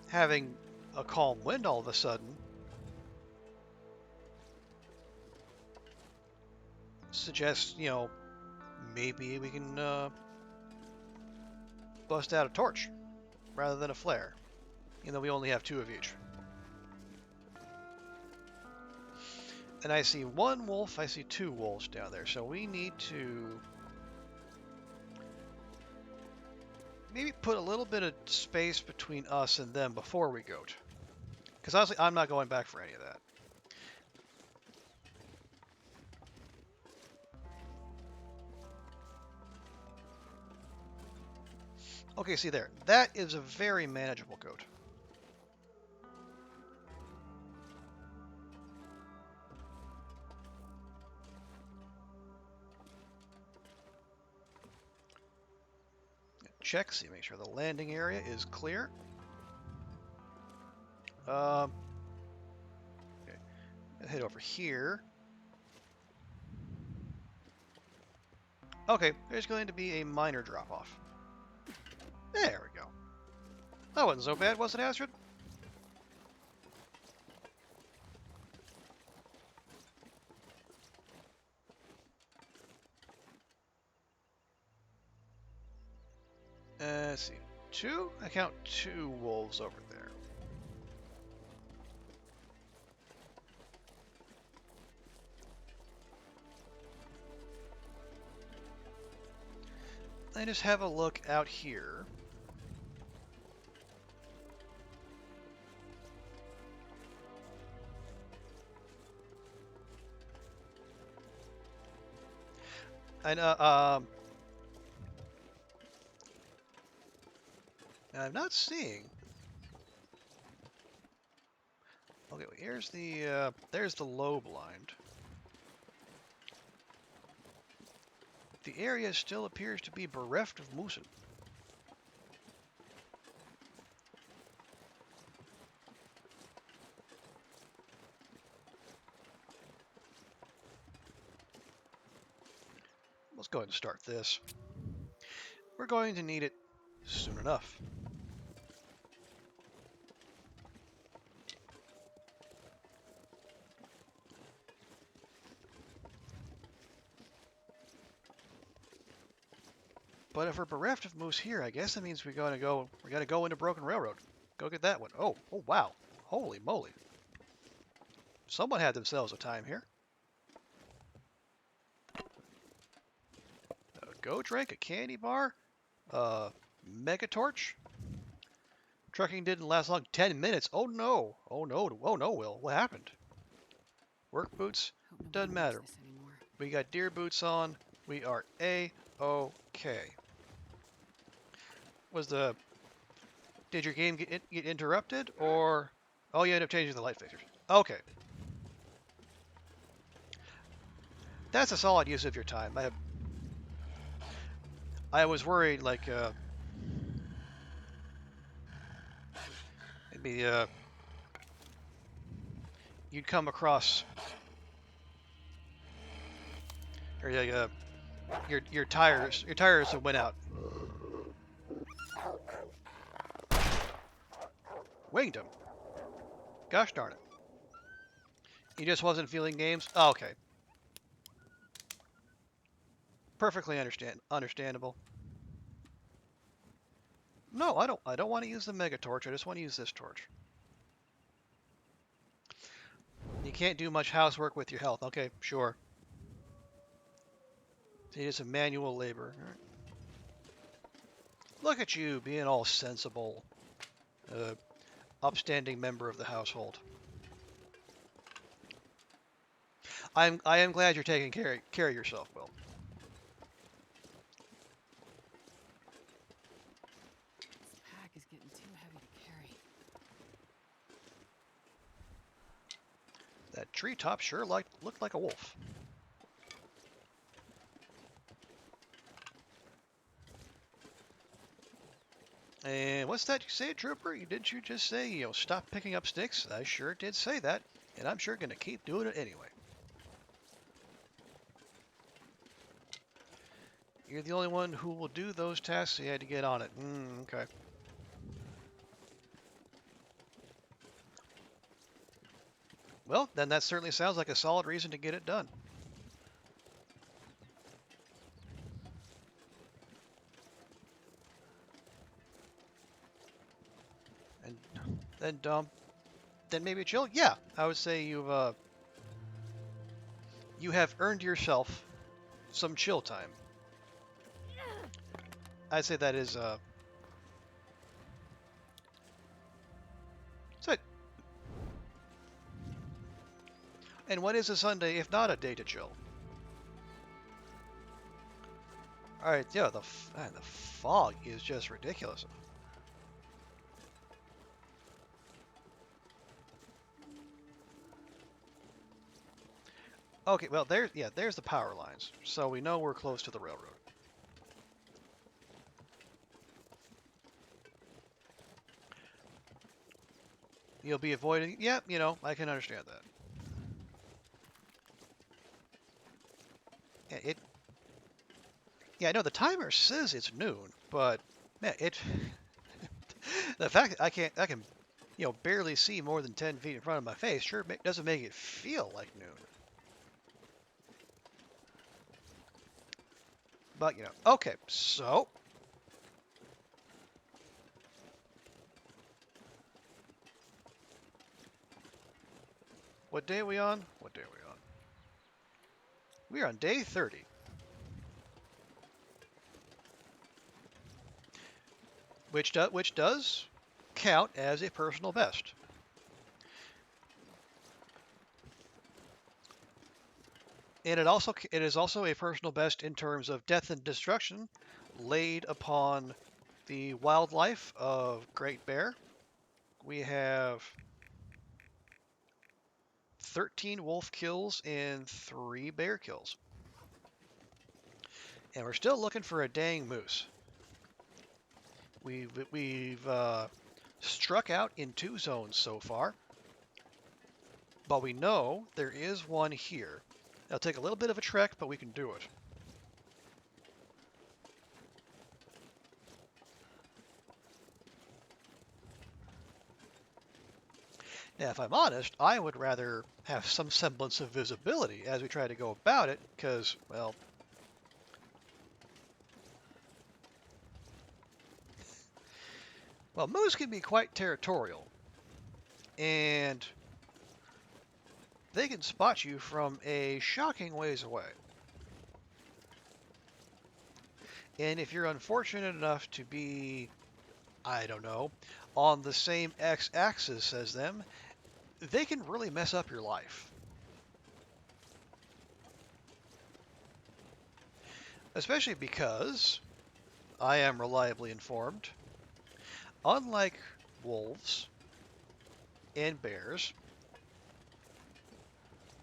having a calm wind all of a sudden suggests, maybe we can bust out a torch rather than a flare. We only have 2 of each. And I see 1 wolf, I see 2 wolves down there. So we need to maybe put a little bit of space between us and them before we goat. Because honestly, I'm not going back for any of that. Okay, see there. That is a very manageable goat. Check, see, make sure the landing area is clear. Okay. Head over here. Okay, there's going to be a minor drop-off. There we go. That wasn't so bad, was it, Astrid? Let's see. 2? I count 2 wolves over there. I just have a look out here. And I'm not seeing. Okay, here's there's the low blind. The area still appears to be bereft of moosin. Let's go ahead and start this. We're going to need it soon enough. But if we're bereft of moose here, I guess that means we gotta go into Broken Railroad. Go get that one. Oh wow. Holy moly. Someone had themselves a time here. A go drink, a candy bar, mega torch. Trucking didn't last long. 10 minutes. Oh no. Oh no. Oh no, Will. What happened? Work boots. Doesn't matter. We got deer boots on. We are A-okay. Did your game get interrupted, or? Oh, you ended up changing the light fixtures. Okay. That's a solid use of your time. I was worried like maybe you'd come across or your tires went out. Winged him. Gosh darn it. He just wasn't feeling games. Oh, okay. Perfectly understandable. No, I don't want to use the mega torch. I just want to use this torch. You can't do much housework with your health. Okay, sure. It is a manual labor. All right. Look at you being all sensible, upstanding member of the household. I am glad you're taking care of yourself, Will. This pack is getting too heavy to carry. That treetop sure looked like a wolf. And what's that you say, Trooper? Didn't you just say, stop picking up sticks? I sure did say that, and I'm sure going to keep doing it anyway. You're the only one who will do those tasks, so you had to get on it. Okay. Well, then that certainly sounds like a solid reason to get it done. And then maybe chill. Yeah, I would say you have earned yourself some chill time. I'd say that is so. And what is a Sunday if not a day to chill? All right, yeah, the fog is just ridiculous. Okay, well there's the power lines, so we know we're close to the railroad. You'll be avoiding. Yeah, I can understand that. Yeah, Yeah, I know the timer says it's noon, but man, the fact that I can, barely see more than 10 feet in front of my face sure doesn't make it feel like noon. But okay, so what day are we on? What day are we on? We are on day 30. Which does count as a personal best. And it is also a personal best in terms of death and destruction laid upon the wildlife of Great Bear. We have 13 wolf kills and 3 bear kills. And we're still looking for a dang moose. We've struck out in 2 zones so far, but we know there is one here. It'll take a little bit of a trek, but we can do it. Now, if I'm honest, I would rather have some semblance of visibility as we try to go about it, because, well, moose can be quite territorial, and they can spot you from a shocking ways away. And if you're unfortunate enough to be, I don't know, on the same x-axis as them, they can really mess up your life. Especially because, I am reliably informed, unlike wolves and bears,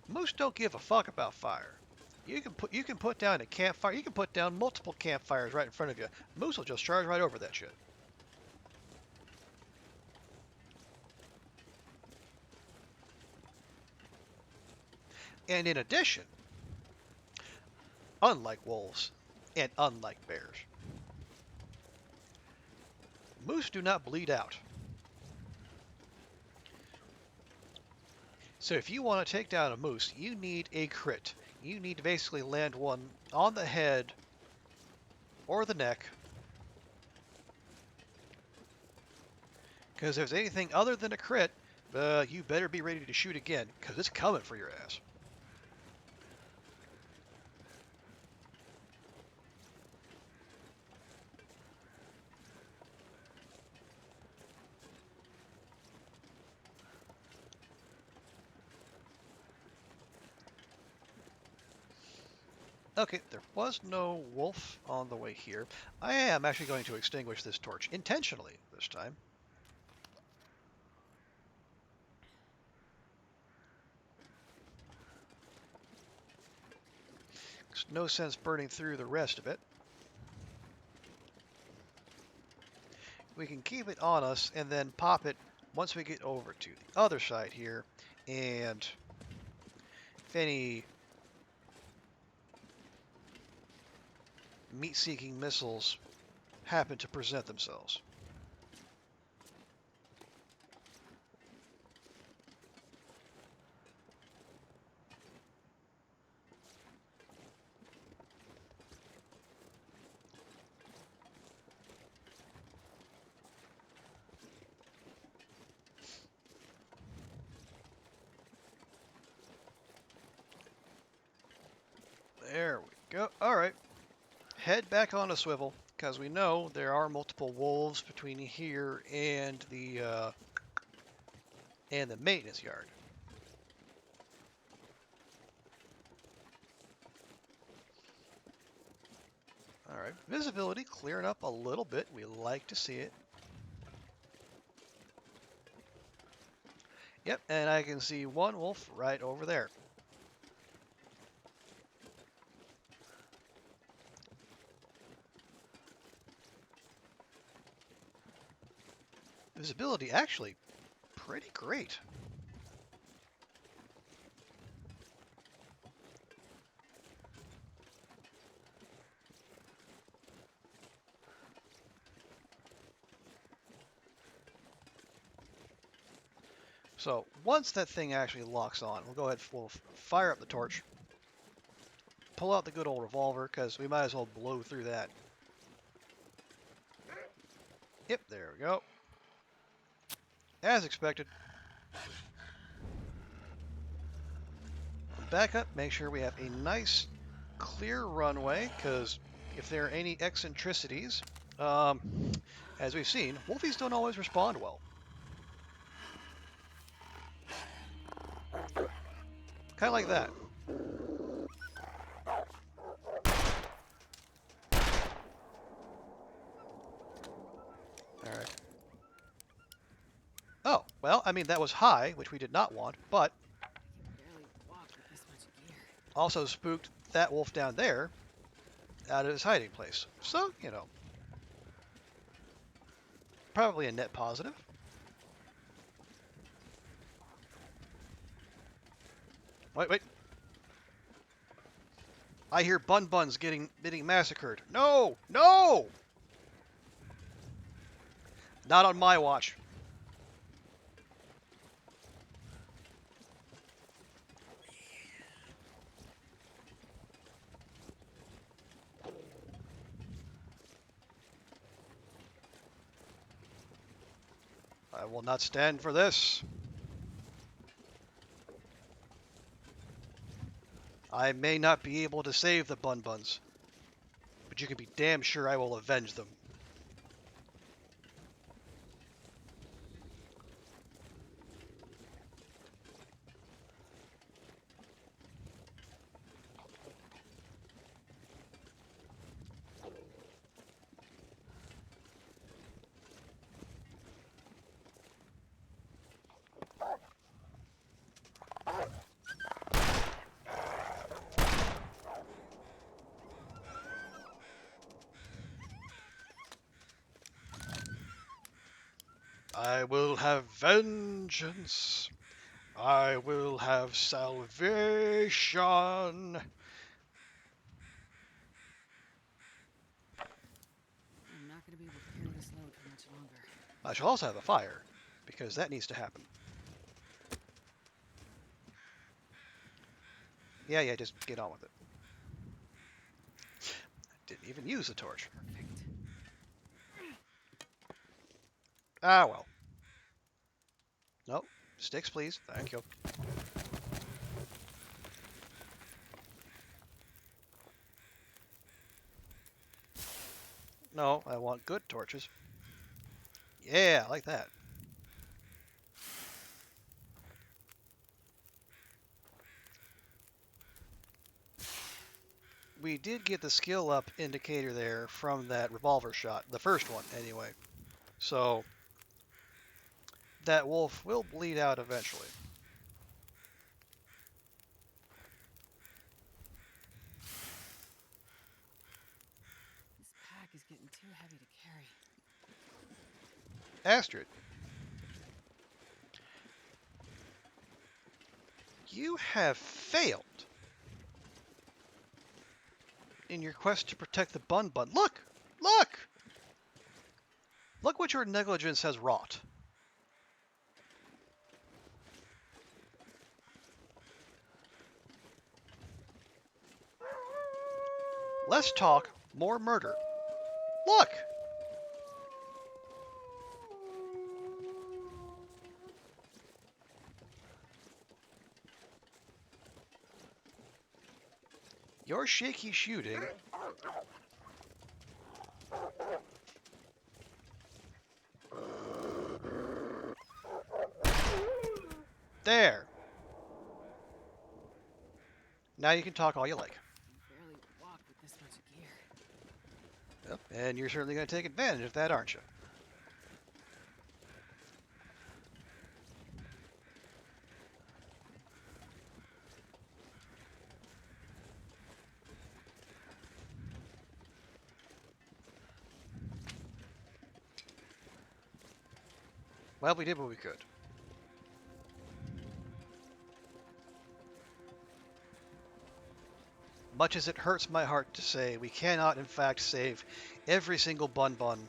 moose don't give a fuck about fire. You can put down a campfire. You can put down multiple campfires right in front of you. Moose will just charge right over that shit. And in addition, unlike wolves and unlike bears, moose do not bleed out. So if you want to take down a moose, you need a crit. You need to basically land one on the head or the neck. Because if there's anything other than a crit, you better be ready to shoot again, because it's coming for your ass. Okay, there was no wolf on the way here. I am actually going to extinguish this torch intentionally this time. There's no sense burning through the rest of it. We can keep it on us and then pop it once we get over to the other side here. And if any meat-seeking missiles happen to present themselves. There we go. All right. Head back on a swivel, because we know there are multiple wolves between here and the maintenance yard. All right, visibility clearing up a little bit. We like to see it. Yep, and I can see one wolf right over there. Visibility actually pretty great. So once that thing actually locks on, we'll go ahead, we'll fire up the torch, pull out the good old revolver, because we might as well blow through that. Yep, there we go. As expected. Back up, make sure we have a nice clear runway, because if there are any eccentricities, as we've seen, wolfies don't always respond well. Kind of like that. Alright. Oh, well, I mean, that was high, which we did not want, but I can barely walk with this much gear. also spooked that wolf down there out of his hiding place. So, you know, probably a net positive. Wait, wait. I hear Bun Bun's getting massacred. No! No! Not on my watch. I will not stand for this. I may not be able to save the Bun Buns, but you can be damn sure I will avenge them. I will have vengeance. I will have salvation. I'm not going to be able to carry this load for much longer. I shall also have a fire, because that needs to happen. Yeah, just get on with it. Didn't even use the torch. Perfect. Ah, well. Nope. Sticks, please. Thank you. No, I want good torches. Yeah, I like that. We did get the skill up indicator there from that revolver shot. The first one, anyway. So, that wolf will bleed out eventually. This pack is getting too heavy to carry. Astrid, you have failed in your quest to protect the Bun Bun. Look! Look! Look what your negligence has wrought. Less talk, more murder. Look! Your shaky shooting. There! Now you can talk all you like. I barely walk with this much gear. Yep, and you're certainly going to take advantage of that, aren't you? Well, we did what we could. Much as it hurts my heart to say, we cannot in fact save every single Bun Bun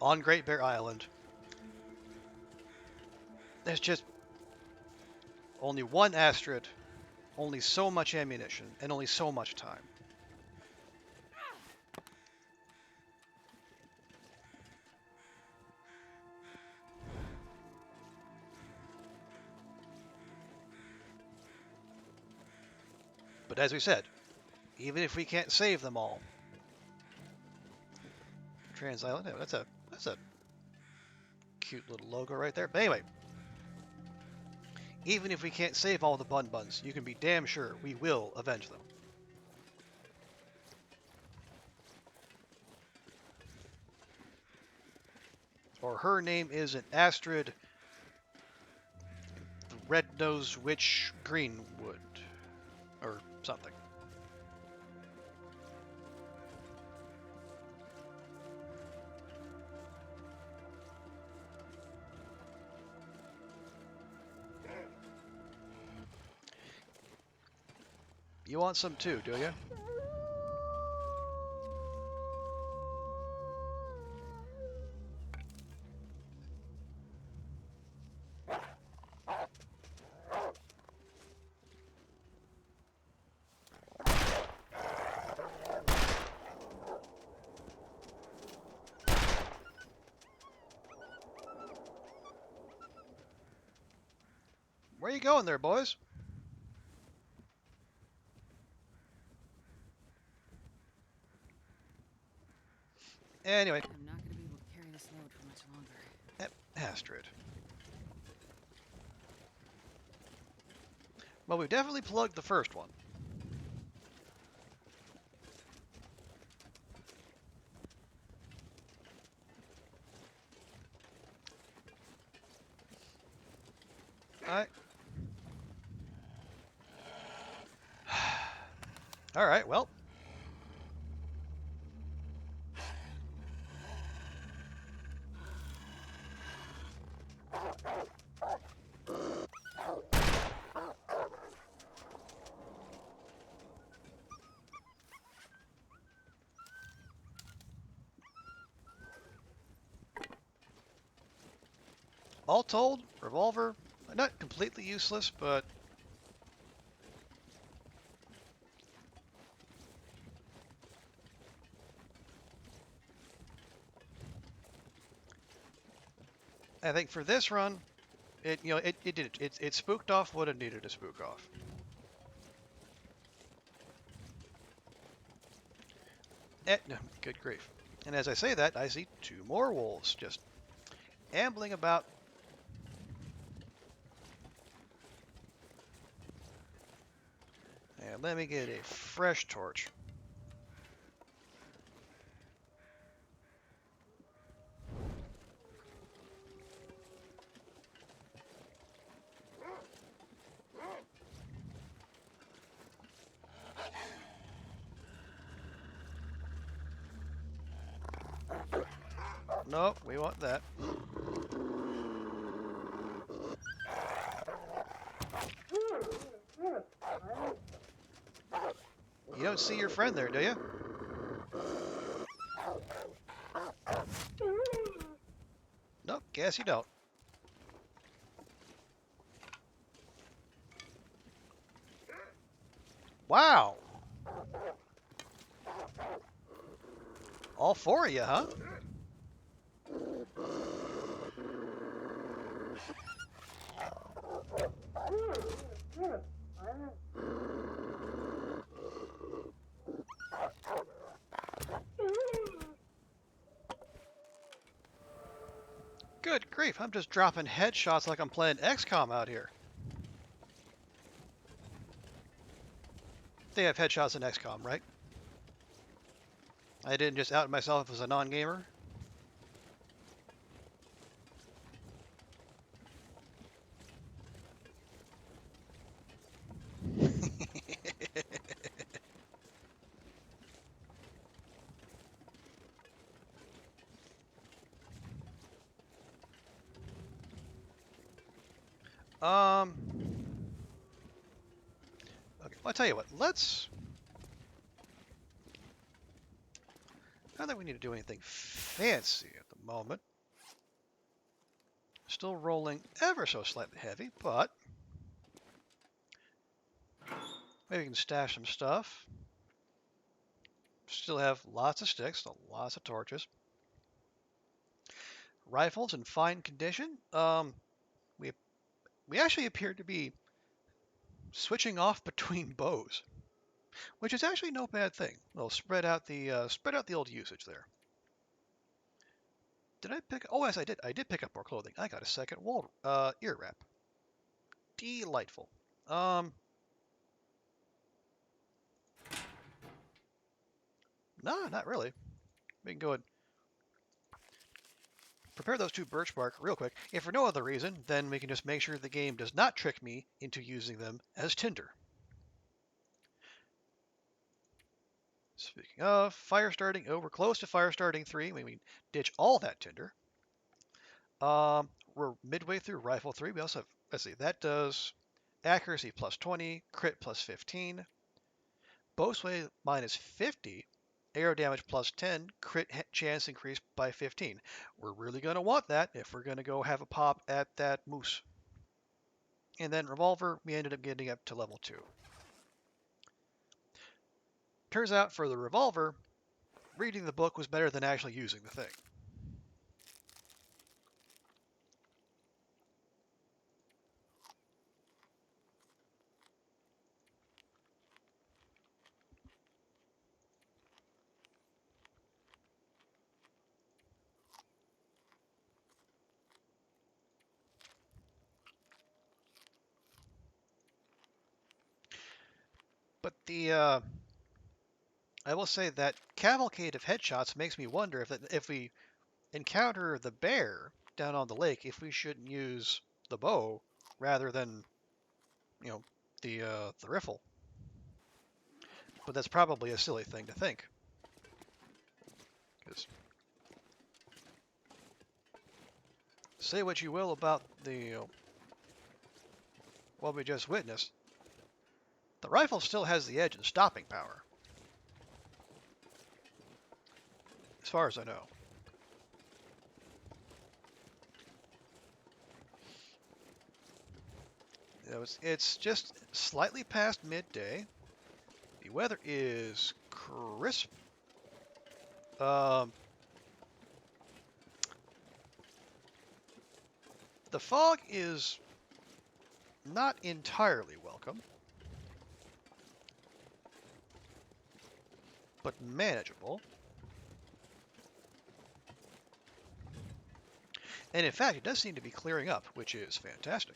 on Great Bear Island. There's just only one Astrid, only so much ammunition, and only so much time. But as we said, even if we can't save them all, Trans Island, yeah, that's a cute little logo right there. But anyway, even if we can't save all the Bun Buns, you can be damn sure we will avenge them. Or her name isn't Astrid, the Red-Nosed Witch Greenwood, or something. You want some too, do you? Where you going there, boys? Anyway, I'm not going to be able to carry this load for much longer. Astrid. Well, we've definitely plugged the first one. Alright. Alright, well. All told, revolver, not completely useless, but I think for this run, it did it. It spooked off what it needed to spook off. No, good grief. And as I say that, I see two more wolves just ambling about. And let me get a fresh torch. Nope, we want that. You don't see your friend there, do you? Nope, guess you don't. Wow! All four of you, huh? Good grief, I'm just dropping headshots like I'm playing XCOM out here. They have headshots in XCOM, right? I didn't just out myself as a non-gamer. um, okay, well, I'll tell you what, I don't think we need to do anything fancy at the moment. Still rolling ever so slightly heavy, but maybe we can stash some stuff. Still have lots of sticks, lots of torches. Rifles in fine condition. We we actually appear to be switching off between bows, which is actually no bad thing. We'll spread out the old usage there. Did I pick? Oh, yes, I did. I did pick up more clothing. I got a second wall ear wrap. Delightful. Um, no, not really. We can go and prepare those two birch bark real quick. If for no other reason, then we can just make sure the game does not trick me into using them as tinder. Speaking of fire starting, we're close to fire starting 3. We ditch all that tinder. We're midway through rifle 3. We also have, let's see, that does accuracy plus 20, crit plus 15, bow sway minus 50, arrow damage plus 10, crit chance increased by 15. We're really going to want that if we're going to go have a pop at that moose. And then revolver, we ended up getting up to level 2. Turns out for the revolver, reading the book was better than actually using the thing. But I will say that cavalcade of headshots makes me wonder if we encounter the bear down on the lake, if we shouldn't use the bow rather than, you know, the rifle. But that's probably a silly thing to think. Because say what you will about what we just witnessed, the rifle still has the edge in stopping power, as far as I know. It's just slightly past midday. The weather is crisp. Um, the fog is not entirely welcome, but manageable. And in fact, it does seem to be clearing up, which is fantastic.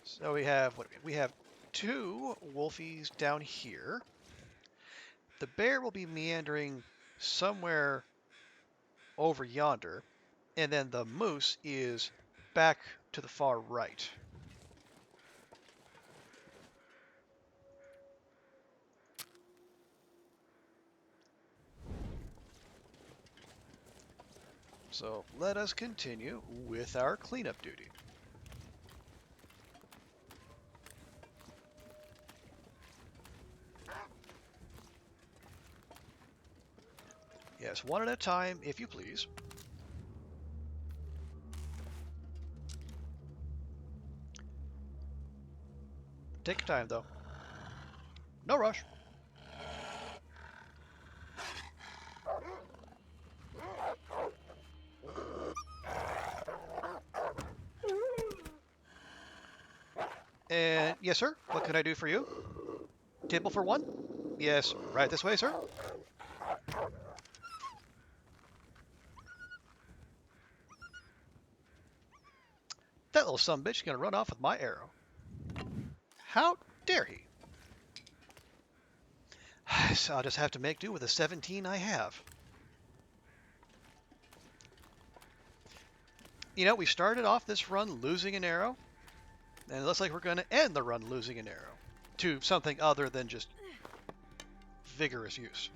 So we have two wolfies down here. The bear will be meandering somewhere over yonder, and then the moose is back to the far right. So let us continue with our cleanup duty. Yes, one at a time, if you please. Take your time, though. No rush. And yes, sir. What can I do for you? Table for one? Yes, right this way, sir. That little sumbitch is gonna run off with my arrow. How dare he? So I'll just have to make do with the 17 I have. You know, we started off this run losing an arrow, and it looks like we're going to end the run losing an arrow to something other than just vigorous use.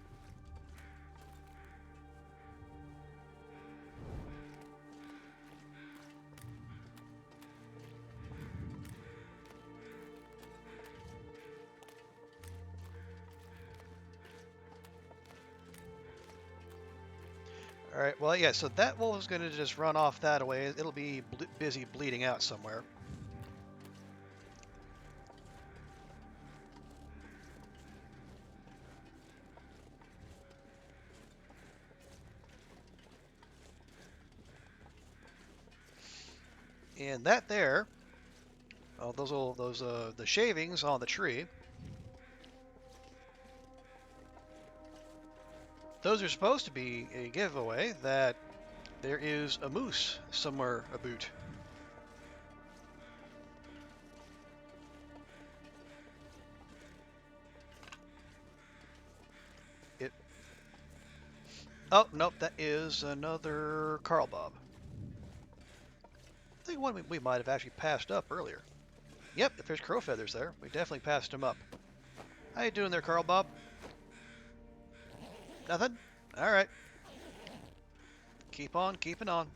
All right, well, yeah, so that wolf is going to just run off that way. It'll be busy bleeding out somewhere. And that there, oh, the shavings on the tree, those are supposed to be a giveaway that there is a moose somewhere about. It. Oh, nope, that is another Carl Bob. I think one we might have actually passed up earlier. Yep, if there's crow feathers there, we definitely passed him up. How you doing there, Carl Bob? Nothing? Alright. Keep on keeping on.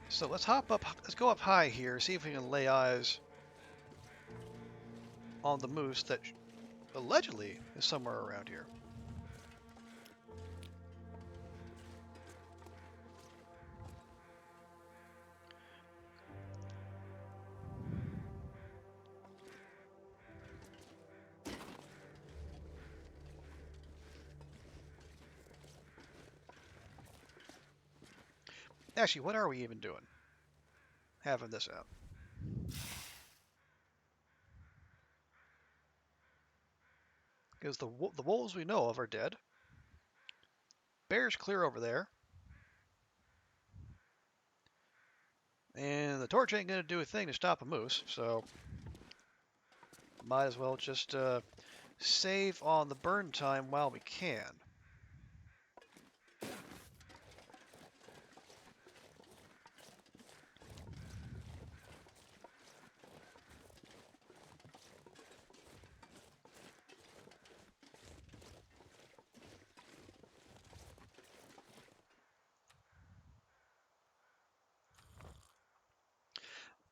So let's let's go up high here, see if we can lay eyes on the moose that allegedly is somewhere around here. Actually, what are we even doing? Having this out. Because the wolves we know of are dead. Bear's clear over there. And the torch ain't going to do a thing to stop a moose, so might as well just save on the burn time while we can.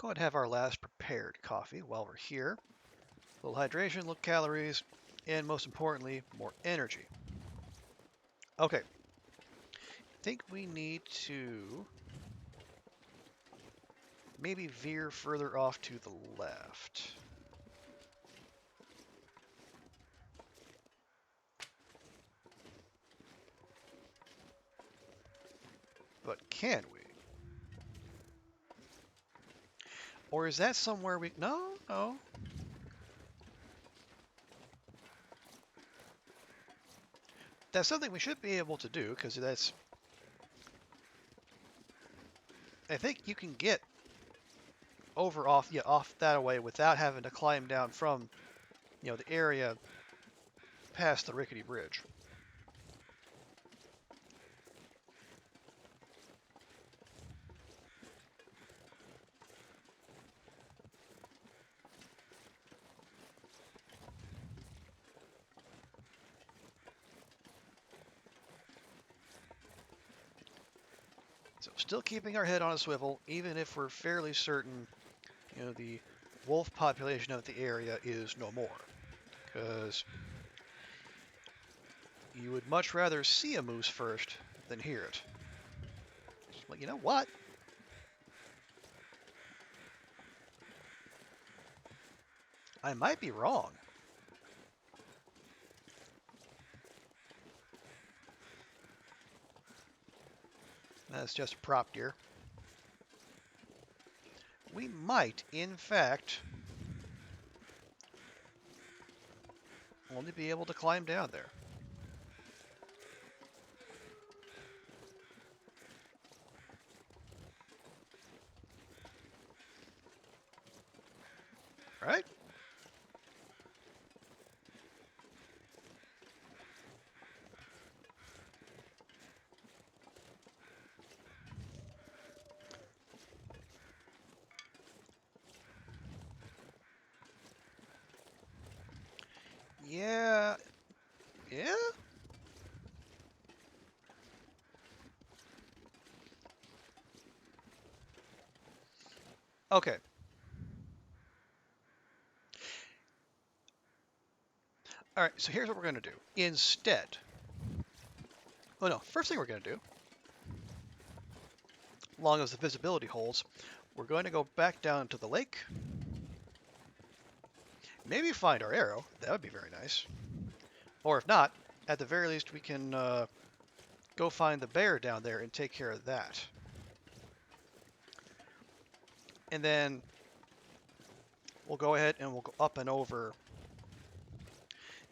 Go ahead and have our last prepared coffee while we're here. A little hydration, little calories, and most importantly, more energy. Okay, I think we need to maybe veer further off to the left. But can we? Or is that somewhere we... No, no. That's something we should be able to do, because that's... I think you can get over off that way without having to climb down from, the area past the rickety bridge. So still keeping our head on a swivel, even if we're fairly certain, the wolf population of the area is no more. Because you would much rather see a moose first than hear it. But you know what? I might be wrong. That's just a prop deer. We might, in fact, only be able to climb down there. Right? Yeah. Yeah? Okay. All right, so here's what we're going to do. Instead, well, no, first thing we're going to do, as long as the visibility holds, we're going to go back down to the lake. Maybe find our arrow. That would be very nice. Or if not, at the very least, we can go find the bear down there and take care of that. And then we'll go ahead and we'll go up and over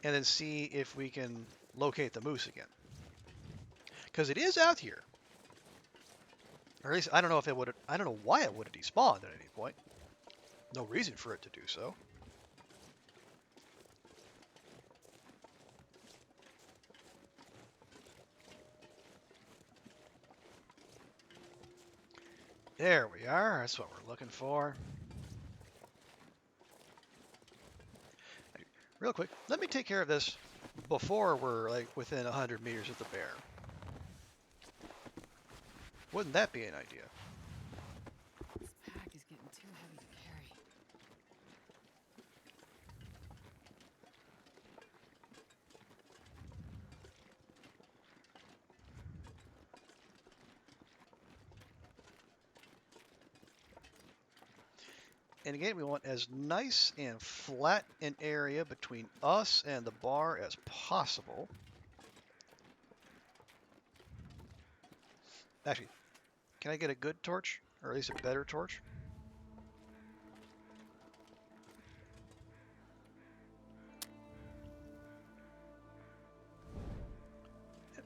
and then see if we can locate the moose again. Because it is out here. Or at least I don't know if it would. I don't know why it would have despawned at any point. No reason for it to do so. There we are. That's what we're looking for. Real quick, let me take care of this before we're like within 100 meters of the bear. Wouldn't that be an idea? This pack is getting too heavy to carry. And again, we want as nice and flat an area between us and the bar as possible. Actually, can I get a good torch? Or at least a better torch?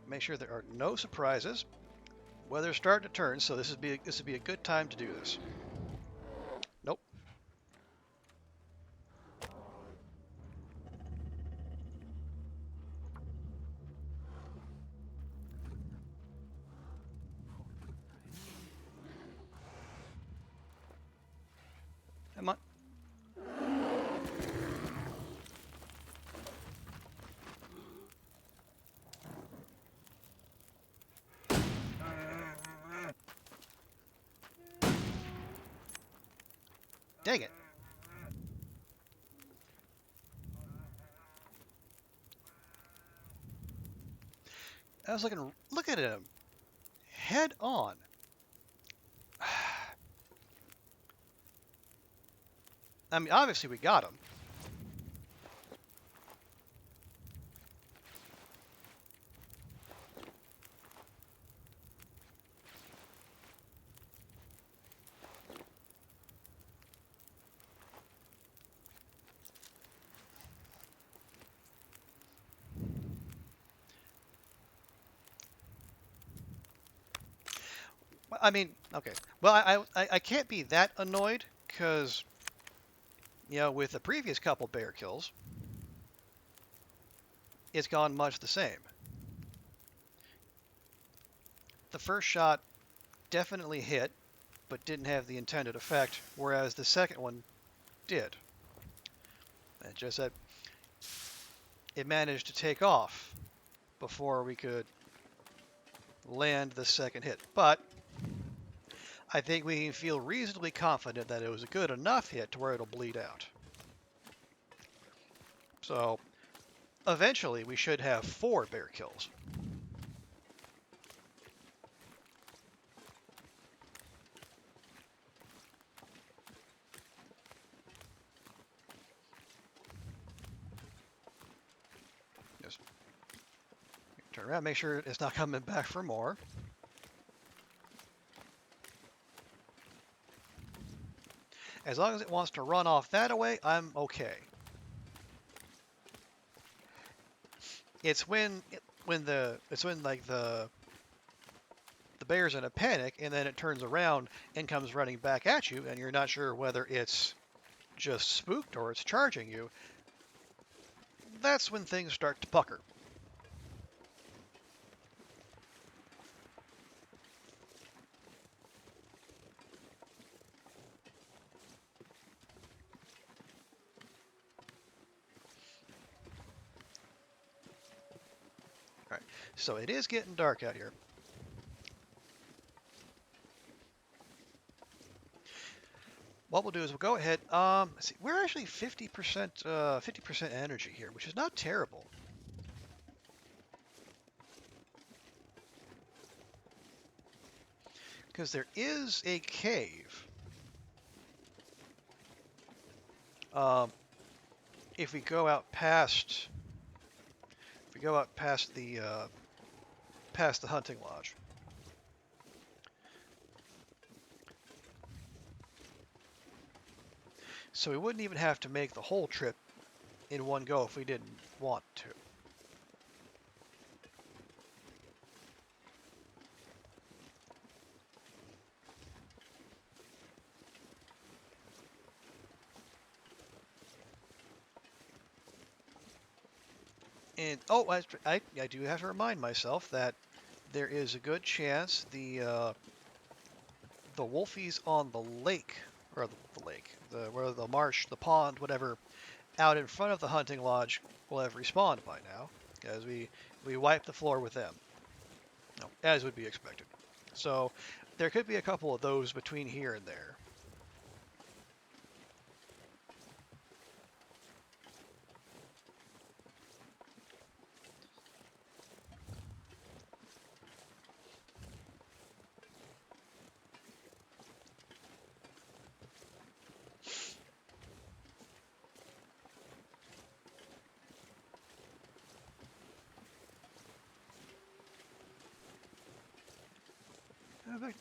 Make sure there are no surprises. Weather's starting to turn, so this would be a good time to do this. Nope. Come on. Dang it. I was looking at him head on. I mean, obviously we got him. I mean, okay. Well, I can't be that annoyed because, with the previous couple bear kills, it's gone much the same. The first shot definitely hit, but didn't have the intended effect, whereas the second one did. And just that it managed to take off before we could land the second hit. But I think we can feel reasonably confident that it was a good enough hit to where it'll bleed out. So eventually we should have 4 bear kills. Just turn around, make sure it's not coming back for more. As long as it wants to run off that away, I'm okay. It's when like the bear's in a panic and then it turns around and comes running back at you and you're not sure whether it's just spooked or it's charging you. That's when things start to pucker. All right, so it is getting dark out here. What we'll do is we'll go ahead. Let's see, we're actually 50% energy here, which is not terrible. Because there is a cave. If we go out past, past the hunting lodge. So we wouldn't even have to make the whole trip in one go if we didn't want to. And oh, I do have to remind myself that there is a good chance the wolfies on the lake, or the lake, the marsh, the pond, whatever, out in front of the hunting lodge will have respawned by now, as we wiped the floor with them, as would be expected. So there could be a couple of those between here and there.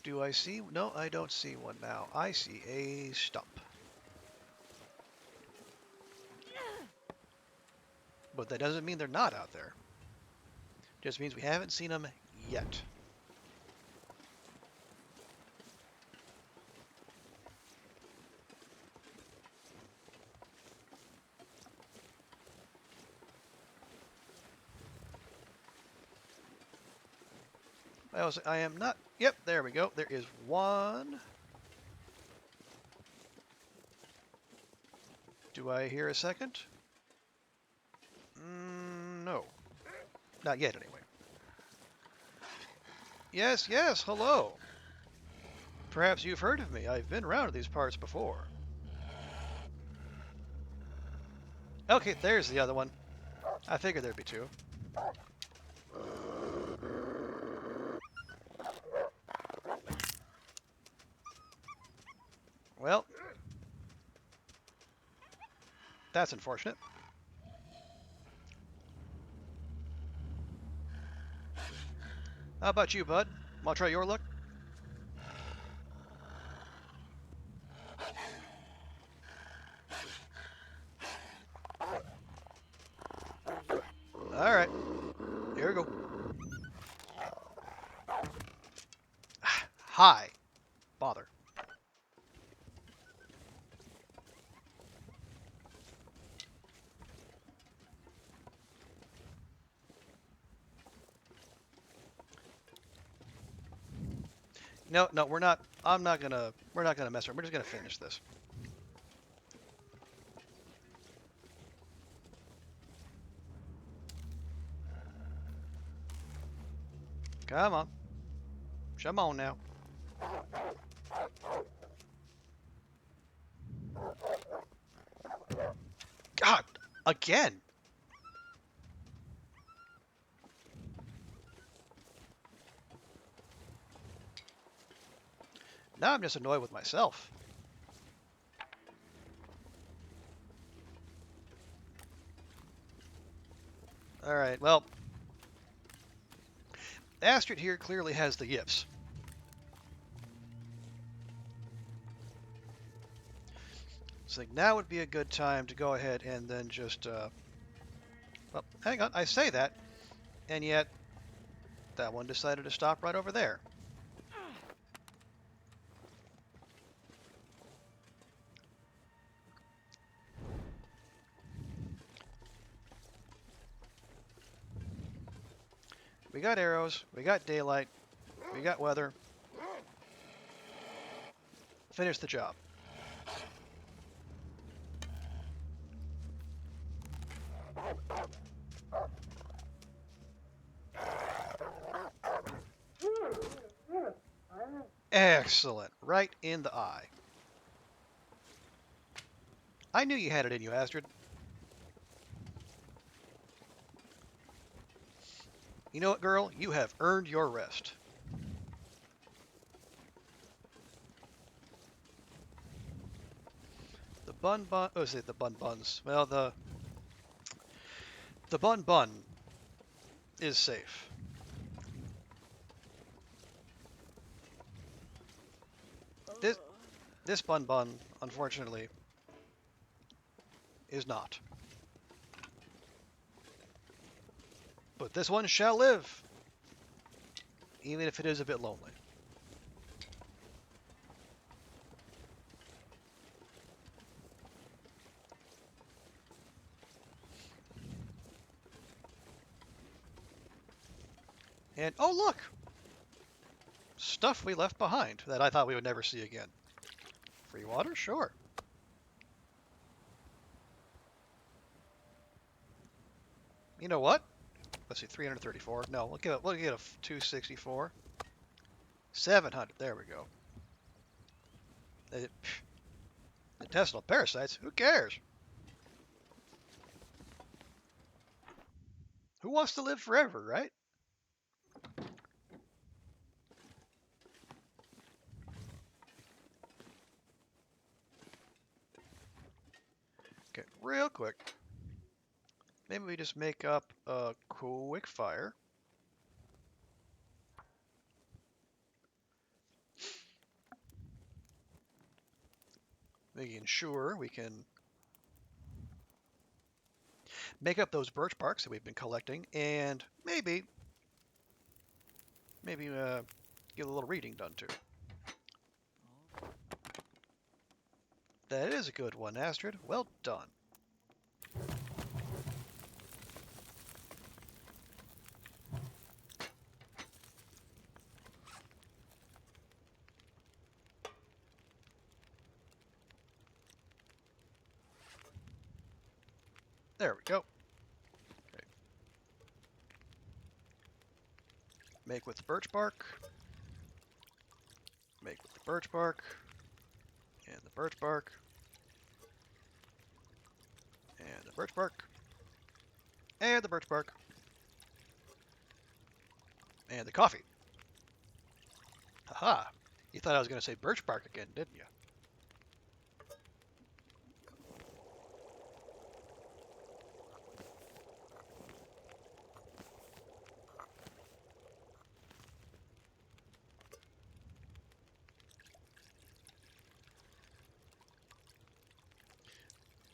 Do I see? No, I don't see one now. I see a stump. But that doesn't mean they're not out there. Just means we haven't seen them yet. I am not. Yep, there we go. There is one. Do I hear a second? No. Not yet, anyway. Yes, hello. Perhaps you've heard of me. I've been around these parts before. Okay, there's the other one. I figured there'd be two. Well, that's unfortunate. How about you, bud? Want to try your luck? All right, here we go. Hi. Bother. No, no, we're not. I'm not gonna. We're not gonna mess around. We're just gonna finish this. Come on. Come on now. God, again. Now I'm just annoyed with myself. All right. Well, Astrid here clearly has the yips. So now would be a good time to go ahead and then just. Well, hang on. I say that, and yet that one decided to stop right over there. We got arrows. We got daylight. We got weather. Finish the job. Excellent. Right in the eye. I knew you had it in you, Astrid. You know what, girl? You have earned your rest. The bun. Oh, say the buns. Well, the bun is safe. This this bun, unfortunately, is not. But this one shall live, even if it is a bit lonely. And oh look, stuff we left behind that I thought we would never see again. Free water, sure. You know what? Let's see, 334. No, we'll get a 264. 700. There we go. Intestinal parasites. Who cares? Who wants to live forever, right? Okay, real quick. Maybe we just make up a quick fire. Making sure we can make up those birch barks that we've been collecting, and maybe get a little reading done too. That is a good one, Astrid. Well done. There we go. Okay. Make with the birch bark. Make with the birch bark. And the birch bark. And the birch bark. And the birch bark. And the coffee. Haha. You thought I was going to say birch bark again, didn't you?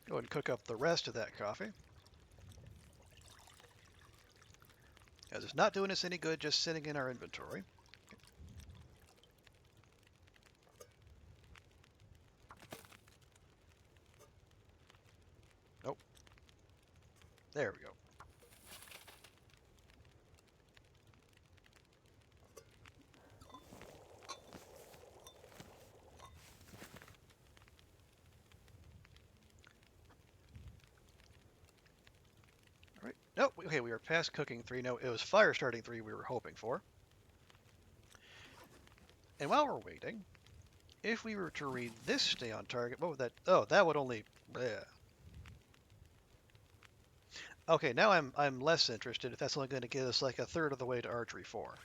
Go ahead and cook up the rest of that coffee. As it's not doing us any good just sitting in our inventory. Nope. There we go. All right. Nope. Okay, we were past cooking 3. No, it was fire starting 3 we were hoping for. And while we're waiting, if we were to read this stay on target, what would that? Oh, that would only. Bleh. Okay, now I'm less interested if that's only going to get us like a third of the way to archery 4.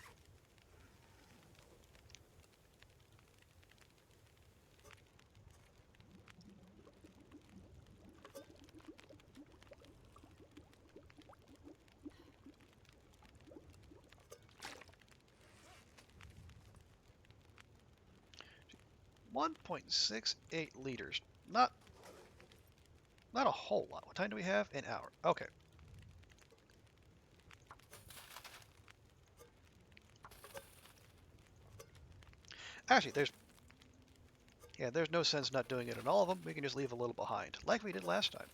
$1.68. Not a whole lot. What time do we have? An hour. Okay. Actually, there's no sense not doing it in all of them. We can just leave a little behind, like we did last time.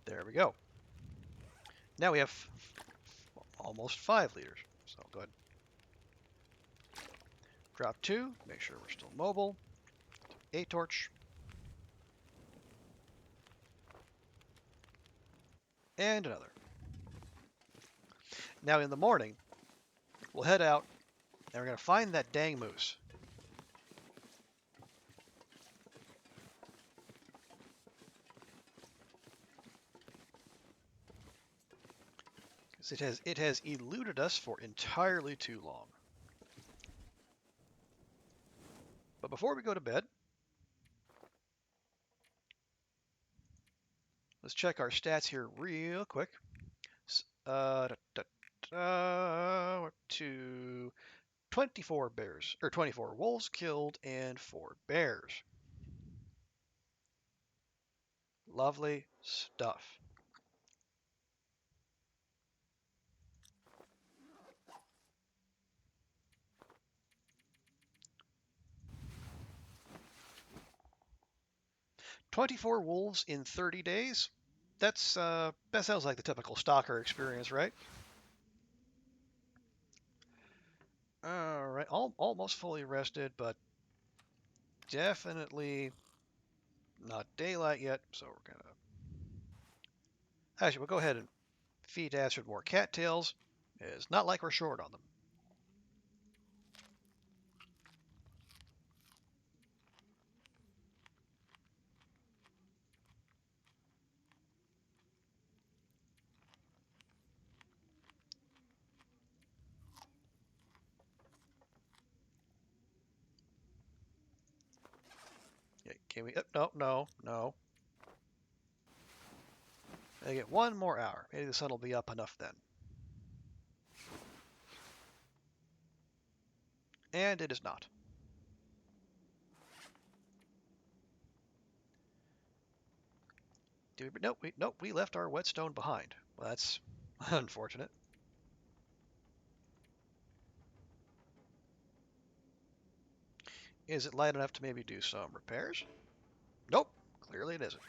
There we go. Now we have almost 5 liters. So go ahead. Drop 2. Make sure we're still mobile. A torch. And another. Now in the morning, we'll head out and we're going to find that dang moose. Because it has eluded us for entirely too long. But before we go to bed, let's check our stats here real quick. We're to 24 bears, or 24 wolves killed and 4 bears. Lovely stuff. "24 wolves in 30 days? That sounds like the typical Stalker experience, right? All right, almost fully rested, but definitely not daylight yet, so we're gonna... Actually, we'll go ahead and feed Astrid more cattails. It's not like we're short on them. Yeah, can we... no, no, no. I get 1 more hour. Maybe the sun will be up enough then. And it is not. Nope, we left our whetstone behind. Well, that's unfortunate. Is it light enough to maybe do some repairs? Nope, clearly it isn't.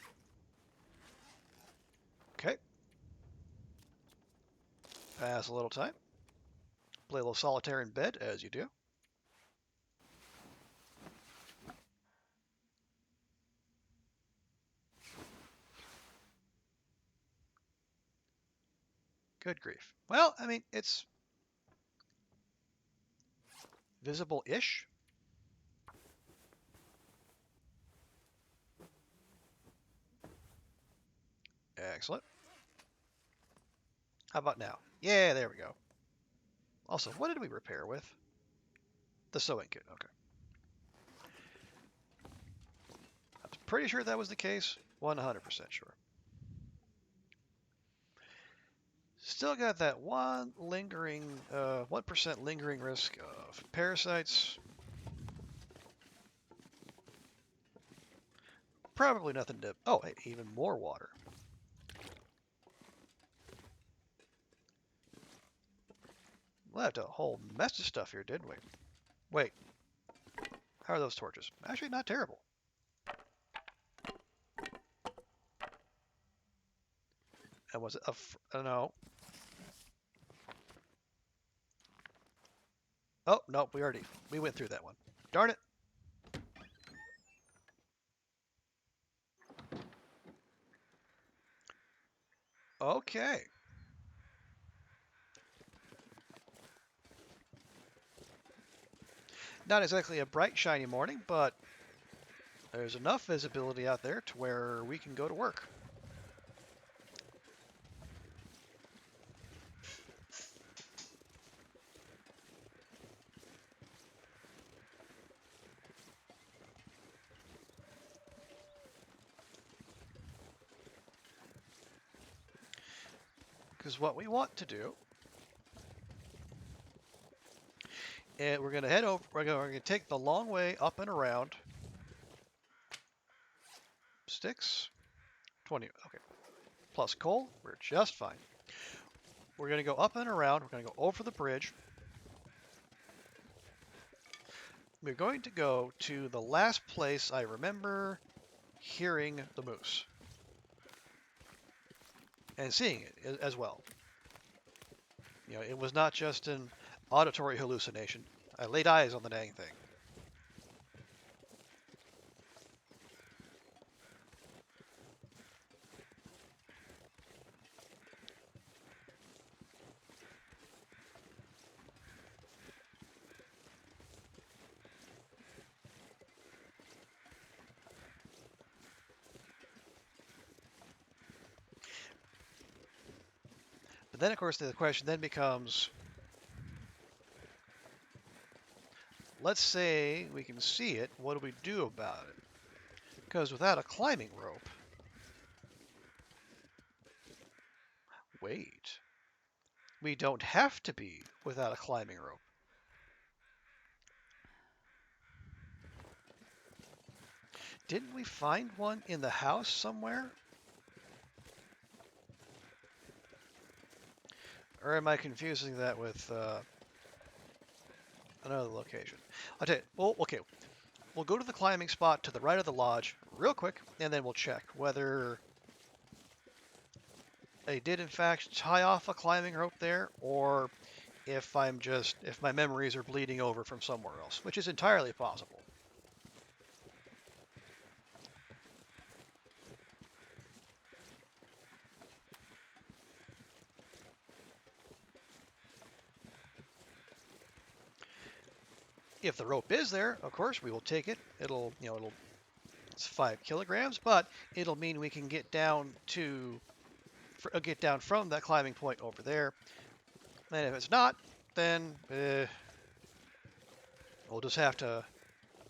Okay. Pass a little time. Play a little solitaire in bed, as you do. Good grief. Well, I mean, it's visible-ish. Excellent. How about now? Yeah, there we go. Also, what did we repair with? The sewing kit. Okay. I was pretty sure that was the case. 100% sure. Still got that 1% lingering risk of parasites. Probably nothing to. Oh, hey, even more water. Left a whole mess of stuff here, didn't we? Wait, how are those torches? Actually, not terrible. And was it a no? Oh no, we went through that one. Darn it. Okay. Not exactly a bright, shiny morning, but there's enough visibility out there to where we can go to work. Because what we want to do, and we're going to head over, we're going to take the long way up and around. Sticks, 20, okay. Plus coal, we're just fine. We're going to go up and around, we're going to go over the bridge. We're going to go to the last place I remember hearing the moose. And seeing it as well. You know, it was not just an auditory hallucination. I laid eyes on the dang thing. But then, of course, the question then becomes, let's say we can see it, what do we do about it? Because without a climbing rope, wait, we don't have to be without a climbing rope. Didn't we find one in the house somewhere? Or am I confusing that with another location? I'll tell you, well, okay, we'll go to the climbing spot to the right of the lodge real quick, and then we'll check whether they did in fact tie off a climbing rope there, or if if my memories are bleeding over from somewhere else, which is entirely possible. If the rope is there, of course, we will take it. It's 5 kilograms, but it'll mean we can get down from that climbing point over there. And if it's not, then we'll just have to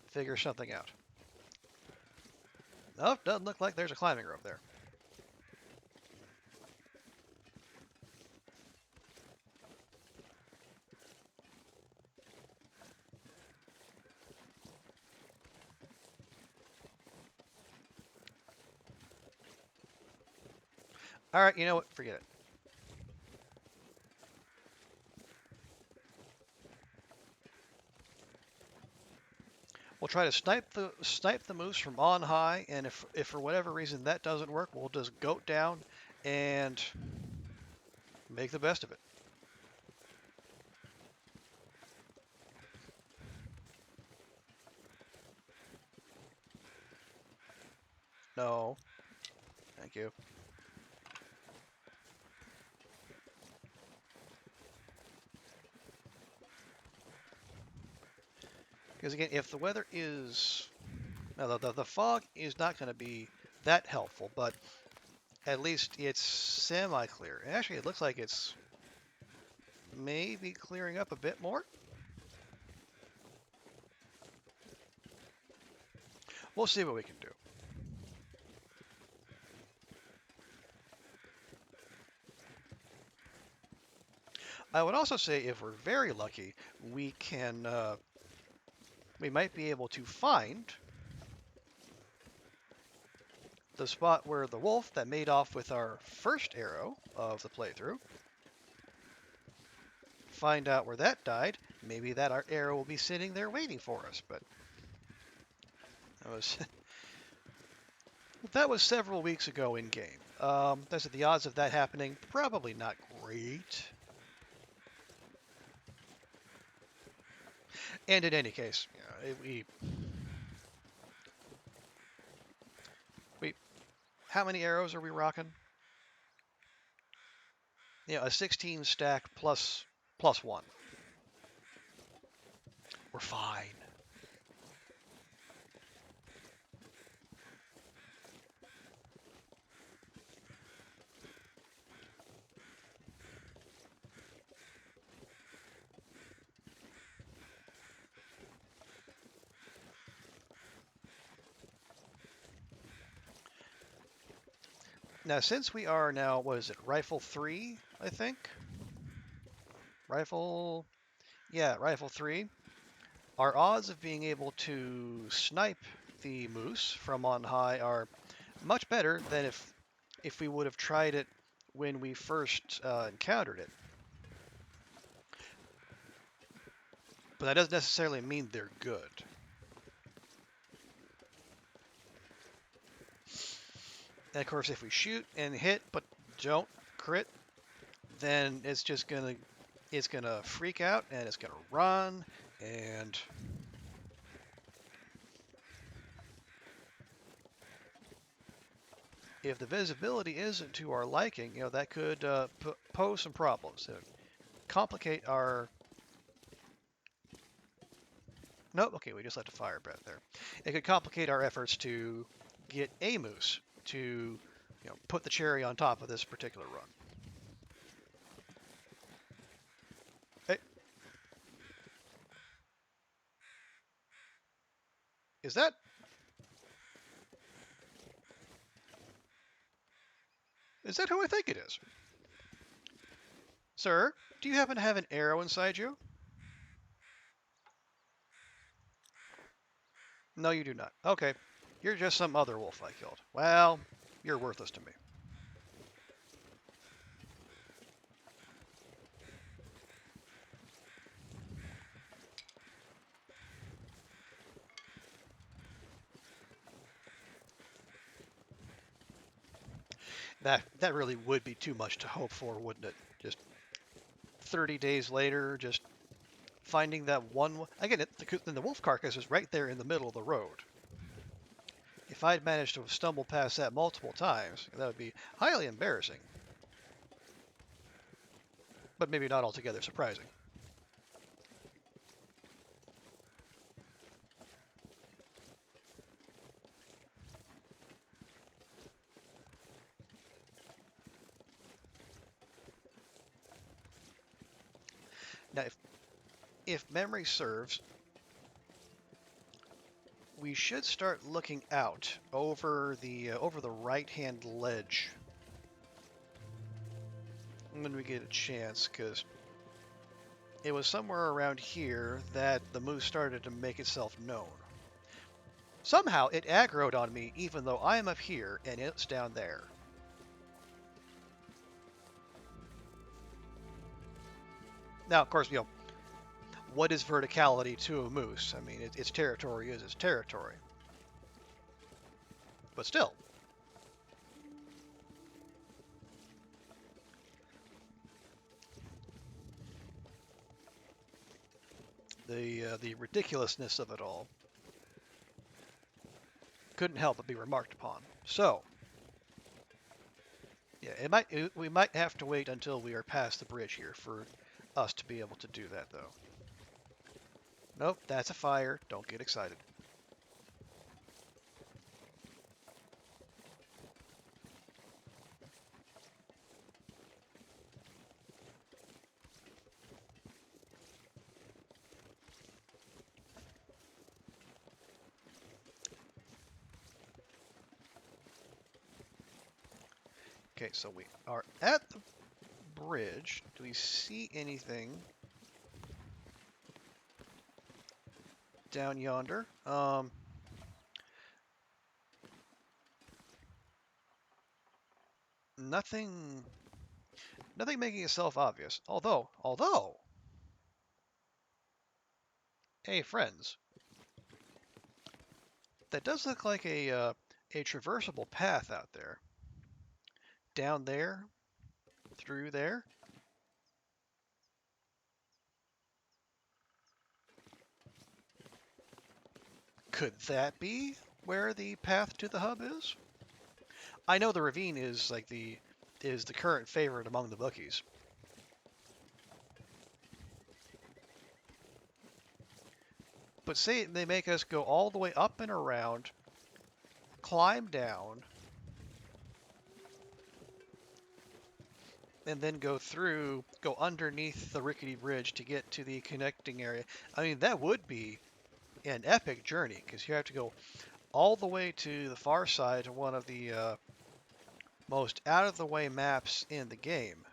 figure something out. Nope, doesn't look like there's a climbing rope there. All right, you know what? Forget it. We'll try to snipe the moose from on high, and if for whatever reason that doesn't work, we'll just goat down and make the best of it. No, thank you. Because again, if the weather is... Now, the fog is not going to be that helpful, but at least it's semi-clear. And actually, it looks like it's maybe clearing up a bit more. We'll see what we can do. I would also say if we're very lucky, we can, we might be able to find the spot where the wolf that made off with our first arrow of the playthrough, find out where that died. Maybe that our arrow will be sitting there waiting for us, but that was that was several weeks ago in game. That's the odds of that happening probably not great. And in any case, you know, we how many arrows are we rocking? You know, a 16 stack plus one. We're fine. Now, since we are now, what is it, rifle 3, I think? Rifle, yeah, rifle 3. Our odds of being able to snipe the moose from on high are much better than if we would have tried it when we first encountered it. But that doesn't necessarily mean they're good. And of course, if we shoot and hit but don't crit, then it's gonna freak out and it's gonna run, and if the visibility isn't to our liking, you know, that could pose some problems. It would complicate our... Nope, okay, we just left a fire breath there. It could complicate our efforts to get a moose to, you know, put the cherry on top of this particular run. Hey, is that... Is that who I think it is? Sir, do you happen to have an arrow inside you? No, you do not. Okay. You're just some other wolf I killed. Well, you're worthless to me. That really would be too much to hope for, wouldn't it? Just 30 days later, just finding that one... Again, the wolf carcass is right there in the middle of the road. If I'd managed to stumble past that multiple times, that would be highly embarrassing. But maybe not altogether surprising. Now, if memory serves, we should start looking out over the right-hand ledge when we get a chance, because it was somewhere around here that the moose started to make itself known. Somehow it aggroed on me even though I am up here and it's down there. Now, of course, you know, what is verticality to a moose? I mean, its territory is its territory. But still. The ridiculousness of it all couldn't help but be remarked upon. So, yeah, we might have to wait until we are past the bridge here for us to be able to do that, though. Nope, that's a fire. Don't get excited. Okay, so we are at the bridge. Do we see anything down yonder? Nothing. Nothing making itself obvious. Although, hey friends, that does look like a traversable path out there. Down there, through there. Could that be where the path to the hub is? I know the ravine is like the current favorite among the bookies. But say they make us go all the way up and around, climb down, and then go underneath the rickety bridge to get to the connecting area. I mean, that would be an epic journey because you have to go all the way to the far side to one of the most out-of-the-way maps in the game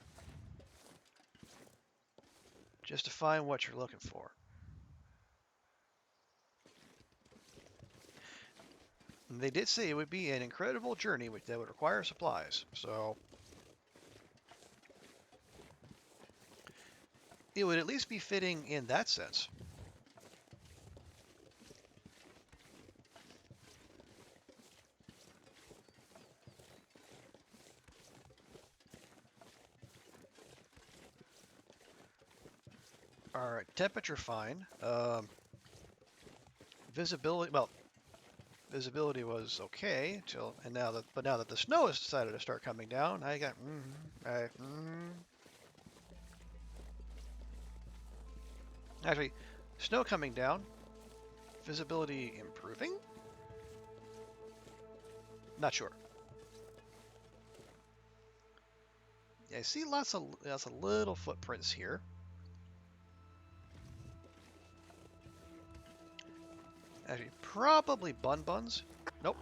just to find what you're looking for. And they did say it would be an incredible journey that would require supplies, so it would at least be fitting in that sense. All right, temperature fine. Visibility, well, visibility was okay till, and now that the snow has decided to start coming down, I got, actually, snow coming down, visibility improving. Not sure. Yeah, I see lots of little footprints here. Actually, probably buns. Nope.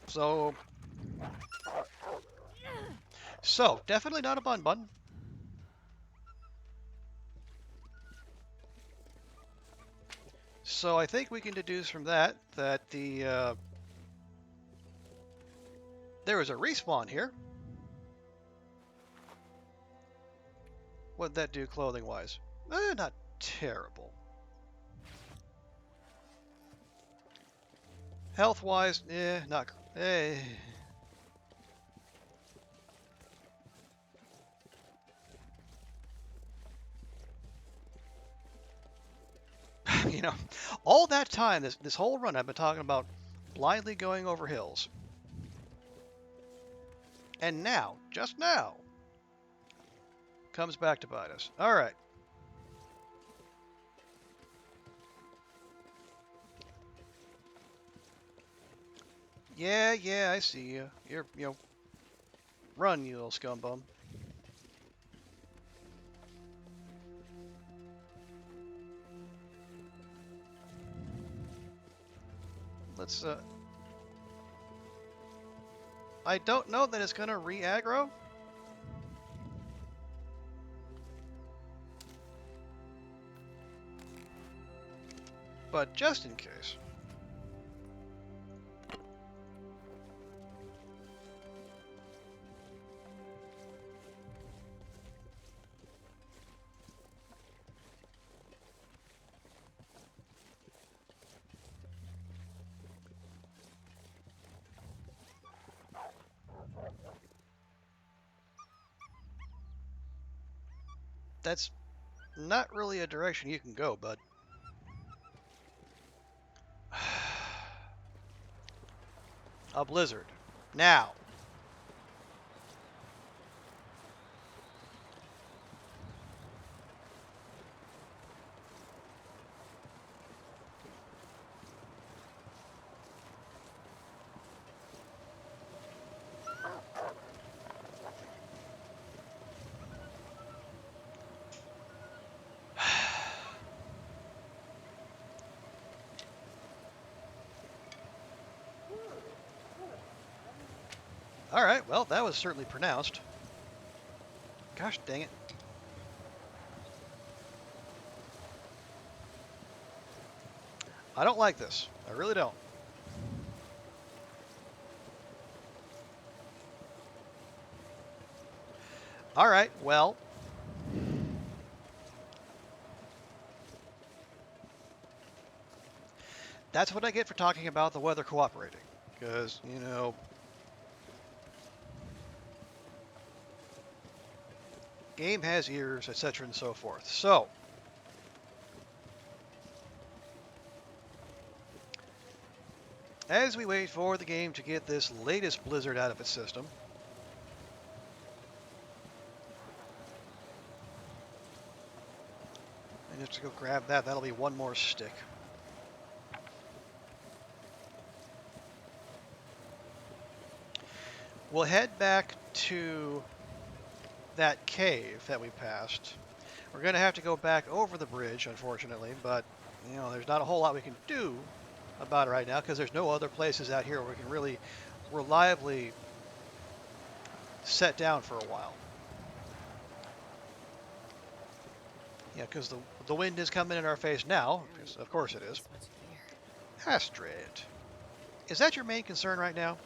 So, definitely not a bun. So I think we can deduce from that the there was a respawn here. What'd that do clothing-wise? Not terrible. Health-wise, not. You know, all that time, this whole run, I've been talking about blindly going over hills. And now, just now, comes back to bite us. All right. Yeah, I see you. Run, you little scumbum. Let's, I don't know that it's gonna re-aggro. But just in case. That's not really a direction you can go, bud. A blizzard. Now. All right, well, that was certainly pronounced. Gosh dang it. I don't like this. I really don't. All right, well, that's what I get for talking about the weather cooperating. Because, you know, game has ears, etc. and so forth. So, as we wait for the game to get this latest blizzard out of its system, and just to go grab that, that'll be one more stick. We'll head back to that cave that we passed. We're going to have to go back over the bridge, unfortunately, but, you know, there's not a whole lot we can do about it right now because there's no other places out here where we can really reliably set down for a while. Yeah, because the wind is coming in our face now. Of course it is. Astrid, is that your main concern right now?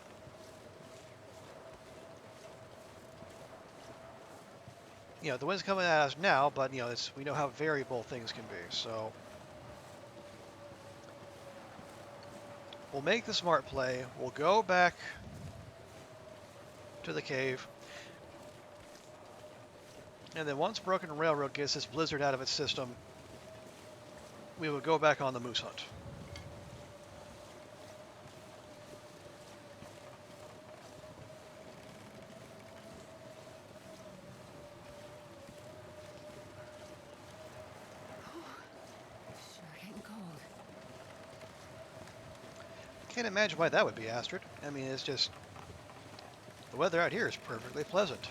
You know, the wind's coming at us now, but, you know, we know how variable things can be, so we'll make the smart play. We'll go back to the cave. And then once Broken Railroad gets this blizzard out of its system, we will go back on the moose hunt. Sure getting cold. Can't imagine why that would be, Astrid. I mean, it's just, the weather out here is perfectly pleasant.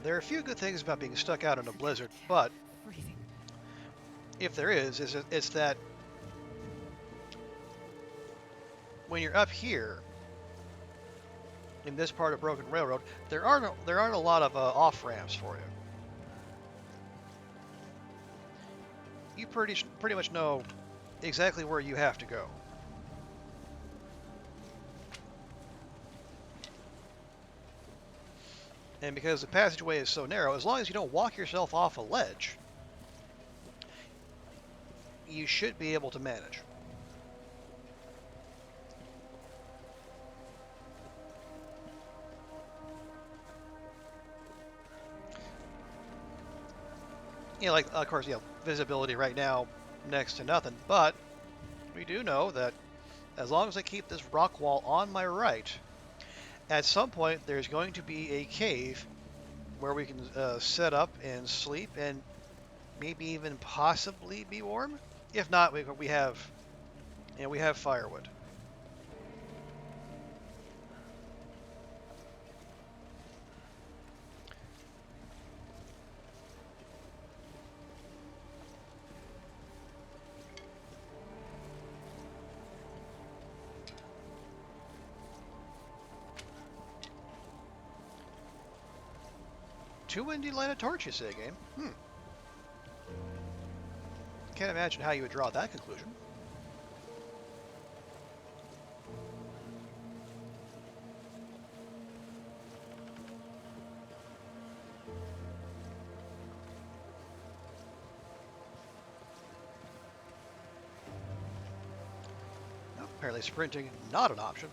There are a few good things about being stuck out in a blizzard, but Freezing. if there is, it's that when you're up here in this part of Broken Railroad, there aren't a lot of off ramps for you. You pretty much know exactly where you have to go. And because the passageway is so narrow, as long as you don't walk yourself off a ledge, you should be able to manage. You know, like, of course, you know, visibility right now, next to nothing, but we do know that as long as I keep this rock wall on my right, at some point there's going to be a cave where we can set up and sleep and maybe even possibly be warm. If not, we have, you know, we have firewood. Too windy to light a torch, you say, game? Can't imagine how you would draw that conclusion. No, apparently sprinting, not an option.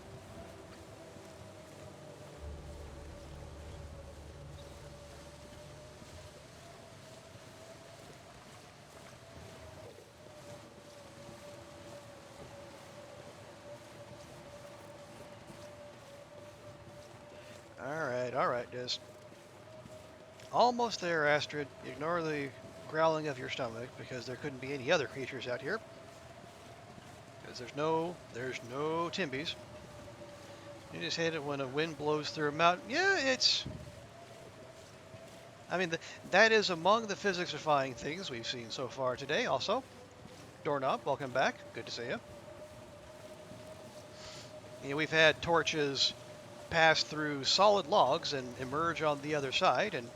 All right, just almost there, Astrid. Ignore the growling of your stomach because there couldn't be any other creatures out here. because there's no timbies. You just hate it when a wind blows through a mountain. Yeah, I mean, that is among the physics-defying things we've seen so far today. Also, Doorknob, welcome back. Good to see you. We've had torches pass through solid logs and emerge on the other side, and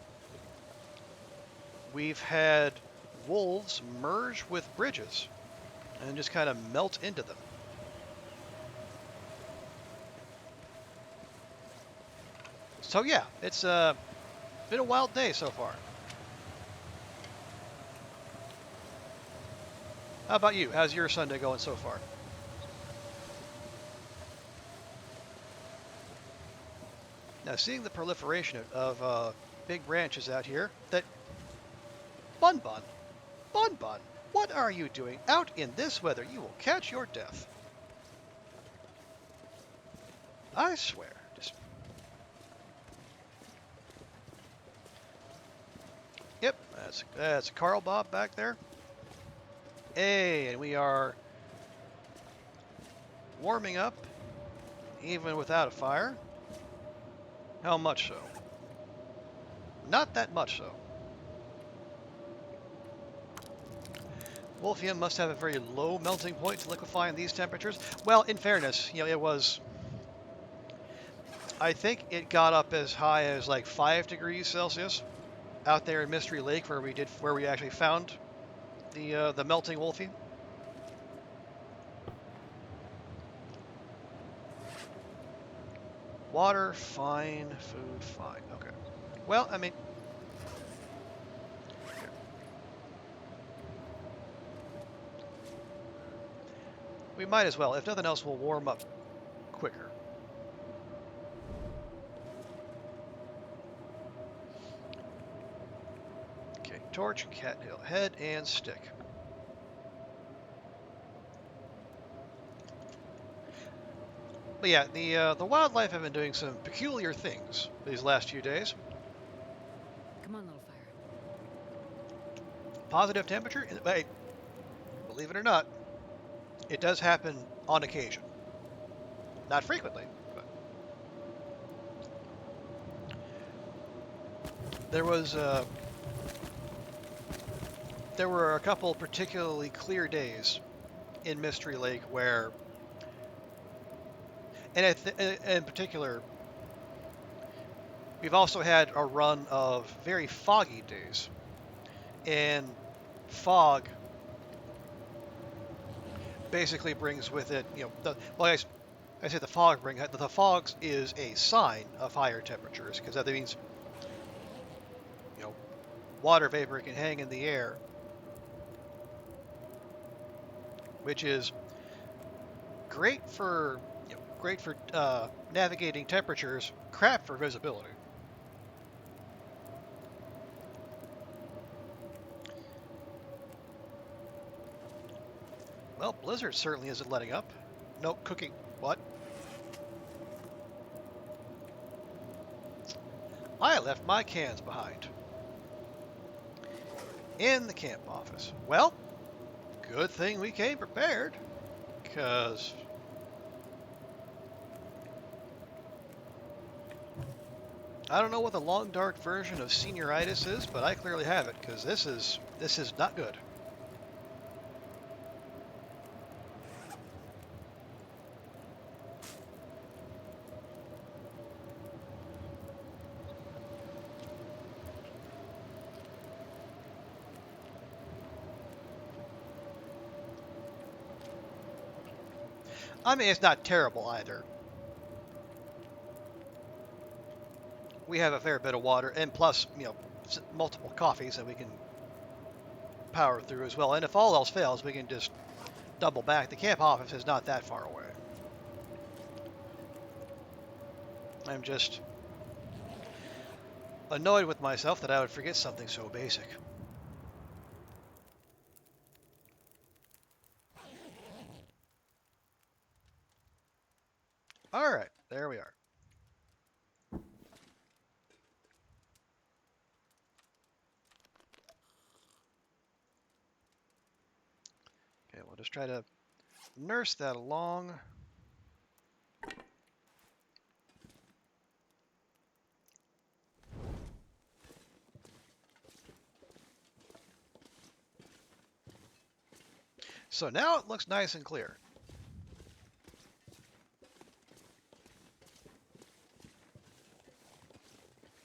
we've had wolves merge with bridges and just kind of melt into them. So yeah, it's been a wild day so far. How about you? How's your Sunday going so far? Now, seeing the proliferation of big branches out here, that Bun Bun, Bun Bun, what are you doing out in this weather? You will catch your death. I swear. Just yep, that's Carl Bob back there. Hey, and we are warming up even without a fire. How much so? Not that much so. Wolfium must have a very low melting point to liquefy in these temperatures. Well, in fairness, it was. I think it got up as high as like 5 degrees Celsius out there in Mystery Lake, where we actually found the melting Wolfie. Water, fine. Food, fine. Okay. Well, I mean, we might as well. If nothing else, we'll warm up quicker. Okay, torch, cat hill, head, and stick. But yeah, the wildlife have been doing some peculiar things these last few days. Come on, little fire. Positive temperature. Hey, believe it or not, it does happen on occasion. Not frequently, but there were a couple particularly clear days in Mystery Lake where, and in particular, we've also had a run of very foggy days, and fog basically brings with it, I say the fog is a sign of higher temperatures because that means, you know, water vapor can hang in the air, which is great for navigating temperatures, crap for visibility. Well, Blizzard certainly isn't letting up. No cooking. What? I left my cans behind in the camp office. Well, good thing we came prepared, because I don't know what the long dark version of senioritis is, but I clearly have it, because this is not good. I mean, it's not terrible either. We have a fair bit of water, and plus, multiple coffees that we can power through as well. And if all else fails, we can just double back. The camp office is not that far away. I'm just annoyed with myself that I would forget something so basic. All right, there we are. Okay, we'll just try to nurse that along. So now it looks nice and clear.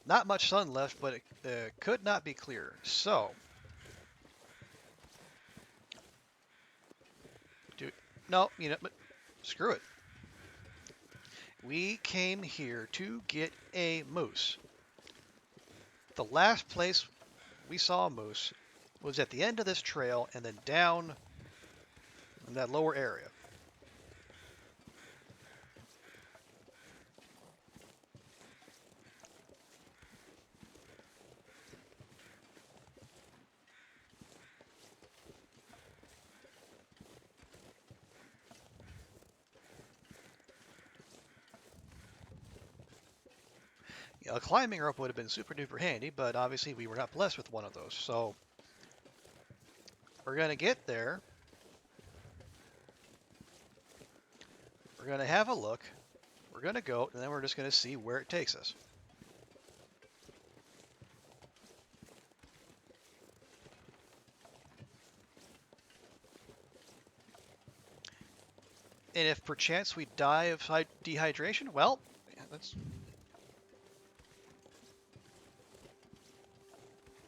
Not much sun left, but it could not be clearer. So, no, but screw it. We came here to get a moose. The last place we saw a moose was at the end of this trail and then down in that lower area. A climbing rope would have been super duper handy, but obviously we were not blessed with one of those. So we're going to get there. We're going to have a look. We're going to go, and then we're just going to see where it takes us. And if perchance we die of dehydration, well, that's...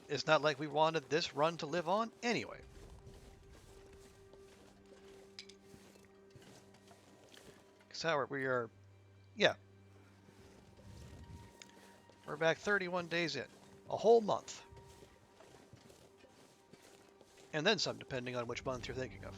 It's not like we wanted this run to live on anyway. So we are, yeah. We're back 31 days in. A whole month. And then some, depending on which month you're thinking of.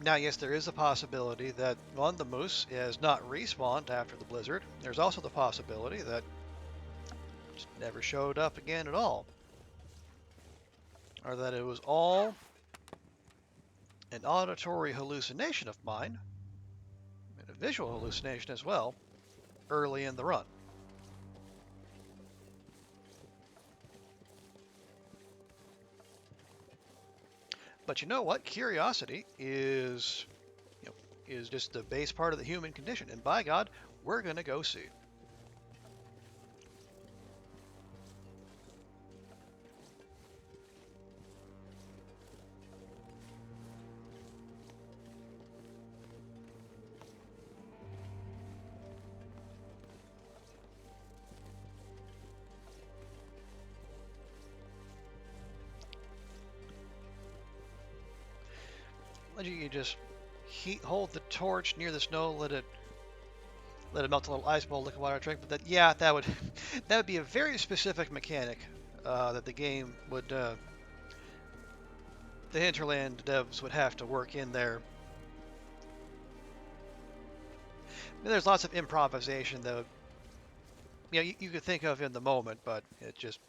Now, yes, there is a possibility that, one, the moose has not respawned after the blizzard. There's also the possibility that it just never showed up again at all. Or that it was all an auditory hallucination of mine, and a visual hallucination as well, early in the run. But you know what? Curiosity is, is just the base part of the human condition. And by God, we're going to go see. You just hold the torch near the snow, let it melt a little ice bowl, liquid water drink. But that would that would be a very specific mechanic that the game would the Hinterland devs would have to work in there. I mean, there's lots of improvisation that you could think of in the moment, but it just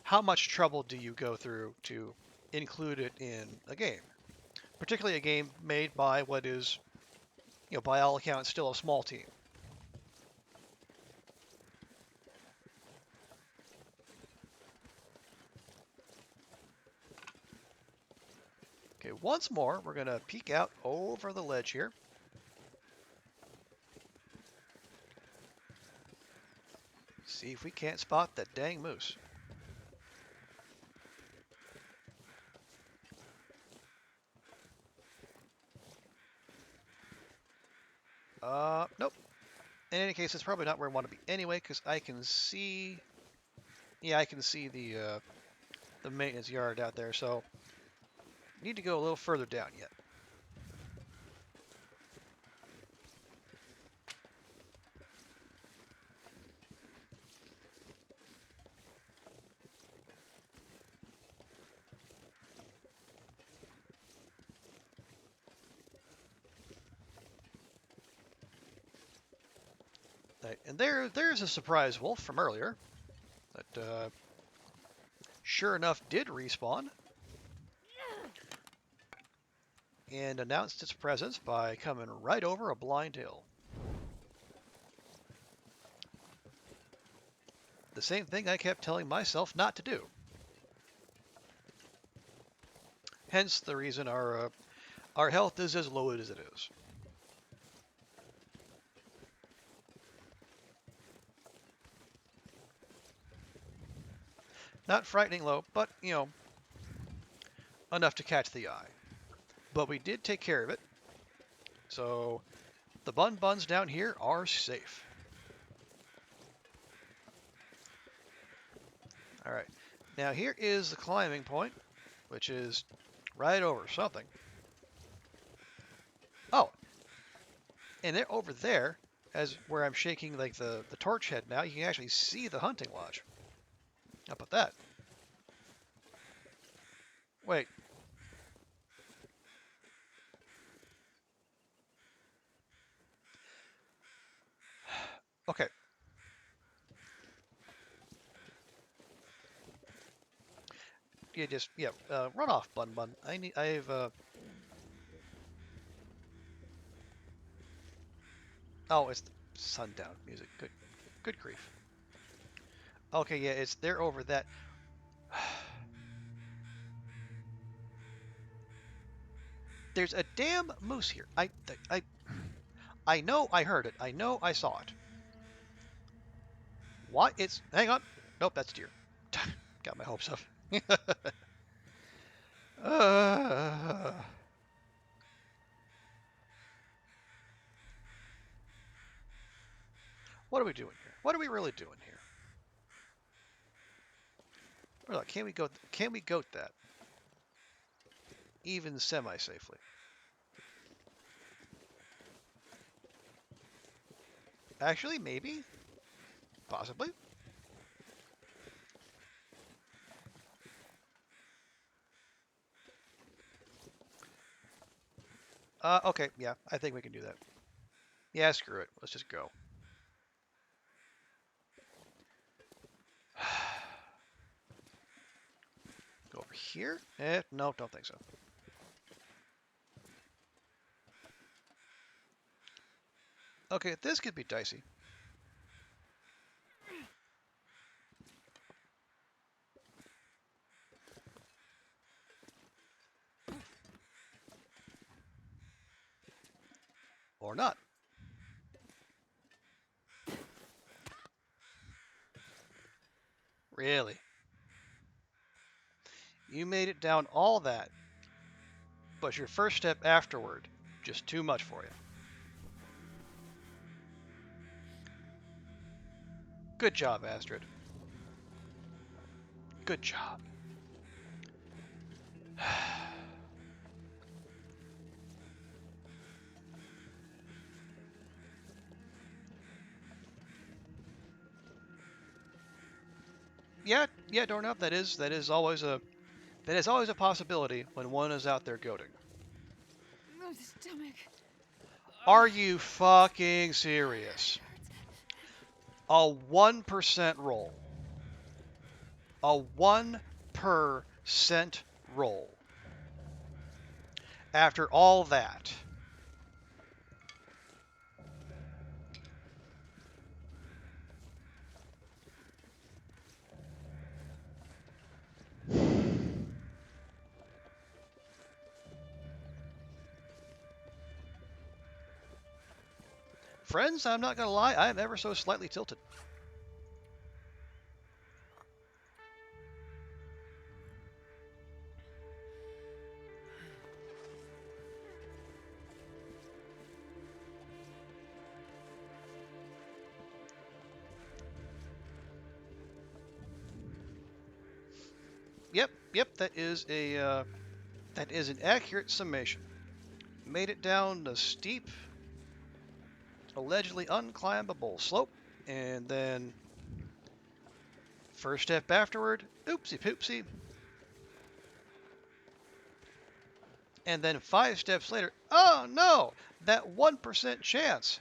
how much trouble do you go through to include it in a game, particularly a game made by what is, by all accounts, still a small team. Okay, once more, we're going to peek out over the ledge here. See if we can't spot that dang moose. Nope. In any case, it's probably not where I want to be anyway, because I can see... Yeah, I can see the maintenance yard out there, so... Need to go a little further down yet. Right, and there's a surprise wolf from earlier that sure enough did respawn and announced its presence by coming right over a blind hill. The same thing I kept telling myself not to do. Hence the reason our health is as low as it is. Not frightening low, but, you know, enough to catch the eye. But we did take care of it, so the buns down here are safe. All right, now here is the climbing point, which is right over something. Oh, and they're over there, as where I'm shaking like the torch head now, you can actually see the hunting lodge. How about that? Wait. Okay. Run off, bun. Oh, it's the sundown music. Good grief. Okay, yeah, it's they're over that. There's a damn moose here. I know I heard it. I know I saw it. What? Hang on. Nope, that's deer. Got my hopes up. uh, what are we doing here? What are we really doing here? Can we go? Can we goat that? Even semi-safely. Actually, maybe, possibly. Okay, yeah, I think we can do that. Yeah, screw it. Let's just go. Go over here? No, don't think so. Okay, this could be dicey. Or not. Really? You made it down all that, but your first step afterward, just too much for you. Good job, Astrid. Good job. Yeah, doorknob. That is always a possibility when one is out there goading. Oh, stomach. Are you fucking serious? A 1% roll. A 1% roll. After all that. Friends, I'm not going to lie, I'm ever so slightly tilted. Yep, that is an accurate summation. Made it down the steep, allegedly unclimbable slope, and then first step afterward, oopsie poopsie, and then 5 steps later, oh no, that 1% chance.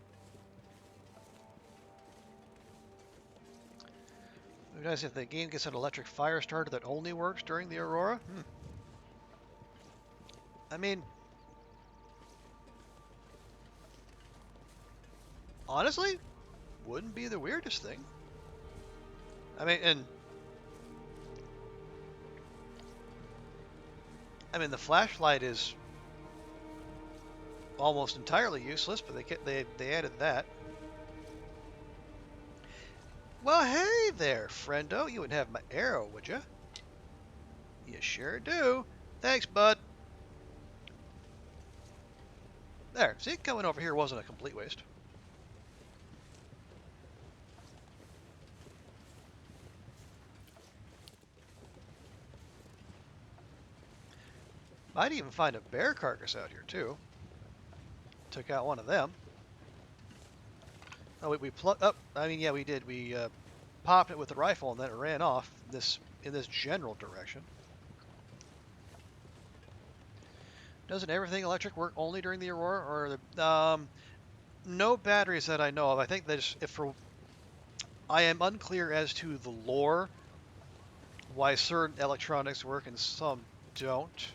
Who knows if the game gets an electric fire starter that only works during the aurora? I mean, honestly, wouldn't be the weirdest thing. I mean, the flashlight is almost entirely useless, but they added that. Well, hey there, friendo. You wouldn't have my arrow, would you? You sure do. Thanks, bud. There. See, coming over here wasn't a complete waste. Might even find a bear carcass out here too. Took out one of them. Oh, we plucked up. I mean, yeah, we did. We popped it with the rifle and then it ran off in this general direction. Doesn't everything electric work only during the aurora, or no batteries that I know of? I think that if for I am unclear as to the lore why certain electronics work and some don't.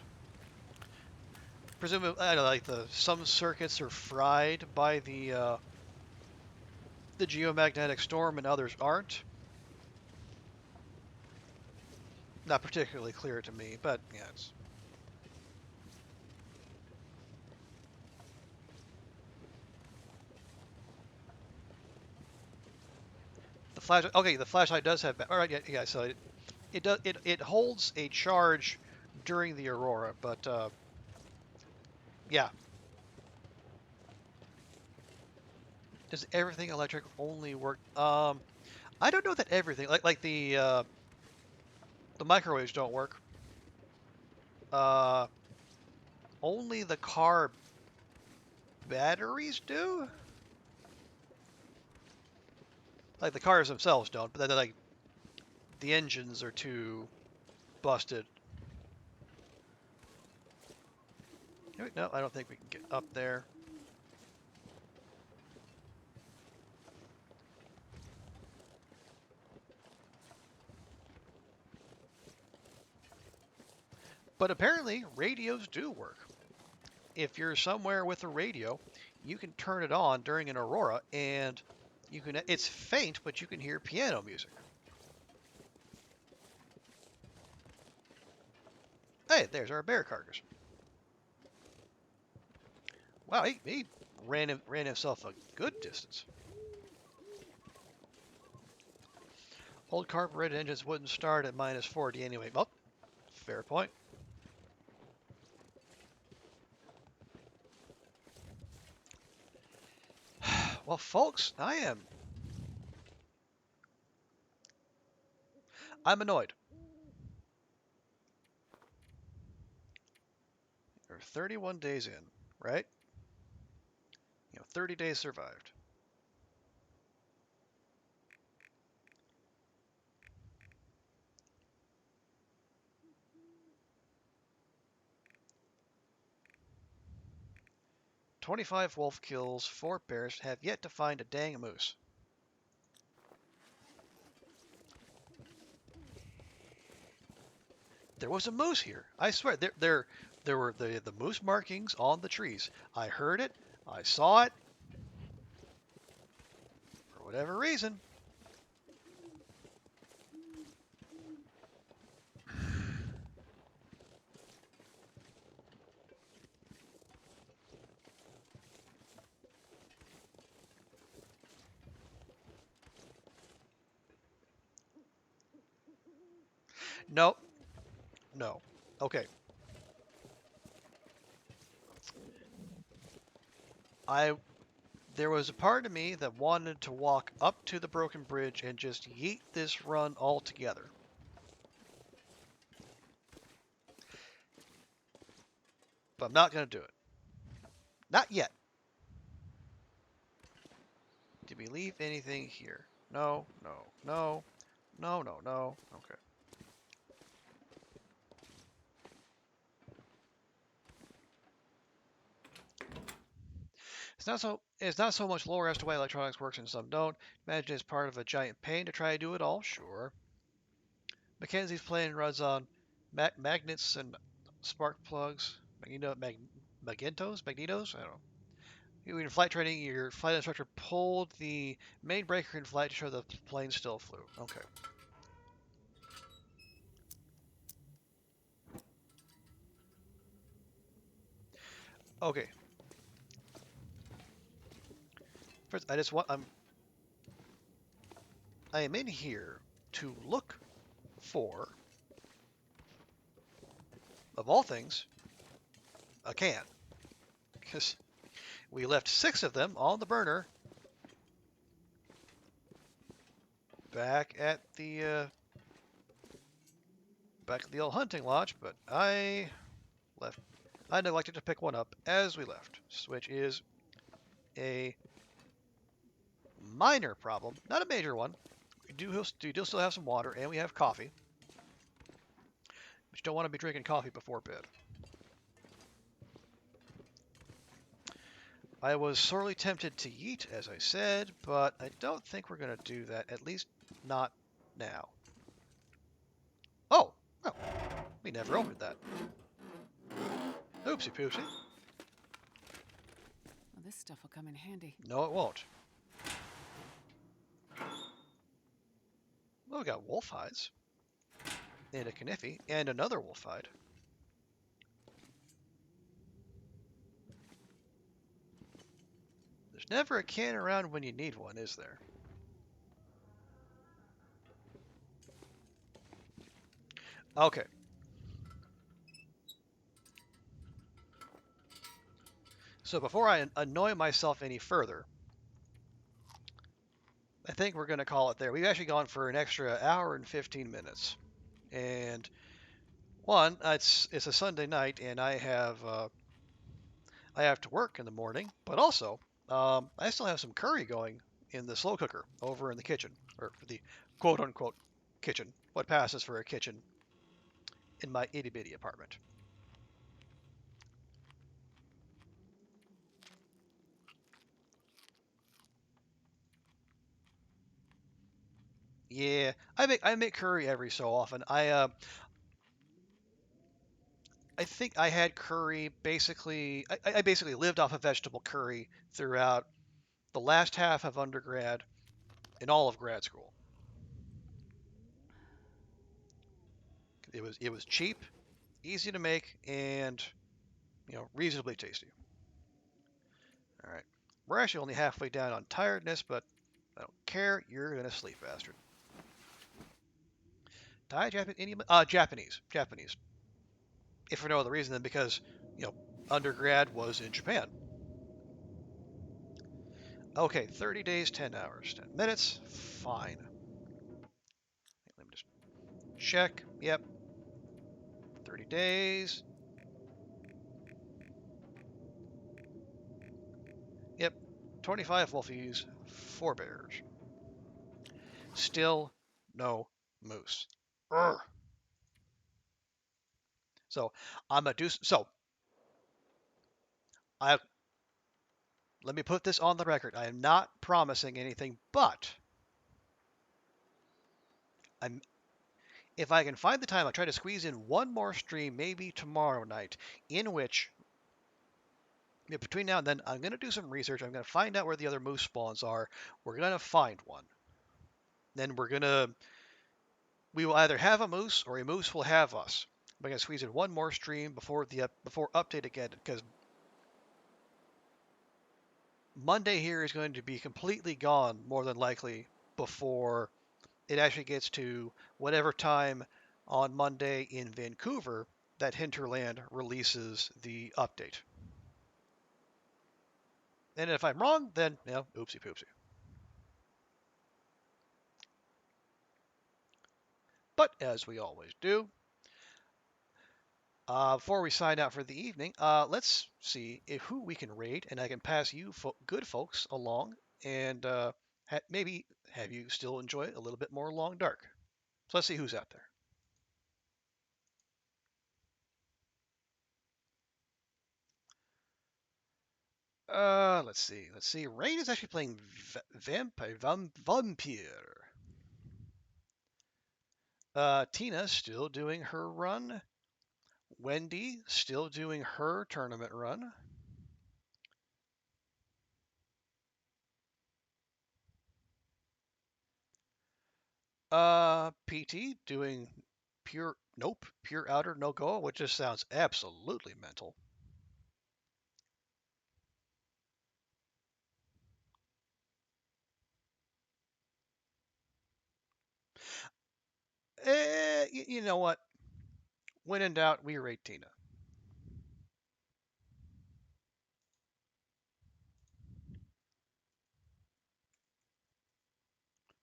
Presumably, I don't know, like some circuits are fried by the geomagnetic storm and others aren't. Not particularly clear to me, but yeah, it's the flashlight. Okay, the flashlight does have. All right, yeah, yeah. So it holds a charge during the aurora, but yeah. Does everything electric only work? I don't know that everything like the microwaves don't work. Uh, only the car batteries do. Like the cars themselves don't, but then like the engines are too busted. No, I don't think we can get up there. But apparently, radios do work. If you're somewhere with a radio, you can turn it on during an aurora, and you can. It's faint, but you can hear piano music. Hey, there's our bear carcass. Wow, he ran himself a good distance. Old carbureted engines wouldn't start at minus 40 anyway. Well, fair point. Well, folks, I'm annoyed. We're 31 days in, right? 30 days survived. 25 wolf kills, 4 bears, have yet to find a dang moose. There was a moose here. I swear, there were the moose markings on the trees. I heard it. I saw it. For whatever reason. No, no. Okay. I There was a part of me that wanted to walk up to the broken bridge and just yeet this run altogether. But I'm not going to do it. Not yet. Did we leave anything here? No, no, no, no, no, no. Okay. It's not so much lore as to why electronics works and some don't. Imagine it's part of a giant pain to try to do it all. Sure. Mackenzie's plane runs on magnets and spark plugs. Magnetos? I don't know. In flight training, your flight instructor pulled the main breaker in flight to show the plane still flew. Okay. Okay. First, I am in here to look for, of all things, a can. Because we left 6 of them on the burner back at the old hunting lodge, but left. I neglected to pick one up as we left, which is a minor problem, not a major one. We do still have some water, and we have coffee, but you don't want to be drinking coffee before bed. I was sorely tempted to eat, as I said, but I don't think we're going to do that, at least not now. Oh, well, we never opened that. Oopsie poopsie. Well, this stuff will come in handy. No, it won't. Well, we got wolf hides, and a kniffy, and another wolf hide. There's never a can around when you need one, is there? Okay. So before I annoy myself any further, I think we're going to call it there. We've actually gone for an extra hour and 15 minutes. And one, it's a Sunday night, and I have to work in the morning, but also I still have some curry going in the slow cooker over in the kitchen, or the quote unquote kitchen, what passes for a kitchen in my itty bitty apartment. Yeah, I make curry every so often. I think I had curry basically. I basically lived off of vegetable curry throughout the last half of undergrad and all of grad school. It was cheap, easy to make, and reasonably tasty. All right, we're actually only halfway down on tiredness, but I don't care. You're gonna sleep, bastard. Thai, Japanese, Japanese. If for no other reason than because you know undergrad was in Japan. Okay, 30 days, 10 hours, 10 minutes. Fine. Let me just check. Yep, 30 days. Yep, 25 wolfies, 4 bears. Still no moose. Urgh. So I'm gonna do so. I Let me put this on the record. I am not promising anything, but I'm if I can find the time, I'll try to squeeze in one more stream, maybe tomorrow night, in which between now and then I'm gonna do some research. I'm gonna find out where the other moose spawns are. We're gonna find one. Then we will either have a moose or a moose will have us. I'm gonna squeeze in one more stream before update again because Monday here is going to be completely gone more than likely before it actually gets to whatever time on Monday in Vancouver that Hinterland releases the update. And if I'm wrong, then oopsie poopsie. But as we always do, before we sign out for the evening, let's see who we can raid, and I can pass you good folks along, and maybe have you still enjoy a little bit more Long Dark. So let's see who's out there. Let's see. Let's see. Rain is actually playing Vampire. Tina still doing her run. Wendy still doing her tournament run. PT doing pure outer, no go, which just sounds absolutely mental. You know what? When in doubt, we rate Tina.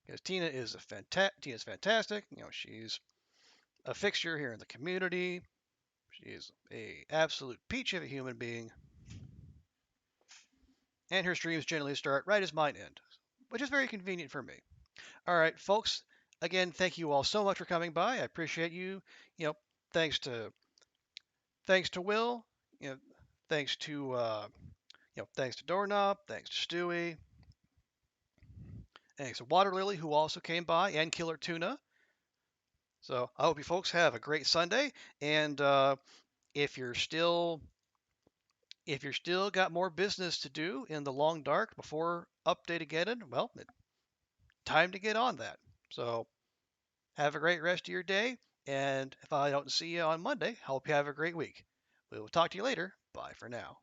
Because Tina's fantastic. You know, she's a fixture here in the community. She is a absolute peach of a human being, and her streams generally start right as mine end, which is very convenient for me. All right, folks. Again, thank you all so much for coming by. I appreciate you. You know, thanks to Will. You know, thanks to thanks to Doorknob. Thanks to Stewie. Thanks to Water Lily, who also came by, and Killer Tuna. So I hope you folks have a great Sunday. And if you're still got more business to do in the long dark before update again, well, time to get on that. So have a great rest of your day. And if I don't see you on Monday, I hope you have a great week. We will talk to you later. Bye for now.